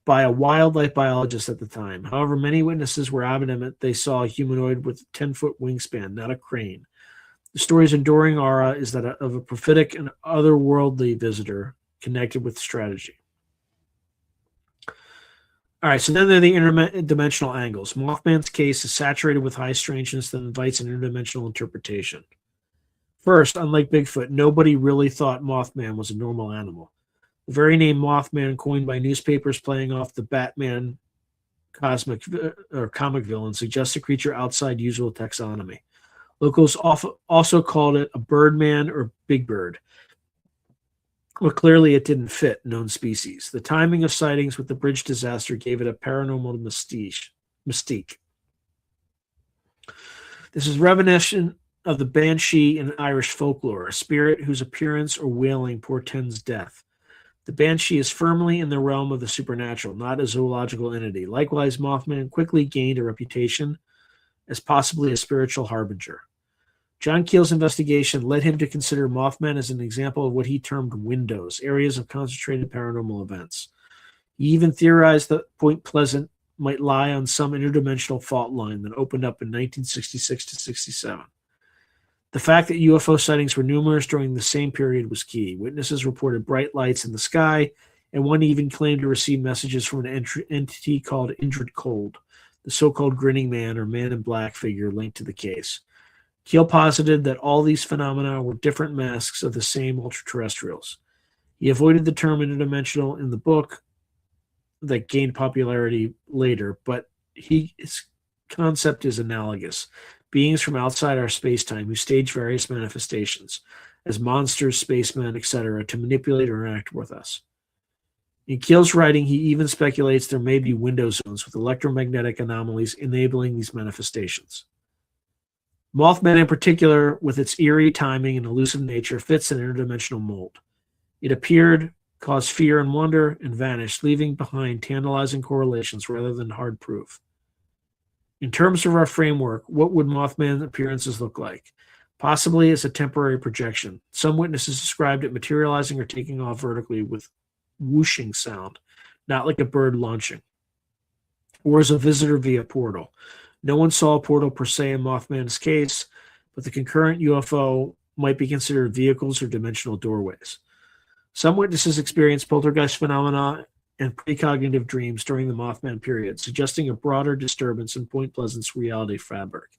by a wildlife biologist at the time. However, many witnesses were adamant they saw a humanoid with a 10-foot wingspan, not a crane. The story's enduring aura is that of a prophetic and otherworldly visitor connected with strategy. All right, so then there are the interdimensional angles. Mothman's case is saturated with high strangeness that invites an interdimensional interpretation. First, unlike Bigfoot, nobody really thought Mothman was a normal animal. The very name Mothman, coined by newspapers playing off the Batman comic villain, suggests a creature outside usual taxonomy. Locals also called it a birdman or big bird. Well, clearly it didn't fit known species. The timing of sightings with the bridge disaster gave it a paranormal mystique. This is reminiscent of the banshee in Irish folklore, a spirit whose appearance or wailing portends death. The banshee is firmly in the realm of the supernatural, not a zoological entity. Likewise, Mothman quickly gained a reputation as possibly a spiritual harbinger. John Keel's investigation led him to consider Mothman as an example of what he termed windows, areas of concentrated paranormal events. He even theorized that Point Pleasant might lie on some interdimensional fault line that opened up in 1966 to 67. The fact that UFO sightings were numerous during the same period was key. Witnesses reported bright lights in the sky, and one even claimed to receive messages from an entity called Indrid Cold, the so-called grinning man or man in black figure linked to the case. Keel posited that all these phenomena were different masks of the same ultraterrestrials. He avoided the term interdimensional in the book that gained popularity later, but his concept is analogous. Beings from outside our space-time who stage various manifestations as monsters, spacemen, etc., to manipulate or interact with us. In Keel's writing, he even speculates there may be window zones with electromagnetic anomalies enabling these manifestations. Mothman in particular, with its eerie timing and elusive nature, fits an interdimensional mold. It appeared, caused fear and wonder, and vanished, leaving behind tantalizing correlations rather than hard proof. In terms of our framework, what would Mothman appearances look like? Possibly as a temporary projection. Some witnesses described it materializing or taking off vertically with whooshing sound, not like a bird launching, or as a visitor via portal. No one saw a portal per se in Mothman's case, but the concurrent UFO might be considered vehicles or dimensional doorways. Some witnesses experienced poltergeist phenomena and precognitive dreams during the Mothman period, suggesting a broader disturbance in Point Pleasant's reality fabric.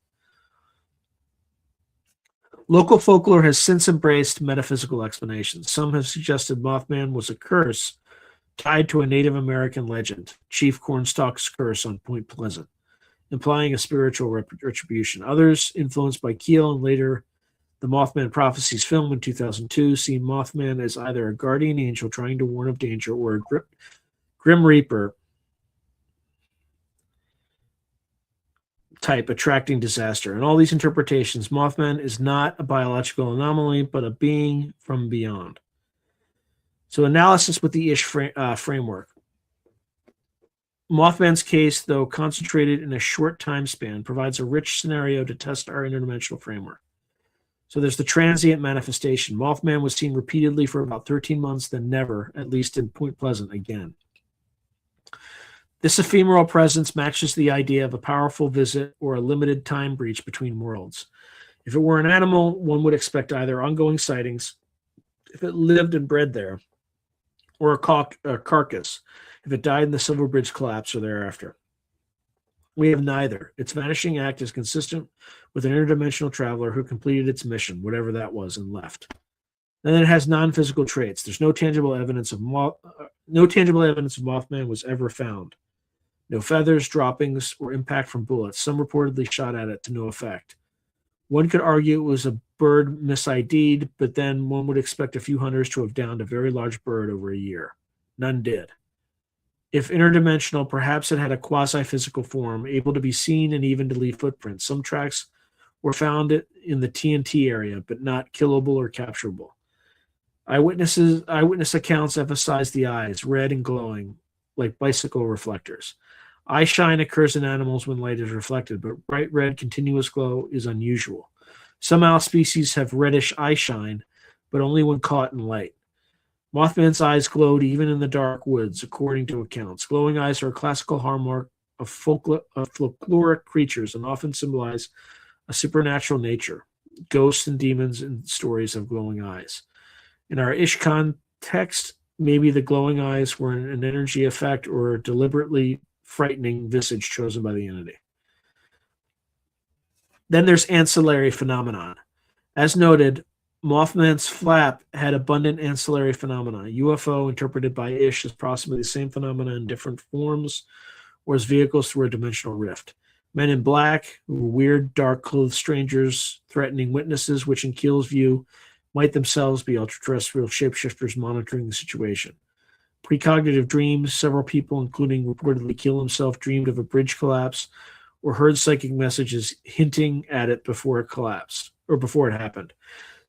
Local folklore has since embraced metaphysical explanations. Some have suggested Mothman was a curse tied to a Native American legend, Chief Cornstalk's curse on Point Pleasant, implying a spiritual retribution. Others, influenced by Keel and later the Mothman Prophecies film in 2002, see Mothman as either a guardian angel trying to warn of danger or a Grim Reaper type attracting disaster. In all these interpretations, Mothman is not a biological anomaly, but a being from beyond. So analysis with the Ish framework. Mothman's case, though concentrated in a short time span, provides a rich scenario to test our interdimensional framework. So there's the transient manifestation. Mothman was seen repeatedly for about 13 months, then never, at least in Point Pleasant, again. This ephemeral presence matches the idea of a powerful visit or a limited time breach between worlds. If it were an animal, one would expect either ongoing sightings, if it lived and bred there, or a carcass, if it died in the Silver Bridge collapse or thereafter. We have neither. Its vanishing act is consistent with an interdimensional traveler who completed its mission, whatever that was, and left. Then it has non-physical traits. There's no tangible evidence of Mothman was ever found. No feathers, droppings, or impact from bullets. Some reportedly shot at it to no effect. One could argue it was a bird mis-ID'd, but then one would expect a few hunters to have downed a very large bird over a year. None did. If interdimensional, perhaps it had a quasi-physical form, able to be seen and even to leave footprints. Some tracks were found in the TNT area, but not killable or capturable. Eyewitness accounts emphasize the eyes, red and glowing, like bicycle reflectors. Eye shine occurs in animals when light is reflected, but bright red continuous glow is unusual. Some owl species have reddish eye shine, but only when caught in light. Mothman's eyes glowed even in the dark woods, according to accounts. Glowing eyes are a classical hallmark of folkloric creatures and often symbolize a supernatural nature. Ghosts and demons in stories of glowing eyes. In our Ish context, maybe the glowing eyes were an energy effect or a deliberately frightening visage chosen by the entity. Then there's ancillary phenomenon. As noted, Mothman's flap had abundant ancillary phenomena. UFO, interpreted by Ish as approximately the same phenomena in different forms, or as vehicles through a dimensional rift. Men in black, who were weird, dark-clothed strangers, threatening witnesses, which in Keel's view might themselves be ultra-terrestrial shapeshifters monitoring the situation. Precognitive dreams, several people, including reportedly Keel himself, dreamed of a bridge collapse or heard psychic messages hinting at it before it collapsed, or before it happened,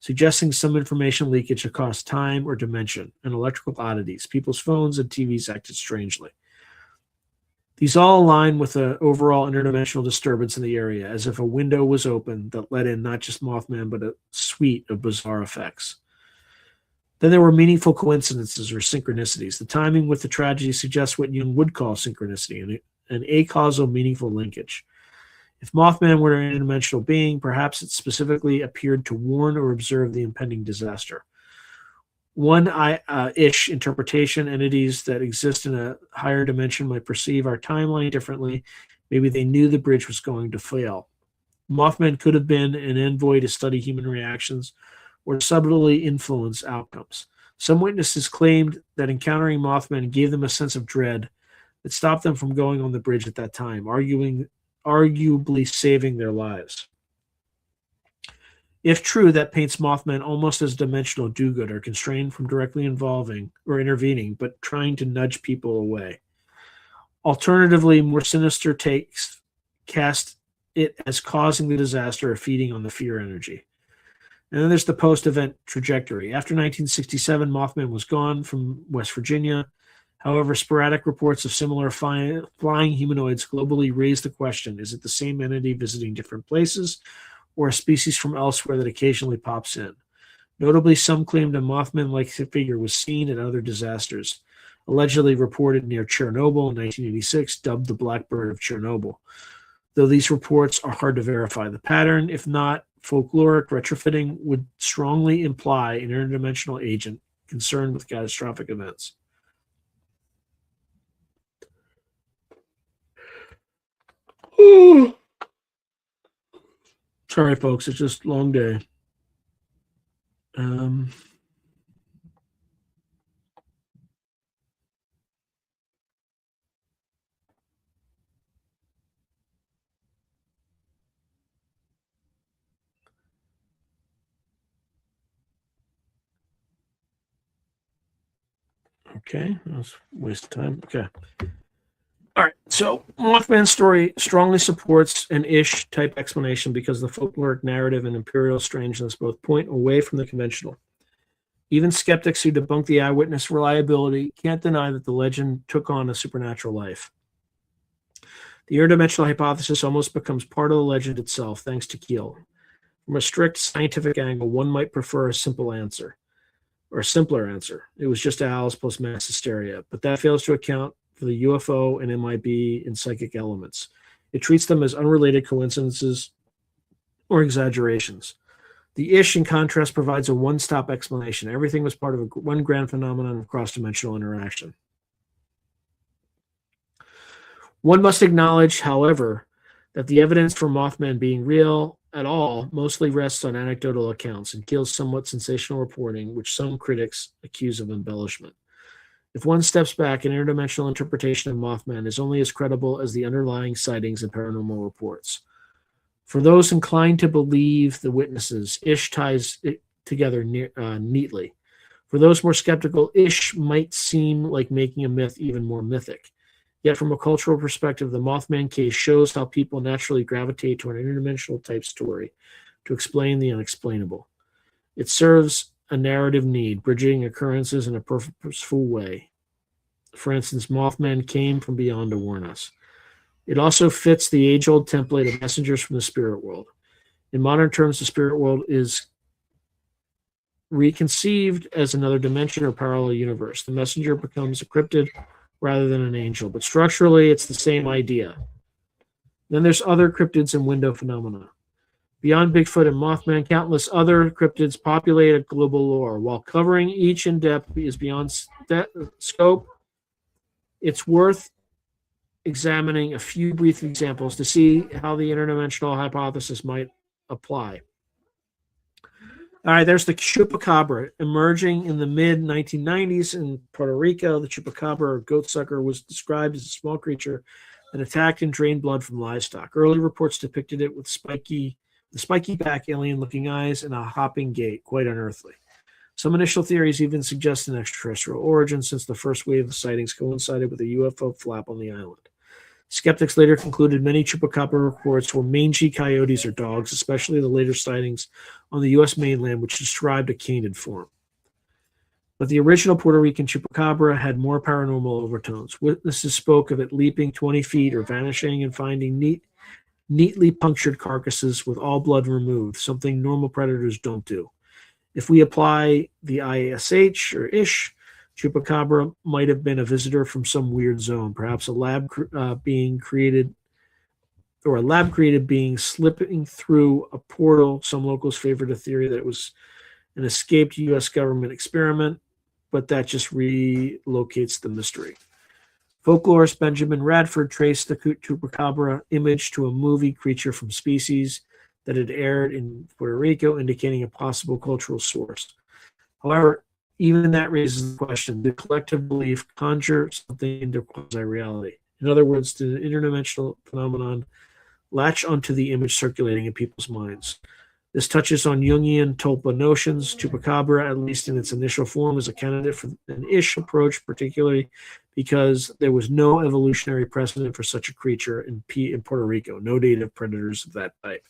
suggesting some information leakage across time or dimension, and electrical oddities. People's phones and TVs acted strangely. These all align with an overall interdimensional disturbance in the area, as if a window was open that let in not just Mothman, but a suite of bizarre effects. Then there were meaningful coincidences or synchronicities. The timing with the tragedy suggests what Jung would call synchronicity, an acausal meaningful linkage. If Mothman were an interdimensional being, perhaps it specifically appeared to warn or observe the impending disaster. One Ish interpretation, entities that exist in a higher dimension might perceive our timeline differently. Maybe they knew the bridge was going to fail. Mothman could have been an envoy to study human reactions or subtly influence outcomes. Some witnesses claimed that encountering Mothman gave them a sense of dread that stopped them from going on the bridge at that time, arguably saving their lives. If true, that paints Mothman almost as dimensional do-gooder, constrained from directly involving or intervening, but trying to nudge people away. Alternatively, more sinister takes cast it as causing the disaster or feeding on the fear energy. And then there's the post-event trajectory. After 1967, Mothman was gone from West Virginia. However, sporadic reports of similar flying humanoids globally raise the question, is it the same entity visiting different places, or a species from elsewhere that occasionally pops in? Notably, some claimed a Mothman-like figure was seen at other disasters, allegedly reported near Chernobyl in 1986, dubbed the Blackbird of Chernobyl. Though these reports are hard to verify, the pattern, if not folkloric retrofitting, would strongly imply an interdimensional agent concerned with catastrophic events. Ooh. Sorry, folks. It's just a long day. Okay, that was a waste of time. Okay. All right, so Mothman's story strongly supports an Ish type explanation because the folkloric narrative and imperial strangeness both point away from the conventional. Even skeptics who debunk the eyewitness reliability can't deny that the legend took on a supernatural life. The interdimensional hypothesis almost becomes part of the legend itself, thanks to Keel. From a strict scientific angle, one might prefer a simple answer, or a simpler answer. It was just owls plus mass hysteria, but that fails to account for the UFO and MIB and psychic elements. It treats them as unrelated coincidences or exaggerations. The Ish, in contrast, provides a one-stop explanation. Everything was part of one grand phenomenon of cross-dimensional interaction. One must acknowledge, however, that the evidence for Mothman being real at all mostly rests on anecdotal accounts and Keel's somewhat sensational reporting, which some critics accuse of embellishment. If one steps back, an interdimensional interpretation of Mothman is only as credible as the underlying sightings and paranormal reports. For those inclined to believe the witnesses, Ish ties it together neatly. For those more skeptical, Ish might seem like making a myth even more mythic. Yet from a cultural perspective, the Mothman case shows how people naturally gravitate to an interdimensional type story to explain the unexplainable. It serves a narrative need, bridging occurrences in a purposeful way. For instance, Mothman came from beyond to warn us. It also fits the age-old template of messengers from the spirit world. In modern terms, the spirit world is reconceived as another dimension or parallel universe. The messenger becomes a cryptid rather than an angel, but structurally it's the same idea. Then there's other cryptids and window phenomena. Beyond Bigfoot and Mothman, countless other cryptids populate a global lore. While covering each in depth is beyond scope, it's worth examining a few brief examples to see how the interdimensional hypothesis might apply. All right, there's the chupacabra. Emerging in the mid-1990s in Puerto Rico, the chupacabra, or goatsucker, was described as a small creature that attacked and drained blood from livestock. Early reports depicted it with spiky back, alien-looking eyes, and a hopping gait, quite unearthly. Some initial theories even suggest an extraterrestrial origin, since the first wave of sightings coincided with a UFO flap on the island. Skeptics later concluded many chupacabra reports were mangy coyotes or dogs, especially the later sightings on the U.S. mainland, which described a canid form. But the original Puerto Rican chupacabra had more paranormal overtones. Witnesses spoke of it leaping 20 feet or vanishing and finding neatly punctured carcasses with all blood removed, something normal predators don't do. If we apply the ISH or Ish, chupacabra might have been a visitor from some weird zone, perhaps a lab created being slipping through a portal. Some locals favored a theory that it was an escaped U.S. government experiment, but that just relocates the mystery. Folklorist Benjamin Radford traced the chupacabra image to a movie, Creature from Species, that had aired in Puerto Rico, indicating a possible cultural source. However, even that raises the question, did collective belief conjure something into quasi-reality? In other words, did an interdimensional phenomenon latch onto the image circulating in people's minds? This touches on Jungian tulpa notions. Chupacabra, at least in its initial form, is a candidate for an Ish approach, particularly because there was no evolutionary precedent for such a creature in Puerto Rico, no native predators of that type.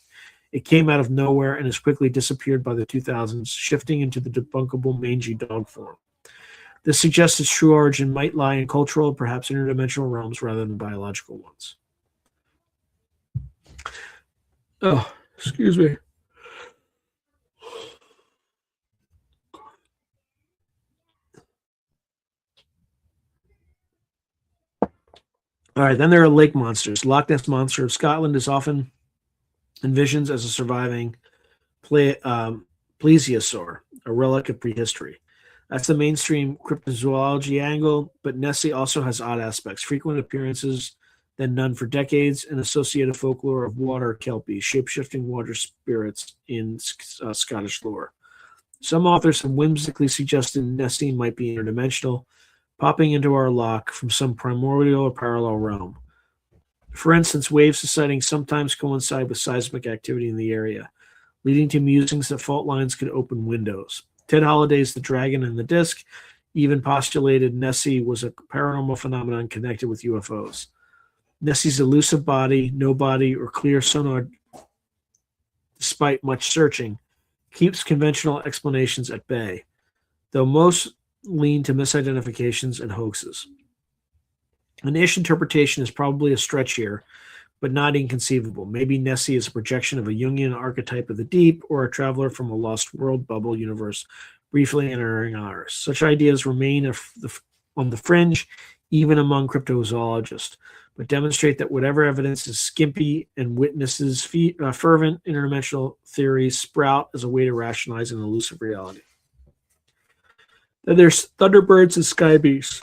It came out of nowhere and has quickly disappeared by the 2000s, shifting into the debunkable mangy dog form. This suggests its true origin might lie in cultural, perhaps interdimensional realms rather than biological ones. Oh, excuse me. All right, then there are lake monsters. Loch Ness Monster of Scotland is often envisioned as a surviving plesiosaur, a relic of prehistory. That's the mainstream cryptozoology angle, but Nessie also has odd aspects, frequent appearances and none for decades, and associated folklore of water kelpies, shape-shifting water spirits in Scottish lore. Some authors have whimsically suggested Nessie might be interdimensional, popping into our loch from some primordial or parallel realm. For instance, waves of sightings sometimes coincide with seismic activity in the area, leading to musings that fault lines could open windows. Ted Holliday's The Dragon and the Disc even postulated Nessie was a paranormal phenomenon connected with UFOs. Nessie's elusive body, no body, or clear sonar, despite much searching, keeps conventional explanations at bay, though most lean to misidentifications and hoaxes. An Ish interpretation is probably a stretch here, but not inconceivable. Maybe Nessie is a projection of a Jungian archetype of the deep, or a traveler from a lost world bubble universe briefly entering ours. Such ideas remain on the fringe, even among cryptozoologists, but demonstrate that whatever evidence is skimpy and witnesses fervent interdimensional theories sprout as a way to rationalize an elusive reality. Then there's thunderbirds and sky beasts.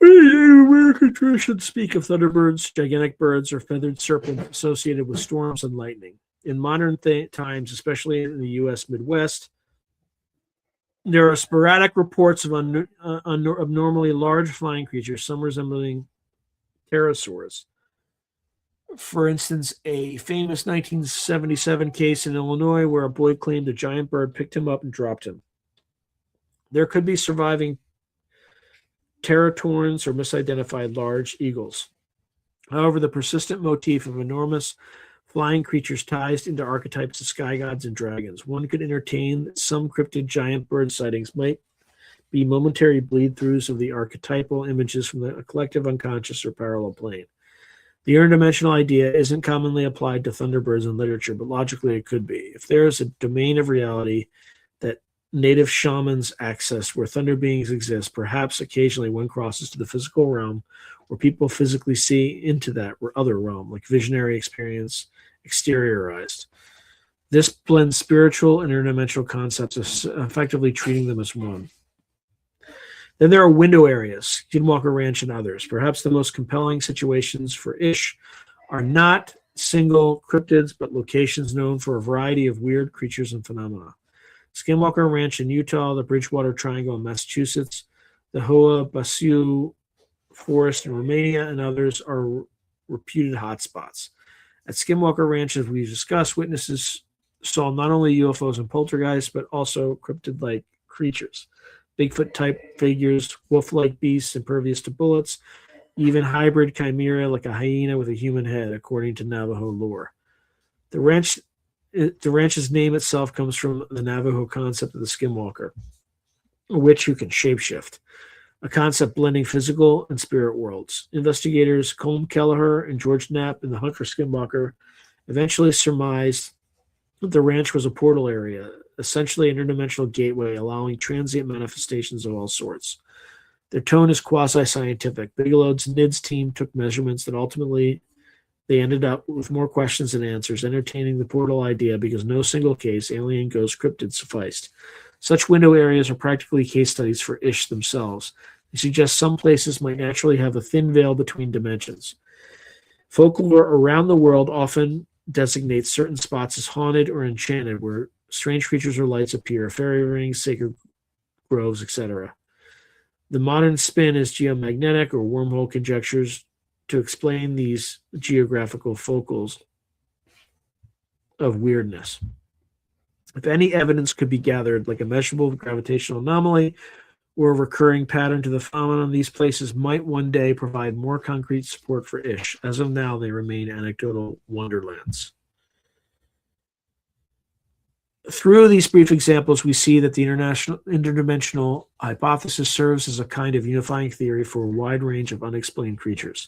American traditions speak of thunderbirds, gigantic birds, or feathered serpents associated with storms and lightning. In modern times, especially in the U.S. Midwest, there are sporadic reports of abnormally large flying creatures, some resembling pterosaurs. For instance, a famous 1977 case in Illinois where a boy claimed a giant bird picked him up and dropped him. There could be surviving pterosaurs or misidentified large eagles. However, the persistent motif of enormous flying creatures ties into archetypes of sky gods and dragons. One could entertain that some cryptid giant bird sightings might be momentary bleed-throughs of the archetypal images from the collective unconscious or parallel plane. The interdimensional idea isn't commonly applied to thunderbirds in literature, but logically it could be. If there is a domain of reality that native shamans access where thunder beings exist, perhaps occasionally one crosses to the physical realm where people physically see into that other realm, like visionary experience exteriorized. This blends spiritual and interdimensional concepts, effectively treating them as one. Then there are window areas, Skinwalker Ranch and others. Perhaps the most compelling situations for Ish are not single cryptids, but locations known for a variety of weird creatures and phenomena. Skinwalker Ranch in Utah, the Bridgewater Triangle in Massachusetts, the Hoa Basiu Forest in Romania, and others are reputed hotspots. At Skinwalker Ranch, as we've discussed, witnesses saw not only UFOs and poltergeists, but also cryptid-like creatures. Bigfoot-type figures, wolf-like beasts impervious to bullets, even hybrid chimera like a hyena with a human head, according to Navajo lore. The ranch's name itself comes from the Navajo concept of the skinwalker, a witch who can shapeshift, a concept blending physical and spirit worlds. Investigators Colm Kelleher and George Knapp in The Hunt for Skinwalker eventually surmised that the ranch was a portal area, essentially an interdimensional gateway allowing transient manifestations of all sorts. Their tone is quasi-scientific. Bigelow's NIDS team took measurements that ultimately they ended up with more questions than answers, entertaining the portal idea because no single case, alien, ghost, cryptid, sufficed. Such window areas are practically case studies for Ish themselves. They suggest some places might naturally have a thin veil between dimensions. Folklore around the world often designates certain spots as haunted or enchanted, where strange creatures or lights appear, fairy rings, sacred groves, etc. The modern spin is geomagnetic or wormhole conjectures to explain these geographical focals of weirdness. If any evidence could be gathered, like a measurable gravitational anomaly or a recurring pattern to the phenomenon, these places might one day provide more concrete support for Ish. As of now, they remain anecdotal wonderlands. Through these brief examples, we see that the interdimensional hypothesis serves as a kind of unifying theory for a wide range of unexplained creatures.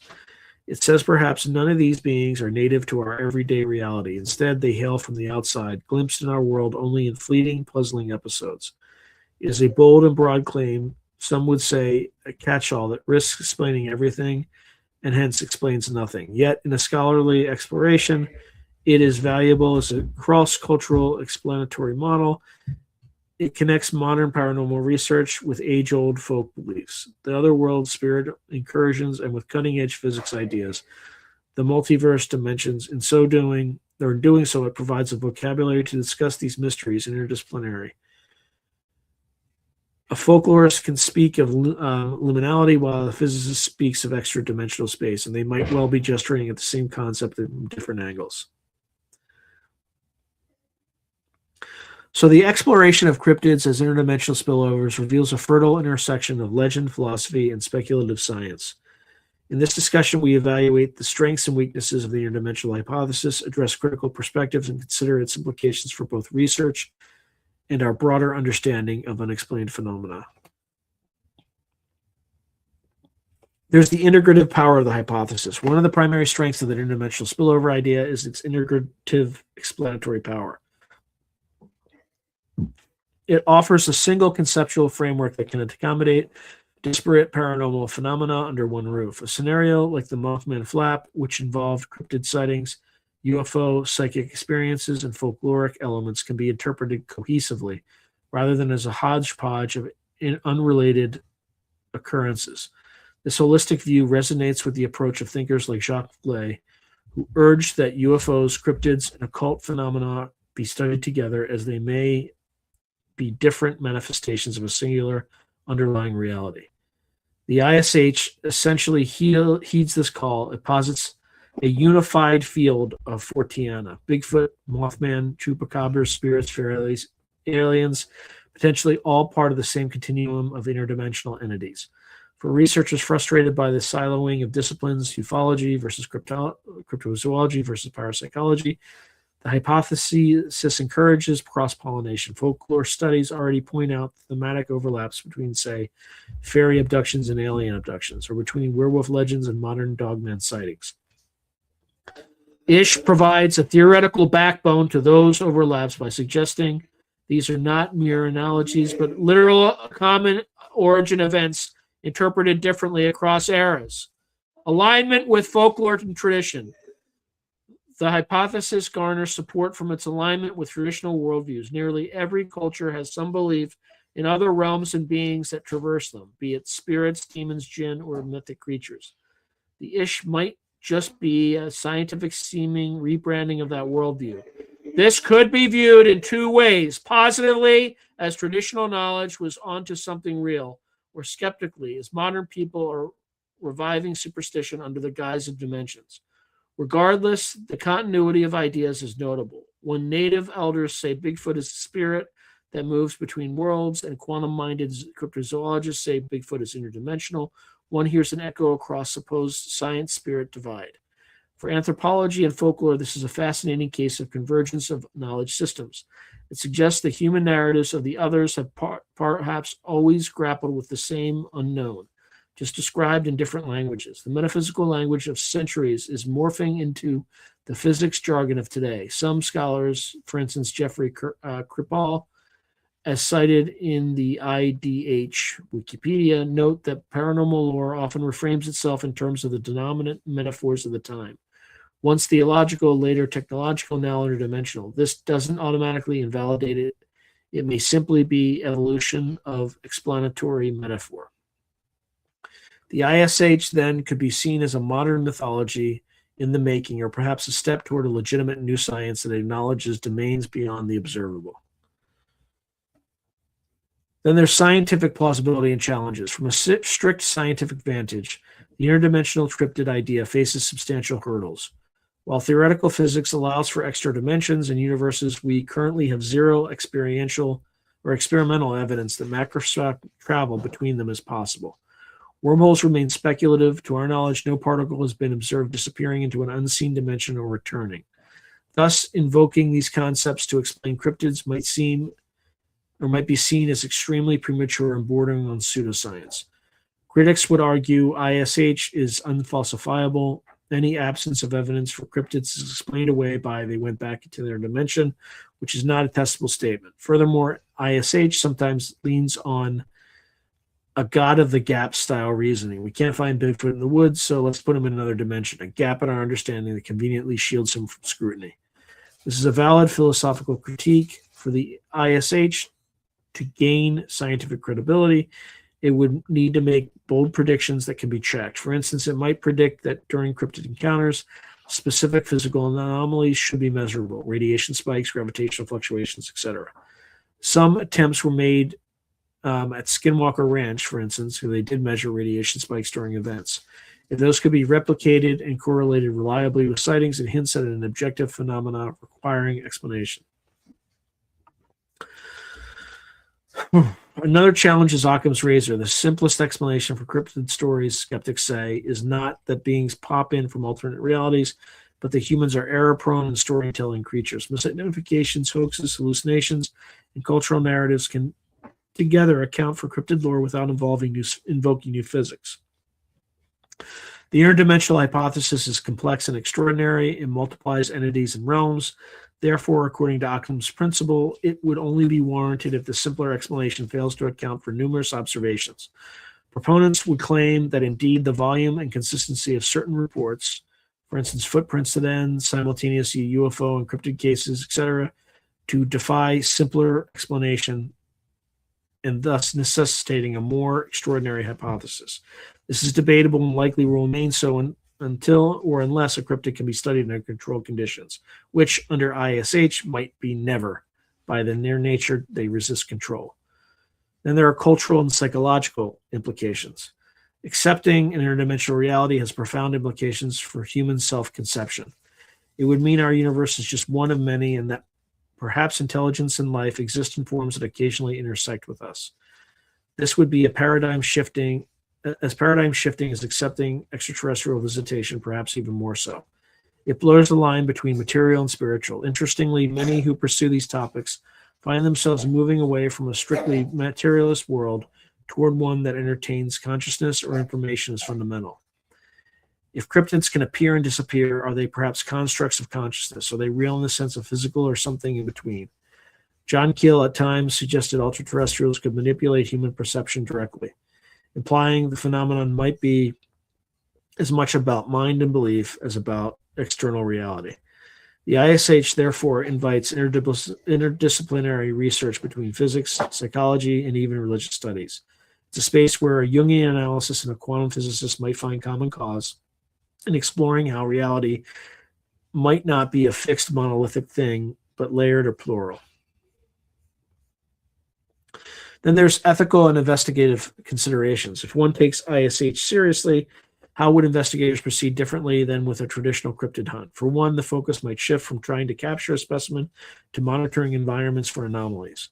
It says perhaps none of these beings are native to our everyday reality. Instead, they hail from the outside, glimpsed in our world only in fleeting, puzzling episodes. It is a bold and broad claim, some would say a catch-all that risks explaining everything and hence explains nothing. Yet, in a scholarly exploration, it is valuable as a cross-cultural explanatory model. It connects modern paranormal research with age-old folk beliefs, the other world, spirit incursions, and with cutting-edge physics ideas, the multiverse dimensions. In doing so, it provides a vocabulary to discuss these mysteries interdisciplinary. A folklorist can speak of liminality while a physicist speaks of extra-dimensional space, and they might well be gesturing at the same concept from different angles. So the exploration of cryptids as interdimensional spillovers reveals a fertile intersection of legend, philosophy, and speculative science. In this discussion, we evaluate the strengths and weaknesses of the interdimensional hypothesis, address critical perspectives, and consider its implications for both research and our broader understanding of unexplained phenomena. There's the integrative power of the hypothesis. One of the primary strengths of the interdimensional spillover idea is its integrative explanatory power. It offers a single conceptual framework that can accommodate disparate paranormal phenomena under one roof. A scenario like the Mothman Flap, which involved cryptid sightings, UFO, psychic experiences, and folkloric elements, can be interpreted cohesively, rather than as a hodgepodge of unrelated occurrences. This holistic view resonates with the approach of thinkers like Jacques Vallée, who urged that UFOs, cryptids, and occult phenomena be studied together, as they may be different manifestations of a singular underlying reality. The ISH essentially heeds this call. It posits a unified field of Forteana: Bigfoot, Mothman, Chupacabras, spirits, fairies, aliens, potentially all part of the same continuum of interdimensional entities. For researchers frustrated by the siloing of disciplines, ufology versus cryptozoology versus parapsychology, the hypothesis encourages cross-pollination. Folklore studies already point out thematic overlaps between, say, fairy abductions and alien abductions, or between werewolf legends and modern dogman sightings. Ish provides a theoretical backbone to those overlaps by suggesting these are not mere analogies, but literal common origin events interpreted differently across eras. Alignment with folklore and tradition. The hypothesis garners support from its alignment with traditional worldviews. Nearly every culture has some belief in other realms and beings that traverse them, be it spirits, demons, jinn, or mythic creatures. The Ish might just be a scientific seeming rebranding of that worldview. This could be viewed in two ways: positively, as traditional knowledge was onto something real, or skeptically, as modern people are reviving superstition under the guise of dimensions. Regardless, the continuity of ideas is notable. When native elders say Bigfoot is a spirit that moves between worlds, and quantum-minded cryptozoologists say Bigfoot is interdimensional, one hears an echo across supposed science-spirit divide. For anthropology and folklore, this is a fascinating case of convergence of knowledge systems. It suggests the human narratives of the others have perhaps always grappled with the same unknown, just described in different languages. The metaphysical language of centuries is morphing into the physics jargon of today. Some scholars, for instance, Jeffrey Kripal, as cited in the IDH Wikipedia, note that paranormal lore often reframes itself in terms of the dominant metaphors of the time. Once theological, later technological, now interdimensional. This doesn't automatically invalidate it. It may simply be evolution of explanatory metaphor. The ISH then could be seen as a modern mythology in the making, or perhaps a step toward a legitimate new science that acknowledges domains beyond the observable. Then there's scientific plausibility and challenges. From a strict scientific vantage, the interdimensional cryptid idea faces substantial hurdles. While theoretical physics allows for extra dimensions and universes, we currently have zero experiential or experimental evidence that macroscopic travel between them is possible. Wormholes remain speculative. To our knowledge, no particle has been observed disappearing into an unseen dimension or returning. Thus, invoking these concepts to explain cryptids might be seen as extremely premature and bordering on pseudoscience. Critics would argue ISH is unfalsifiable. Any absence of evidence for cryptids is explained away by they went back into their dimension, which is not a testable statement. Furthermore, ISH sometimes leans on a God of the gap style reasoning. We can't find Bigfoot in the woods, so let's put him in another dimension, a gap in our understanding that conveniently shields him from scrutiny. This is a valid philosophical critique for the ISH. to gain scientific credibility, it would need to make bold predictions that can be checked. For instance, it might predict that during cryptid encounters, specific physical anomalies should be measurable, radiation spikes, gravitational fluctuations, etc. Some attempts were made at Skinwalker Ranch, for instance, where they did measure radiation spikes during events. If those could be replicated and correlated reliably with sightings, it hints at an objective phenomena requiring explanation. Another challenge is Occam's razor. The simplest explanation for cryptid stories, skeptics say, is not that beings pop in from alternate realities, but that humans are error-prone and storytelling creatures. Misidentifications, hoaxes, hallucinations, and cultural narratives can together account for cryptid lore without invoking new physics. The interdimensional hypothesis is complex and extraordinary. It multiplies entities and realms. Therefore, according to Occam's principle, it would only be warranted if the simpler explanation fails to account for numerous observations. Proponents would claim that indeed the volume and consistency of certain reports, for instance, footprints at end, simultaneous UFO and cryptid cases, etc., to defy simpler explanation and thus necessitating a more extraordinary hypothesis. This is debatable and likely will remain so until or unless a cryptid can be studied under controlled conditions, which under ISH might be never. By their nature, they resist control. Then there are cultural and psychological implications. Accepting an interdimensional reality has profound implications for human self-conception. It would mean our universe is just one of many and that perhaps intelligence and life exist in forms that occasionally intersect with us. This would be as paradigm shifting as accepting extraterrestrial visitation, perhaps even more so. It blurs the line between material and spiritual. Interestingly, many who pursue these topics find themselves moving away from a strictly materialist world toward one that entertains consciousness or information as fundamental. If cryptids can appear and disappear, are they perhaps constructs of consciousness? Are they real in the sense of physical or something in between? John Keel at times suggested ultra-terrestrials could manipulate human perception directly, implying the phenomenon might be as much about mind and belief as about external reality. The ISH therefore invites interdisciplinary research between physics, psychology, and even religious studies. It's a space where a Jungian analysis and a quantum physicist might find common cause in exploring how reality might not be a fixed monolithic thing, but layered or plural. Then there's ethical and investigative considerations. If one takes ISH seriously, how would investigators proceed differently than with a traditional cryptid hunt? For one, the focus might shift from trying to capture a specimen to monitoring environments for anomalies.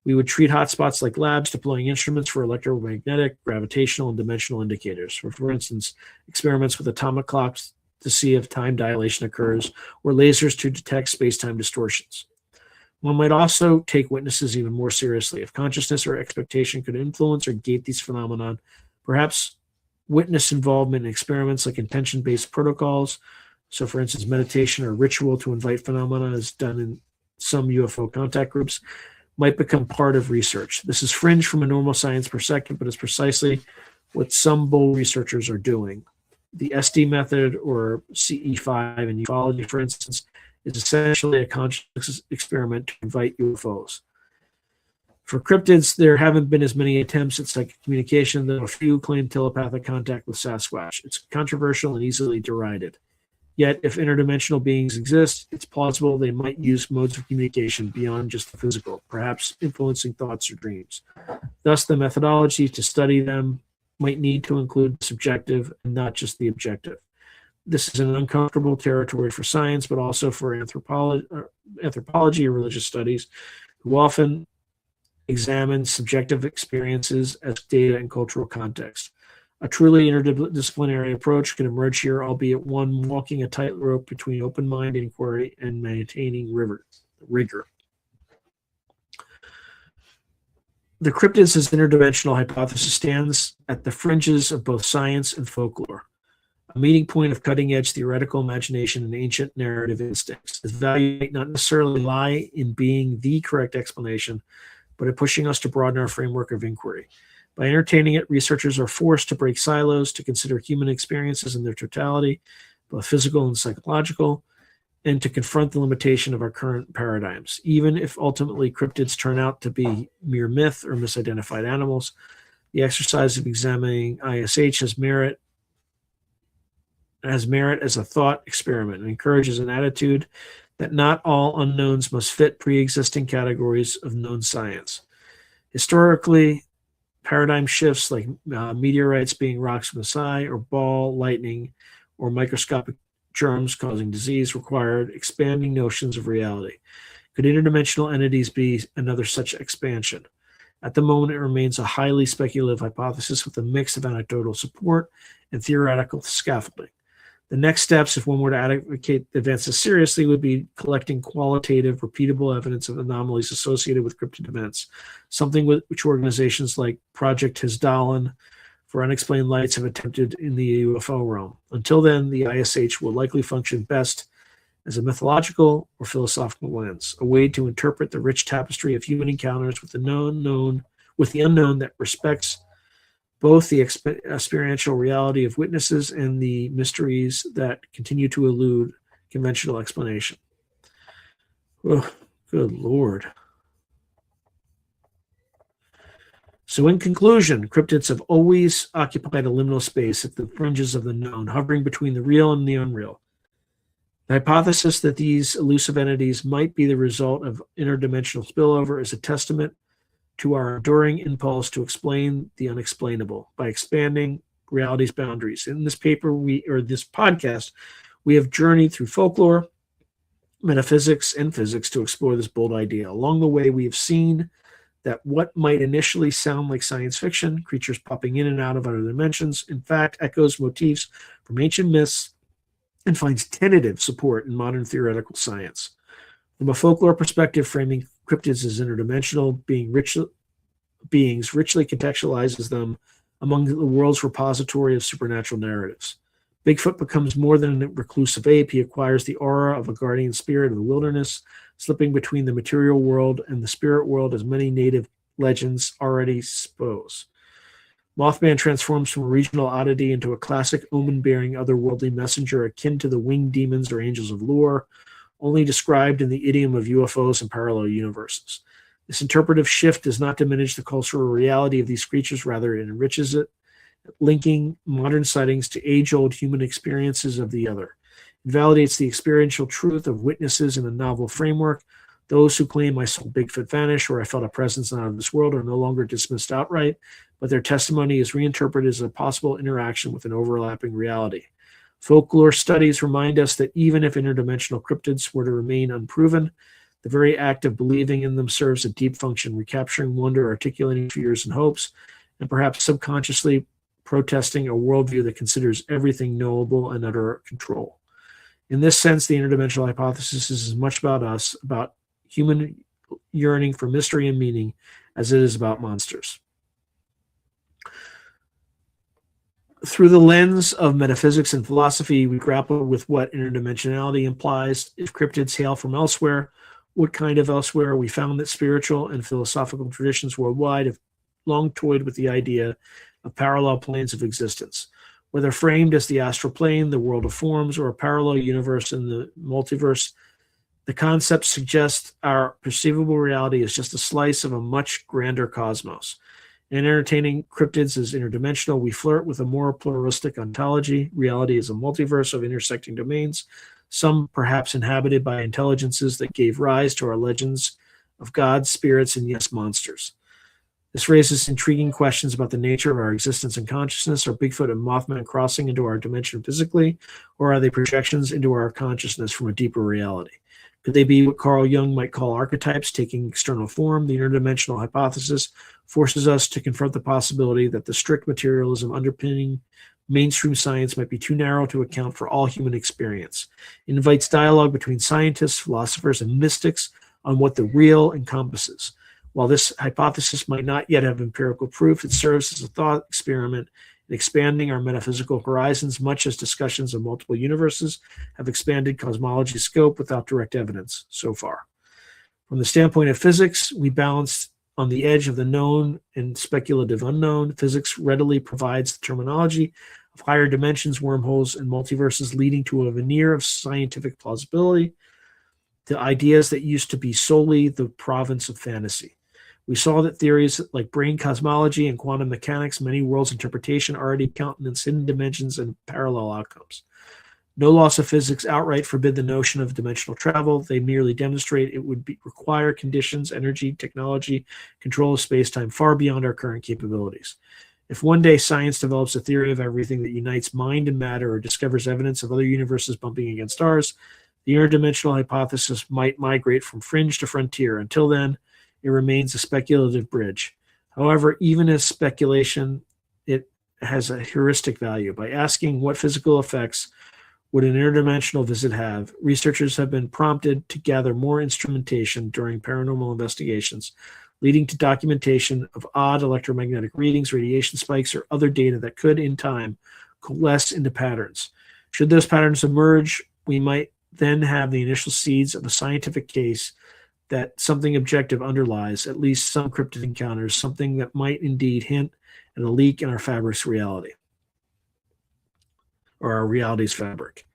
We would treat hotspots like labs, deploying instruments for electromagnetic, gravitational, and dimensional indicators. For instance, experiments with atomic clocks to see if time dilation occurs, or lasers to detect space-time distortions. One might also take witnesses even more seriously. If consciousness or expectation could influence or gate these phenomena, perhaps witness involvement in experiments like intention-based protocols. So, for instance, meditation or ritual to invite phenomena is done in some UFO contact groups, might become part of research. This is fringe from a normal science perspective, but it's precisely what some bold researchers are doing. The SD method, or CE5 in ufology, for instance, is essentially a conscious experiment to invite UFOs. For cryptids, there haven't been as many attempts at psychic communication, though a few claim telepathic contact with Sasquatch. It's controversial and easily derided. Yet, if interdimensional beings exist, it's plausible they might use modes of communication beyond just the physical, perhaps influencing thoughts or dreams. Thus, the methodology to study them might need to include the subjective and not just the objective. This is an uncomfortable territory for science, but also for anthropology or religious studies, who often examine subjective experiences as data and cultural context. A truly interdisciplinary approach can emerge here, albeit one walking a tightrope between open mind inquiry and maintaining rigor. The cryptids as interdimensional hypothesis stands at the fringes of both science and folklore, a meeting point of cutting-edge theoretical imagination and ancient narrative instincts. Its value might not necessarily lie in being the correct explanation, but in pushing us to broaden our framework of inquiry. By entertaining it, researchers are forced to break silos, to consider human experiences in their totality, both physical and psychological. and to confront the limitation of our current paradigms. Even if ultimately cryptids turn out to be mere myth or misidentified animals, the exercise of examining ISH has merit as a thought experiment and encourages an attitude that not all unknowns must fit pre-existing categories of known science. Historically, paradigm shifts like meteorites being rocks from the sky, or ball lightning, or microscopic germs causing disease required expanding notions of reality. Could interdimensional entities be another such expansion? At the moment, it remains a highly speculative hypothesis with a mix of anecdotal support and theoretical scaffolding. The next steps, if one were to advocate advances seriously, would be collecting qualitative, repeatable evidence of anomalies associated with cryptid events, something which organizations like Project Hizdalan for Unexplained Lights have attempted in the UFO realm. Until then, the ISH will likely function best as a mythological or philosophical lens, a way to interpret the rich tapestry of human encounters with the unknown that respects both the experiential reality of witnesses and the mysteries that continue to elude conventional explanation. Oh, good Lord. So in conclusion, cryptids have always occupied a liminal space at the fringes of the known, hovering between the real and the unreal. The hypothesis that these elusive entities might be the result of interdimensional spillover is a testament to our enduring impulse to explain the unexplainable by expanding reality's boundaries. In this this podcast, we have journeyed through folklore, metaphysics, and physics to explore this bold idea. Along the way, we have seen that what might initially sound like science fiction, creatures popping in and out of other dimensions, in fact, echoes motifs from ancient myths and finds tentative support in modern theoretical science. From a folklore perspective, framing cryptids as interdimensional beings richly contextualizes them among the world's repository of supernatural narratives. Bigfoot becomes more than a reclusive ape. He acquires the aura of a guardian spirit of the wilderness, slipping between the material world and the spirit world, as many native legends already suppose. Mothman transforms from a regional oddity into a classic omen-bearing otherworldly messenger akin to the winged demons or angels of lore, only described in the idiom of UFOs and parallel universes. This interpretive shift does not diminish the cultural reality of these creatures, rather it enriches it, linking modern sightings to age-old human experiences of the other. It validates the experiential truth of witnesses in a novel framework. Those who claim I saw Bigfoot vanish or I felt a presence not of this world are no longer dismissed outright, but their testimony is reinterpreted as a possible interaction with an overlapping reality. Folklore studies remind us that even if interdimensional cryptids were to remain unproven, the very act of believing in them serves a deep function, recapturing wonder, articulating fears and hopes, and perhaps subconsciously protesting a worldview that considers everything knowable and under control. In this sense, the interdimensional hypothesis is as much about us, about human yearning for mystery and meaning, as it is about monsters. Through the lens of metaphysics and philosophy, we grapple with what interdimensionality implies. If cryptids hail from elsewhere, what kind of elsewhere? We found that spiritual and philosophical traditions worldwide have long toyed with the idea of parallel planes of existence. Whether framed as the astral plane, the world of forms, or a parallel universe in the multiverse, the concept suggests our perceivable reality is just a slice of a much grander cosmos. In entertaining cryptids as interdimensional, we flirt with a more pluralistic ontology. Reality is a multiverse of intersecting domains, some perhaps inhabited by intelligences that gave rise to our legends of gods, spirits, and yes, monsters. This raises intriguing questions about the nature of our existence and consciousness. Are Bigfoot and Mothman crossing into our dimension physically, or are they projections into our consciousness from a deeper reality? Could they be what Carl Jung might call archetypes taking external form? The interdimensional hypothesis forces us to confront the possibility that the strict materialism underpinning mainstream science might be too narrow to account for all human experience. It invites dialogue between scientists, philosophers, and mystics on what the real encompasses. While this hypothesis might not yet have empirical proof, it serves as a thought experiment in expanding our metaphysical horizons, much as discussions of multiple universes have expanded cosmology's scope without direct evidence so far. From the standpoint of physics, we balance on the edge of the known and speculative unknown. Physics readily provides the terminology of higher dimensions, wormholes, and multiverses, leading to a veneer of scientific plausibility to ideas that used to be solely the province of fantasy. We saw that theories like brain cosmology and quantum mechanics, many worlds interpretation, already countenance hidden dimensions and parallel outcomes. No laws of physics outright forbid the notion of dimensional travel. They merely demonstrate it would require conditions, energy, technology, control of space-time far beyond our current capabilities. If one day science develops a theory of everything that unites mind and matter or discovers evidence of other universes bumping against ours, the interdimensional hypothesis might migrate from fringe to frontier. Until then, it remains a speculative bridge. However, even as speculation, it has a heuristic value. By asking what physical effects would an interdimensional visit have, researchers have been prompted to gather more instrumentation during paranormal investigations, leading to documentation of odd electromagnetic readings, radiation spikes, or other data that could, in time, coalesce into patterns. Should those patterns emerge, we might then have the initial seeds of a scientific case that something objective underlies at least some cryptid encounters, something that might indeed hint at a leak in our fabric's reality, or our reality's fabric.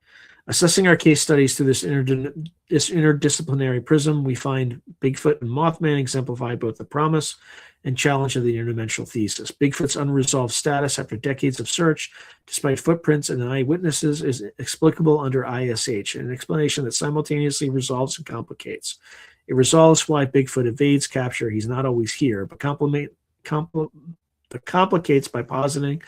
Assessing our case studies through this interdisciplinary prism, we find Bigfoot and Mothman exemplify both the promise and challenge of the interdimensional thesis. Bigfoot's unresolved status after decades of search, despite footprints and eyewitnesses, is explicable under ISH, an explanation that simultaneously resolves and complicates. It resolves why Bigfoot evades capture. He's not always here, but complicates by positing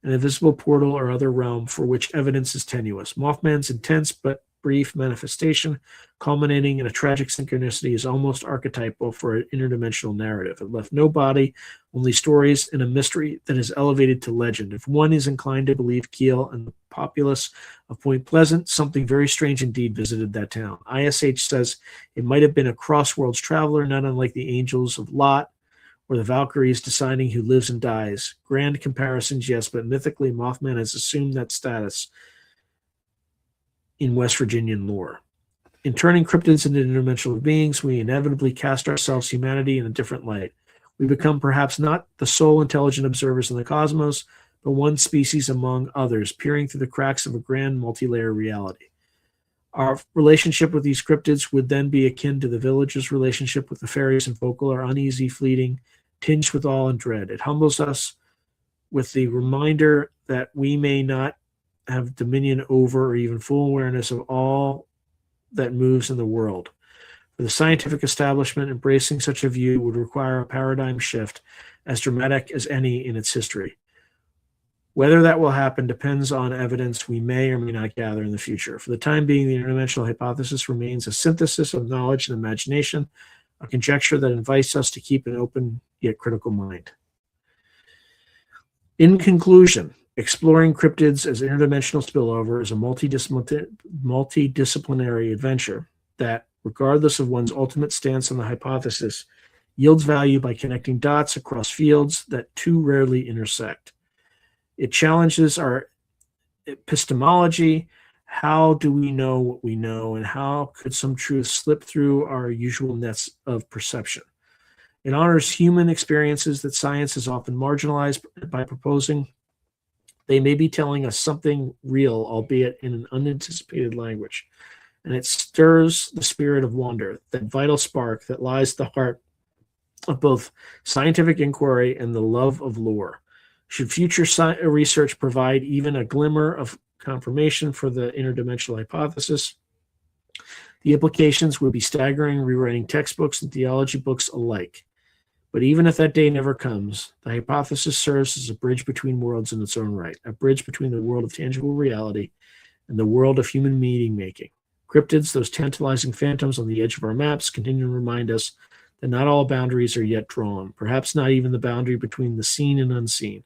an invisible portal or other realm for which evidence is tenuous. Mothman's intense but brief manifestation, culminating in a tragic synchronicity, is almost archetypal for an interdimensional narrative. It left no body, only stories and a mystery that is elevated to legend. If one is inclined to believe Keel and the populace of Point Pleasant, something very strange indeed visited that town. ISH says it might have been a cross-worlds traveler, not unlike the angels of Lot, or the Valkyries deciding who lives and dies. Grand comparisons, yes, but mythically, Mothman has assumed that status in West Virginian lore. In turning cryptids into interdimensional beings, we inevitably cast ourselves, humanity, in a different light. We become perhaps not the sole intelligent observers in the cosmos, but one species among others, peering through the cracks of a grand multi-layer reality. Our relationship with these cryptids would then be akin to the villager's relationship with the fairies and folklore, uneasy, fleeting, tinged with awe and dread. It humbles us with the reminder that we may not have dominion over or even full awareness of all that moves in the world. For the scientific establishment, embracing such a view would require a paradigm shift as dramatic as any in its history. Whether that will happen depends on evidence we may or may not gather in the future. For the time being, the interdimensional hypothesis remains a synthesis of knowledge and imagination, a conjecture that invites us to keep an open yet critical mind. In conclusion, exploring cryptids as interdimensional spillover is a multidisciplinary adventure that, regardless of one's ultimate stance on the hypothesis, yields value by connecting dots across fields that too rarely intersect. It challenges our epistemology. How do we know what we know, and how could some truth slip through our usual nets of perception? It honors human experiences that science has often marginalized by proposing they may be telling us something real, albeit in an unanticipated language. And it stirs the spirit of wonder, that vital spark that lies at the heart of both scientific inquiry and the love of lore. Should future research provide even a glimmer of confirmation for the interdimensional hypothesis, the implications would be staggering, rewriting textbooks and theology books alike. But even if that day never comes, the hypothesis serves as a bridge between worlds in its own right, a bridge between the world of tangible reality and the world of human meaning-making. Cryptids, those tantalizing phantoms on the edge of our maps, continue to remind us that not all boundaries are yet drawn, perhaps not even the boundary between the seen and unseen.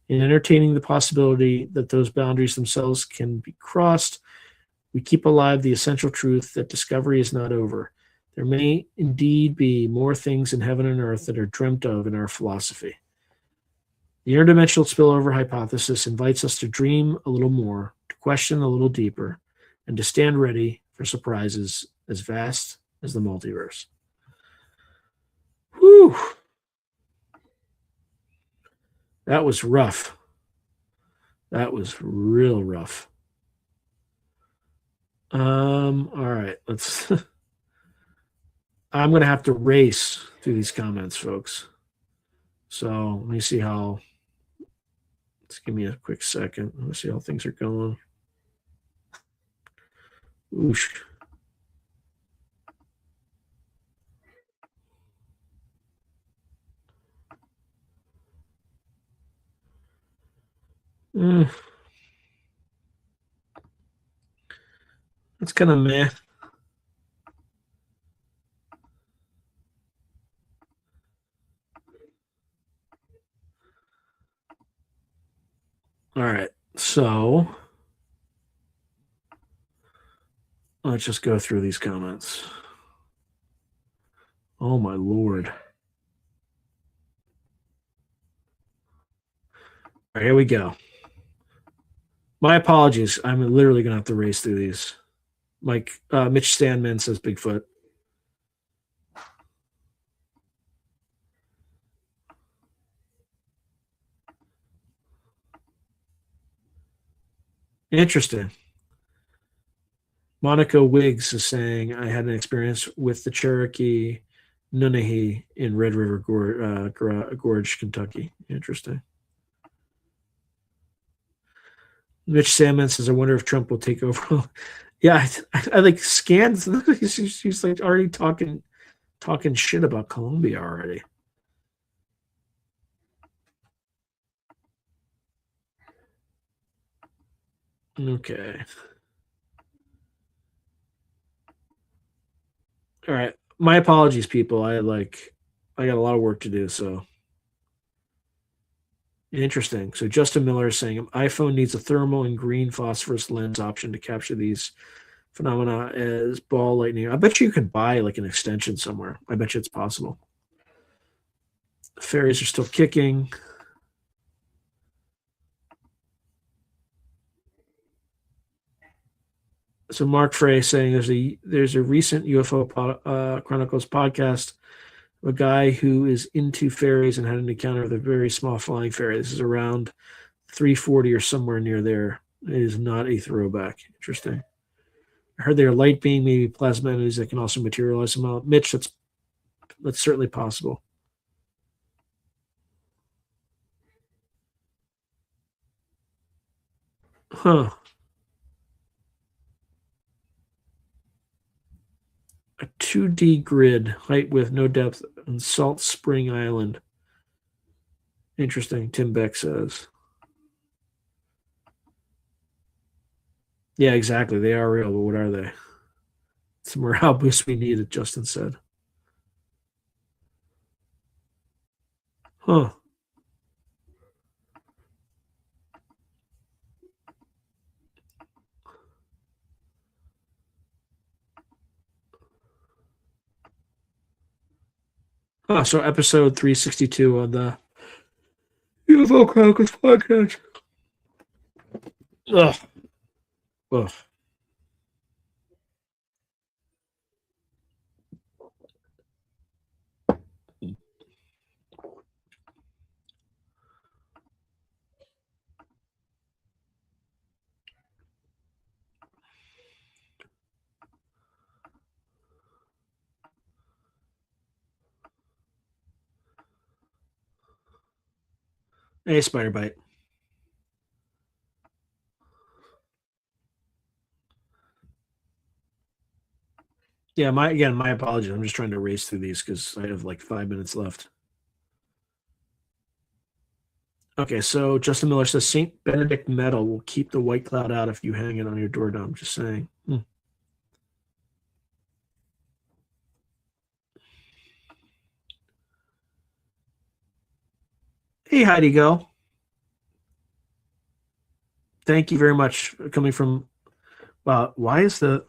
In entertaining the possibility that those boundaries themselves can be crossed, we keep alive the essential truth that discovery is not over. There may indeed be more things in heaven and earth that are dreamt of in our philosophy. The interdimensional spillover hypothesis invites us to dream a little more, to question a little deeper, and to stand ready for surprises as vast as the multiverse. Whew. That was rough. That was real rough. All right, let's. I'm gonna have to race through these comments, folks. So let me see how. Let's give me a quick second. Let's see how things are going. Oosh. That's kind of meh. All right, so let's just go through these comments. Oh my lord. All right, here we go. My apologies. I'm literally gonna have to race through these. Mike Mitch Sandman says Bigfoot. Interesting. Monica Wiggs is saying, I had an experience with the Cherokee Nunnehi in Red River Gorge, Kentucky. Interesting. Mitch Salmon says, I wonder if Trump will take over. Yeah, I like scans. He's like already talking shit about Colombia already. Okay. All right. My apologies, people. I got a lot of work to do, so interesting. So Justin Miller is saying iPhone needs a thermal and green phosphorus lens option to capture these phenomena as ball lightning. I bet you could buy like an extension somewhere. I bet you it's possible. The fairies are still kicking. So Mark Frey saying there's a recent UFO Chronicles podcast of a guy who is into fairies and had an encounter with a very small flying fairy. This is around 340 or somewhere near there. It is not a throwback. Interesting. I heard they're light being, maybe plasma entities that can also materialize them out. Mitch, that's certainly possible. Huh. A 2D grid, height, width, no depth, on Salt Spring Island. Interesting, Tim Beck says. Yeah, exactly. They are real, but what are they? It's a morale boost we needed, Justin said. Huh. So episode 362 on the UFO Chronicles podcast. Ugh. Ugh. Hey, Spider Bite. Yeah, my apologies. I'm just trying to race through these because I have like 5 minutes left. Okay, so Justin Miller says St. Benedict metal will keep the white cloud out if you hang it on your door dome. Just saying. Hey, Heidi Go. Thank you very much. Coming from, why is the.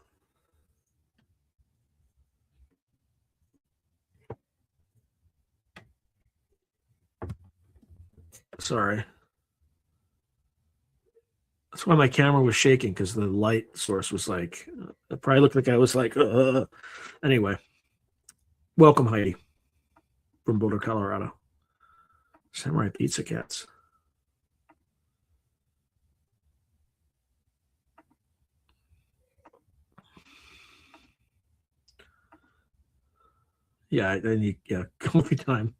Sorry. That's why my camera was shaking because the light source was like, it probably looked like I was like, Anyway, welcome, Heidi, from Boulder, Colorado. Samurai Pizza Cats. Yeah, I need coffee time.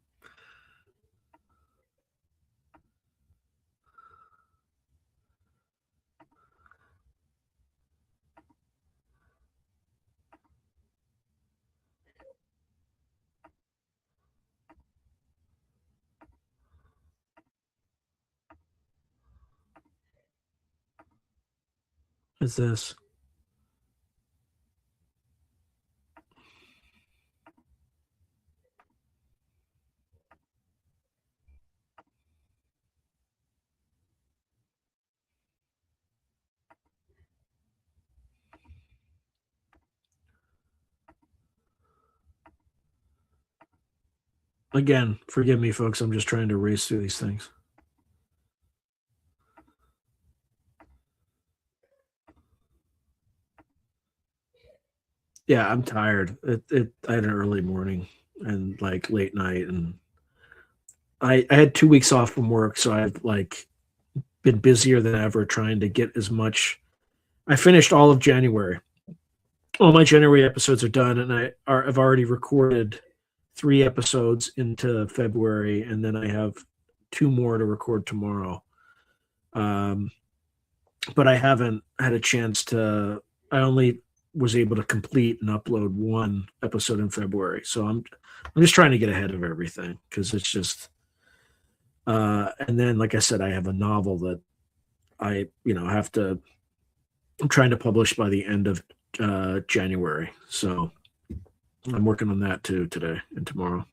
What's this? Again, forgive me, folks. I'm just trying to race through these things. Yeah, I'm tired. I had an early morning and like late night, and I had 2 weeks off from work, so I've like been busier than ever trying to get as much. I finished all of January. All my January episodes are done, and I've already recorded 3 episodes into February, and then I have 2 more to record tomorrow. Um, but I haven't had a chance to. I only was able to complete and upload 1 episode in February, so I'm just trying to get ahead of everything because it's just. And then, like I said, I have a novel that I have to. I'm trying to publish by the end of January, so I'm working on that too today and tomorrow.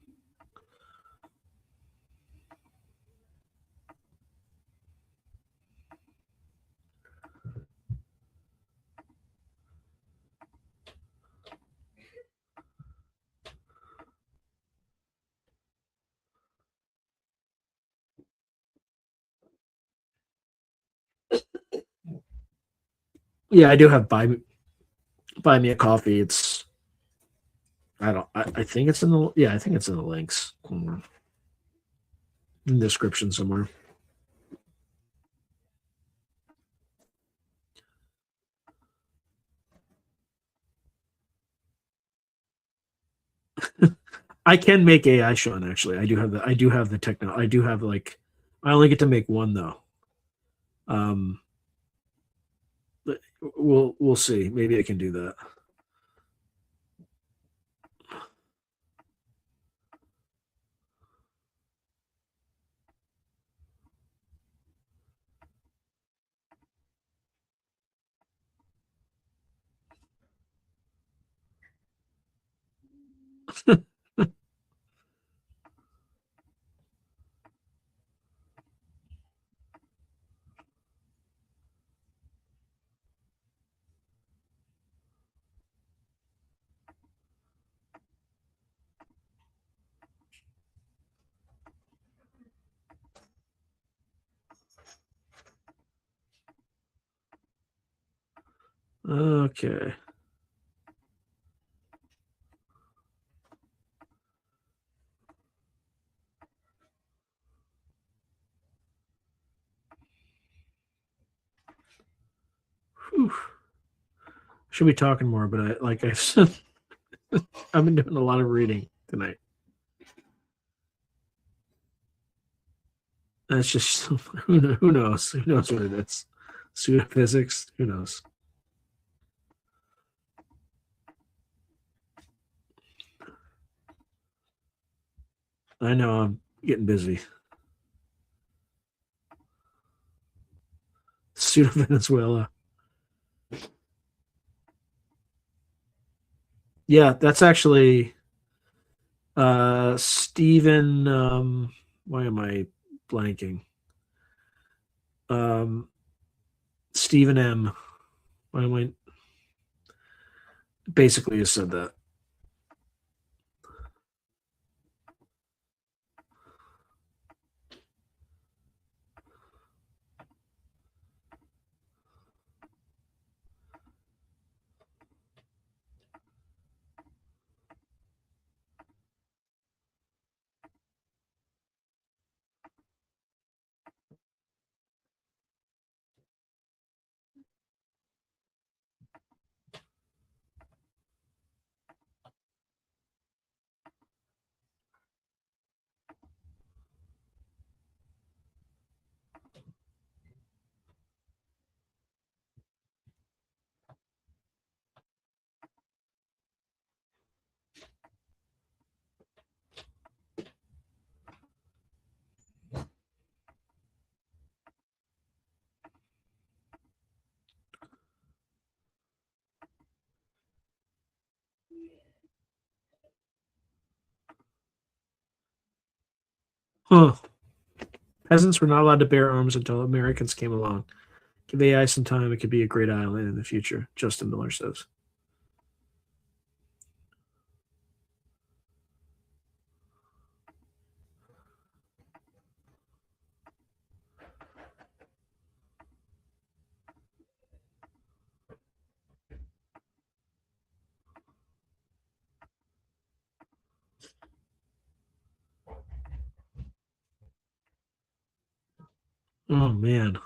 Yeah, I do have buy me a coffee. It's I don't I think it's in the I think it's in the links in the description somewhere. I can make AI, Sean. Actually, I do have the techno. I do have like I only get to make one though. Um, but we'll see. Maybe I can do that. Okay. Whew. Should be talking more, but like I said, I've been doing a lot of reading tonight. That's just who knows who knows what it is. Pseudophysics. Who knows? I know I'm getting busy. Pseudo Venezuela. Yeah, that's actually Stephen. Why am I blanking? Um, Stephen M. Why am I basically has said that? Huh. Peasants were not allowed to bear arms until Americans came along. Give AI some time, it could be a great island in the future, Justin Miller says. Oh, man.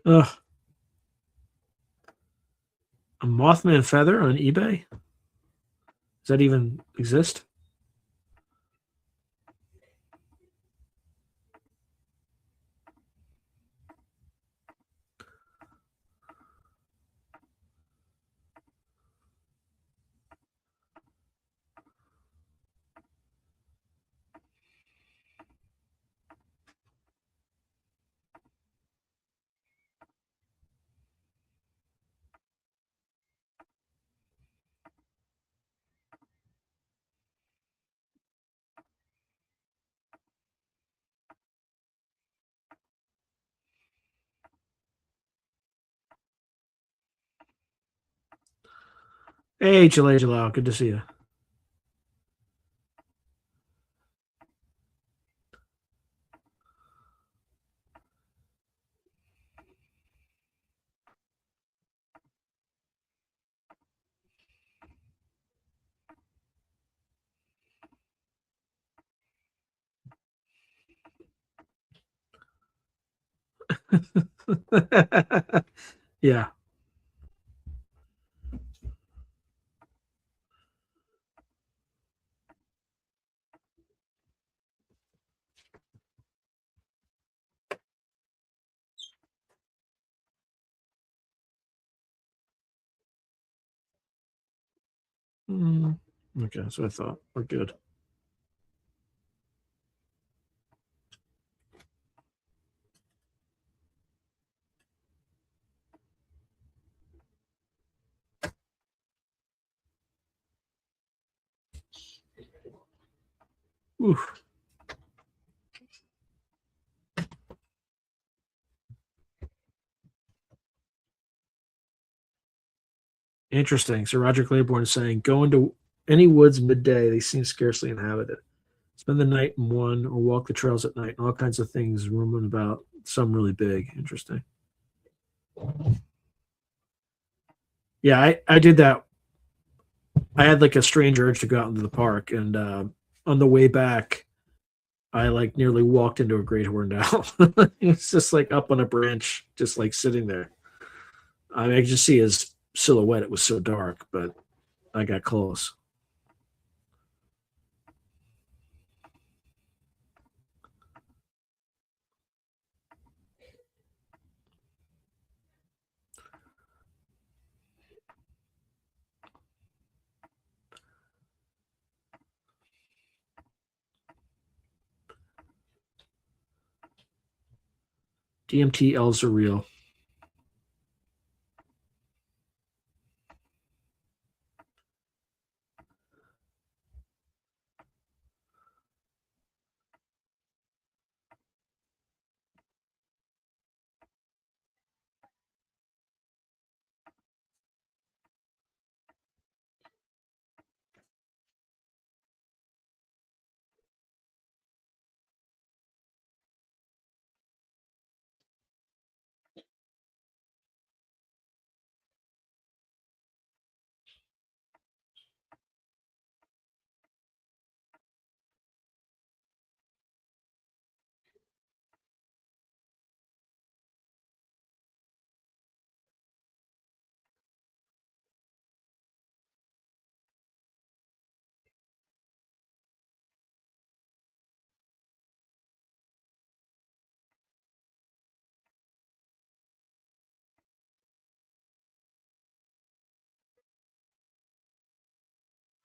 Ugh. A Mothman feather on eBay? Does that even exist? Hey, Chile Jalal, good to see you. Yeah. Mm, okay, that's what I thought. We're good. Oof. Interesting. So Roger Claiborne is saying, go into any woods midday, they seem scarcely inhabited. Spend the night in one or walk the trails at night, and all kinds of things roaming about, some really big. Interesting. Yeah, I did that. I had like a strange urge to go out into the park, and on the way back, I like nearly walked into a great horned owl. It's just like up on a branch, just like sitting there. I mean, I could just see his silhouette. It was so dark, but I got close. DMT-Ls are real.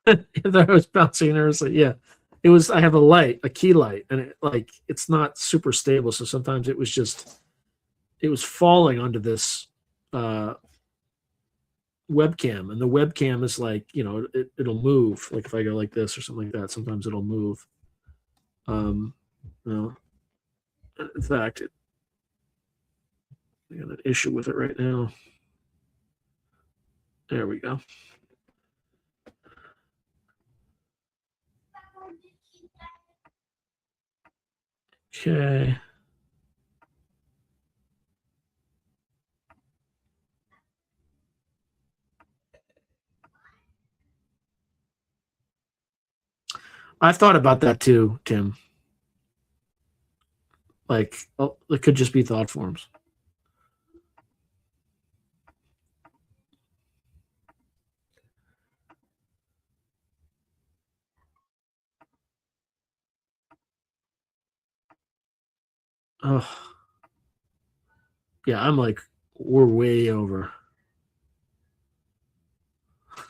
I was bouncing nervously. Yeah, it was. I have a light, a key light, and it's not super stable. So sometimes it was falling onto this uh, webcam, and the webcam is like, it'll move. Like if I go like this or something like that, sometimes it'll move. No, in fact, I got an issue with it right now. There we go. Okay. I've thought about that too, Tim. Like, it could just be thought forms. Oh, yeah, I'm like, we're way over.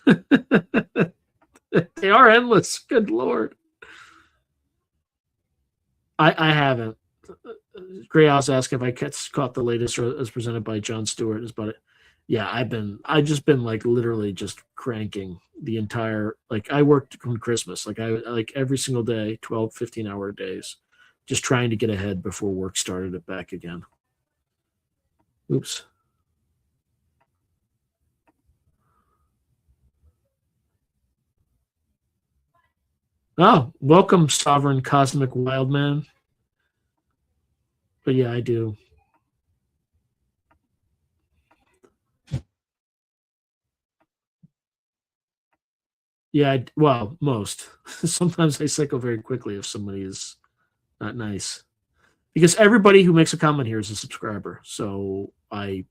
They are endless. Good Lord. I haven't. Gray House asked if I caught the latest as presented by Jon Stewart. Is about it. Yeah, I've just been like literally just cranking the entire, like I worked on Christmas. Like I like every single day, 12, 15-hour days, just trying to get ahead before work started it back again. Oops. Oh, welcome, Sovereign Cosmic Wildman. But yeah, I do. Yeah, well, most. Sometimes I cycle very quickly if somebody is not nice. Because everybody who makes a comment here is a subscriber. So I.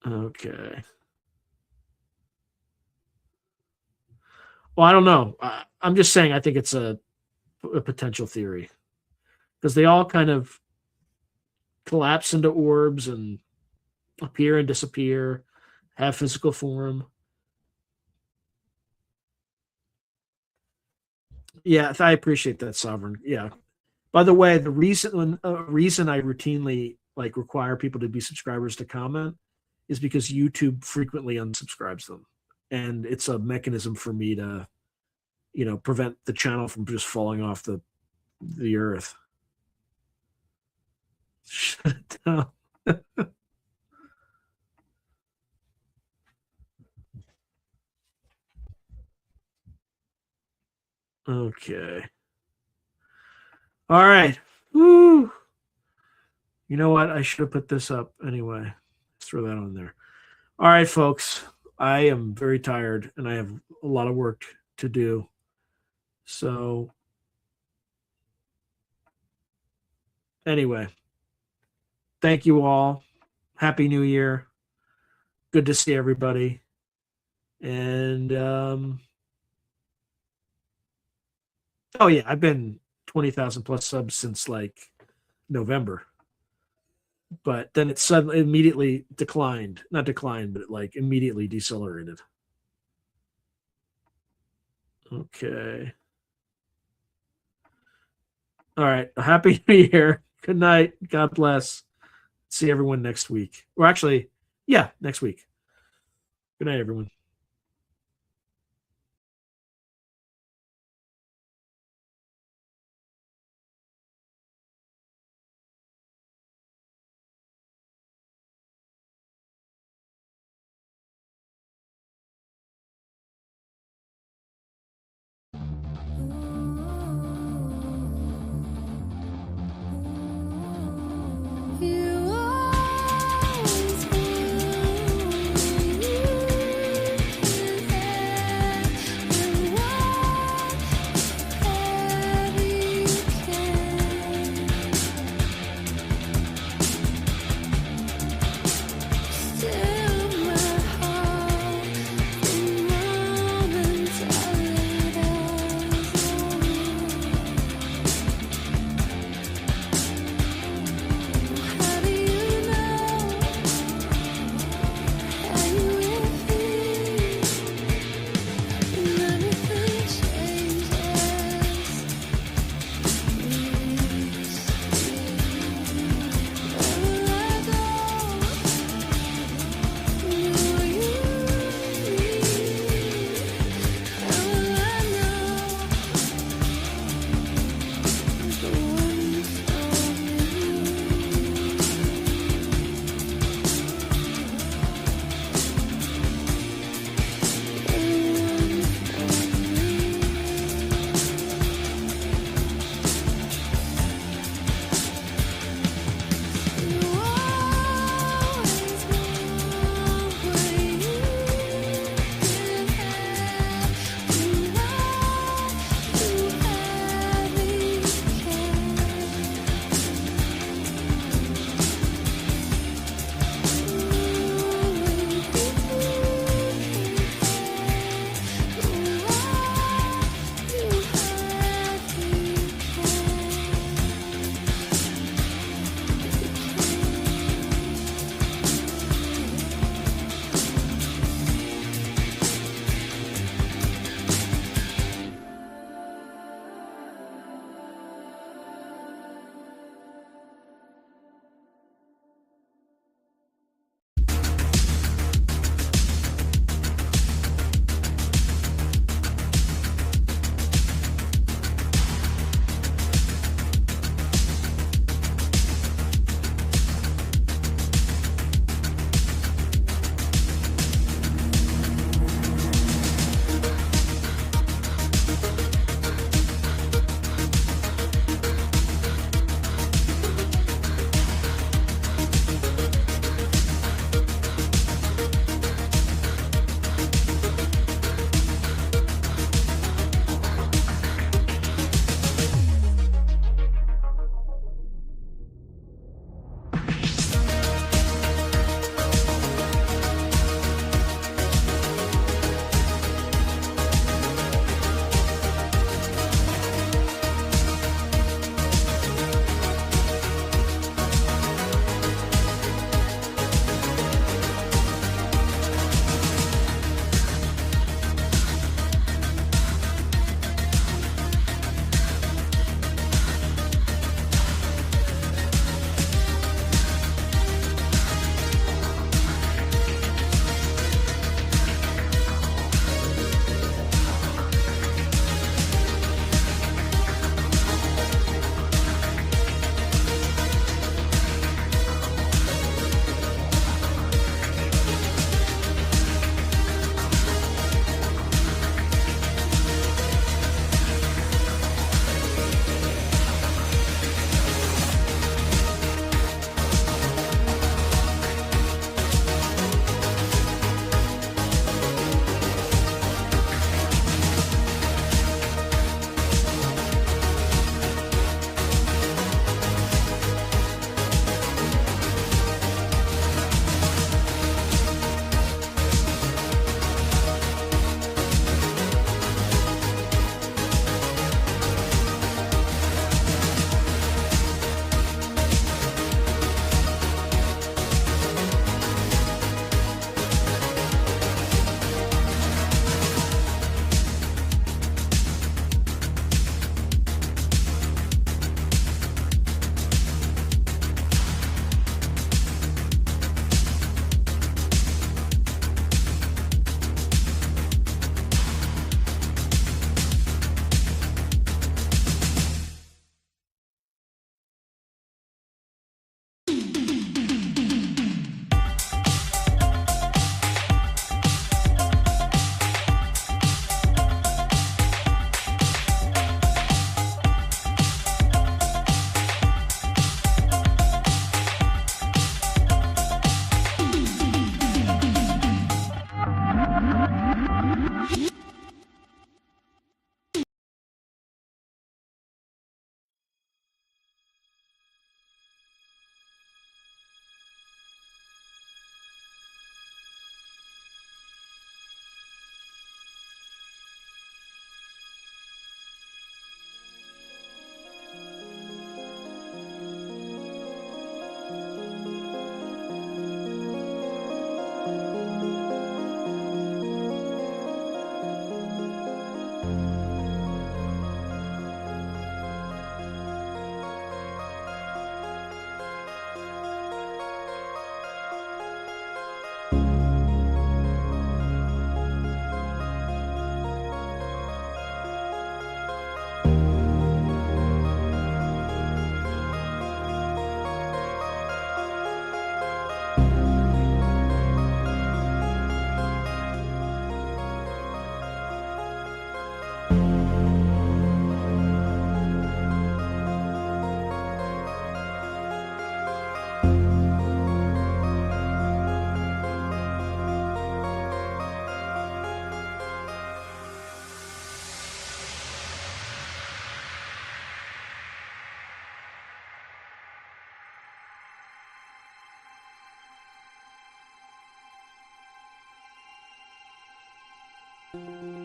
Okay. Well, I don't know. I'm just saying I think it's a potential theory. Because they all kind of collapse into orbs and appear and disappear, have physical form. Yeah, I appreciate that, Sovereign. Yeah. By the way, the reason I routinely like require people to be subscribers to comment is because YouTube frequently unsubscribes them, and it's a mechanism for me to, prevent the channel from just falling off the earth. Shut it down. Okay. All right. Woo. You know what? I should have put this up anyway. Let's throw that on there. All right, folks. I am very tired and I have a lot of work to do. So, anyway, thank you all. Happy New Year. Good to see everybody. And, oh, yeah, I've been 20,000 plus subs since like November. But then it suddenly immediately declined. Not declined, but it like immediately decelerated. Okay. All right. Happy New Year. Good night. God bless. See everyone next week. Or actually, yeah, next week. Good night, everyone. You always you.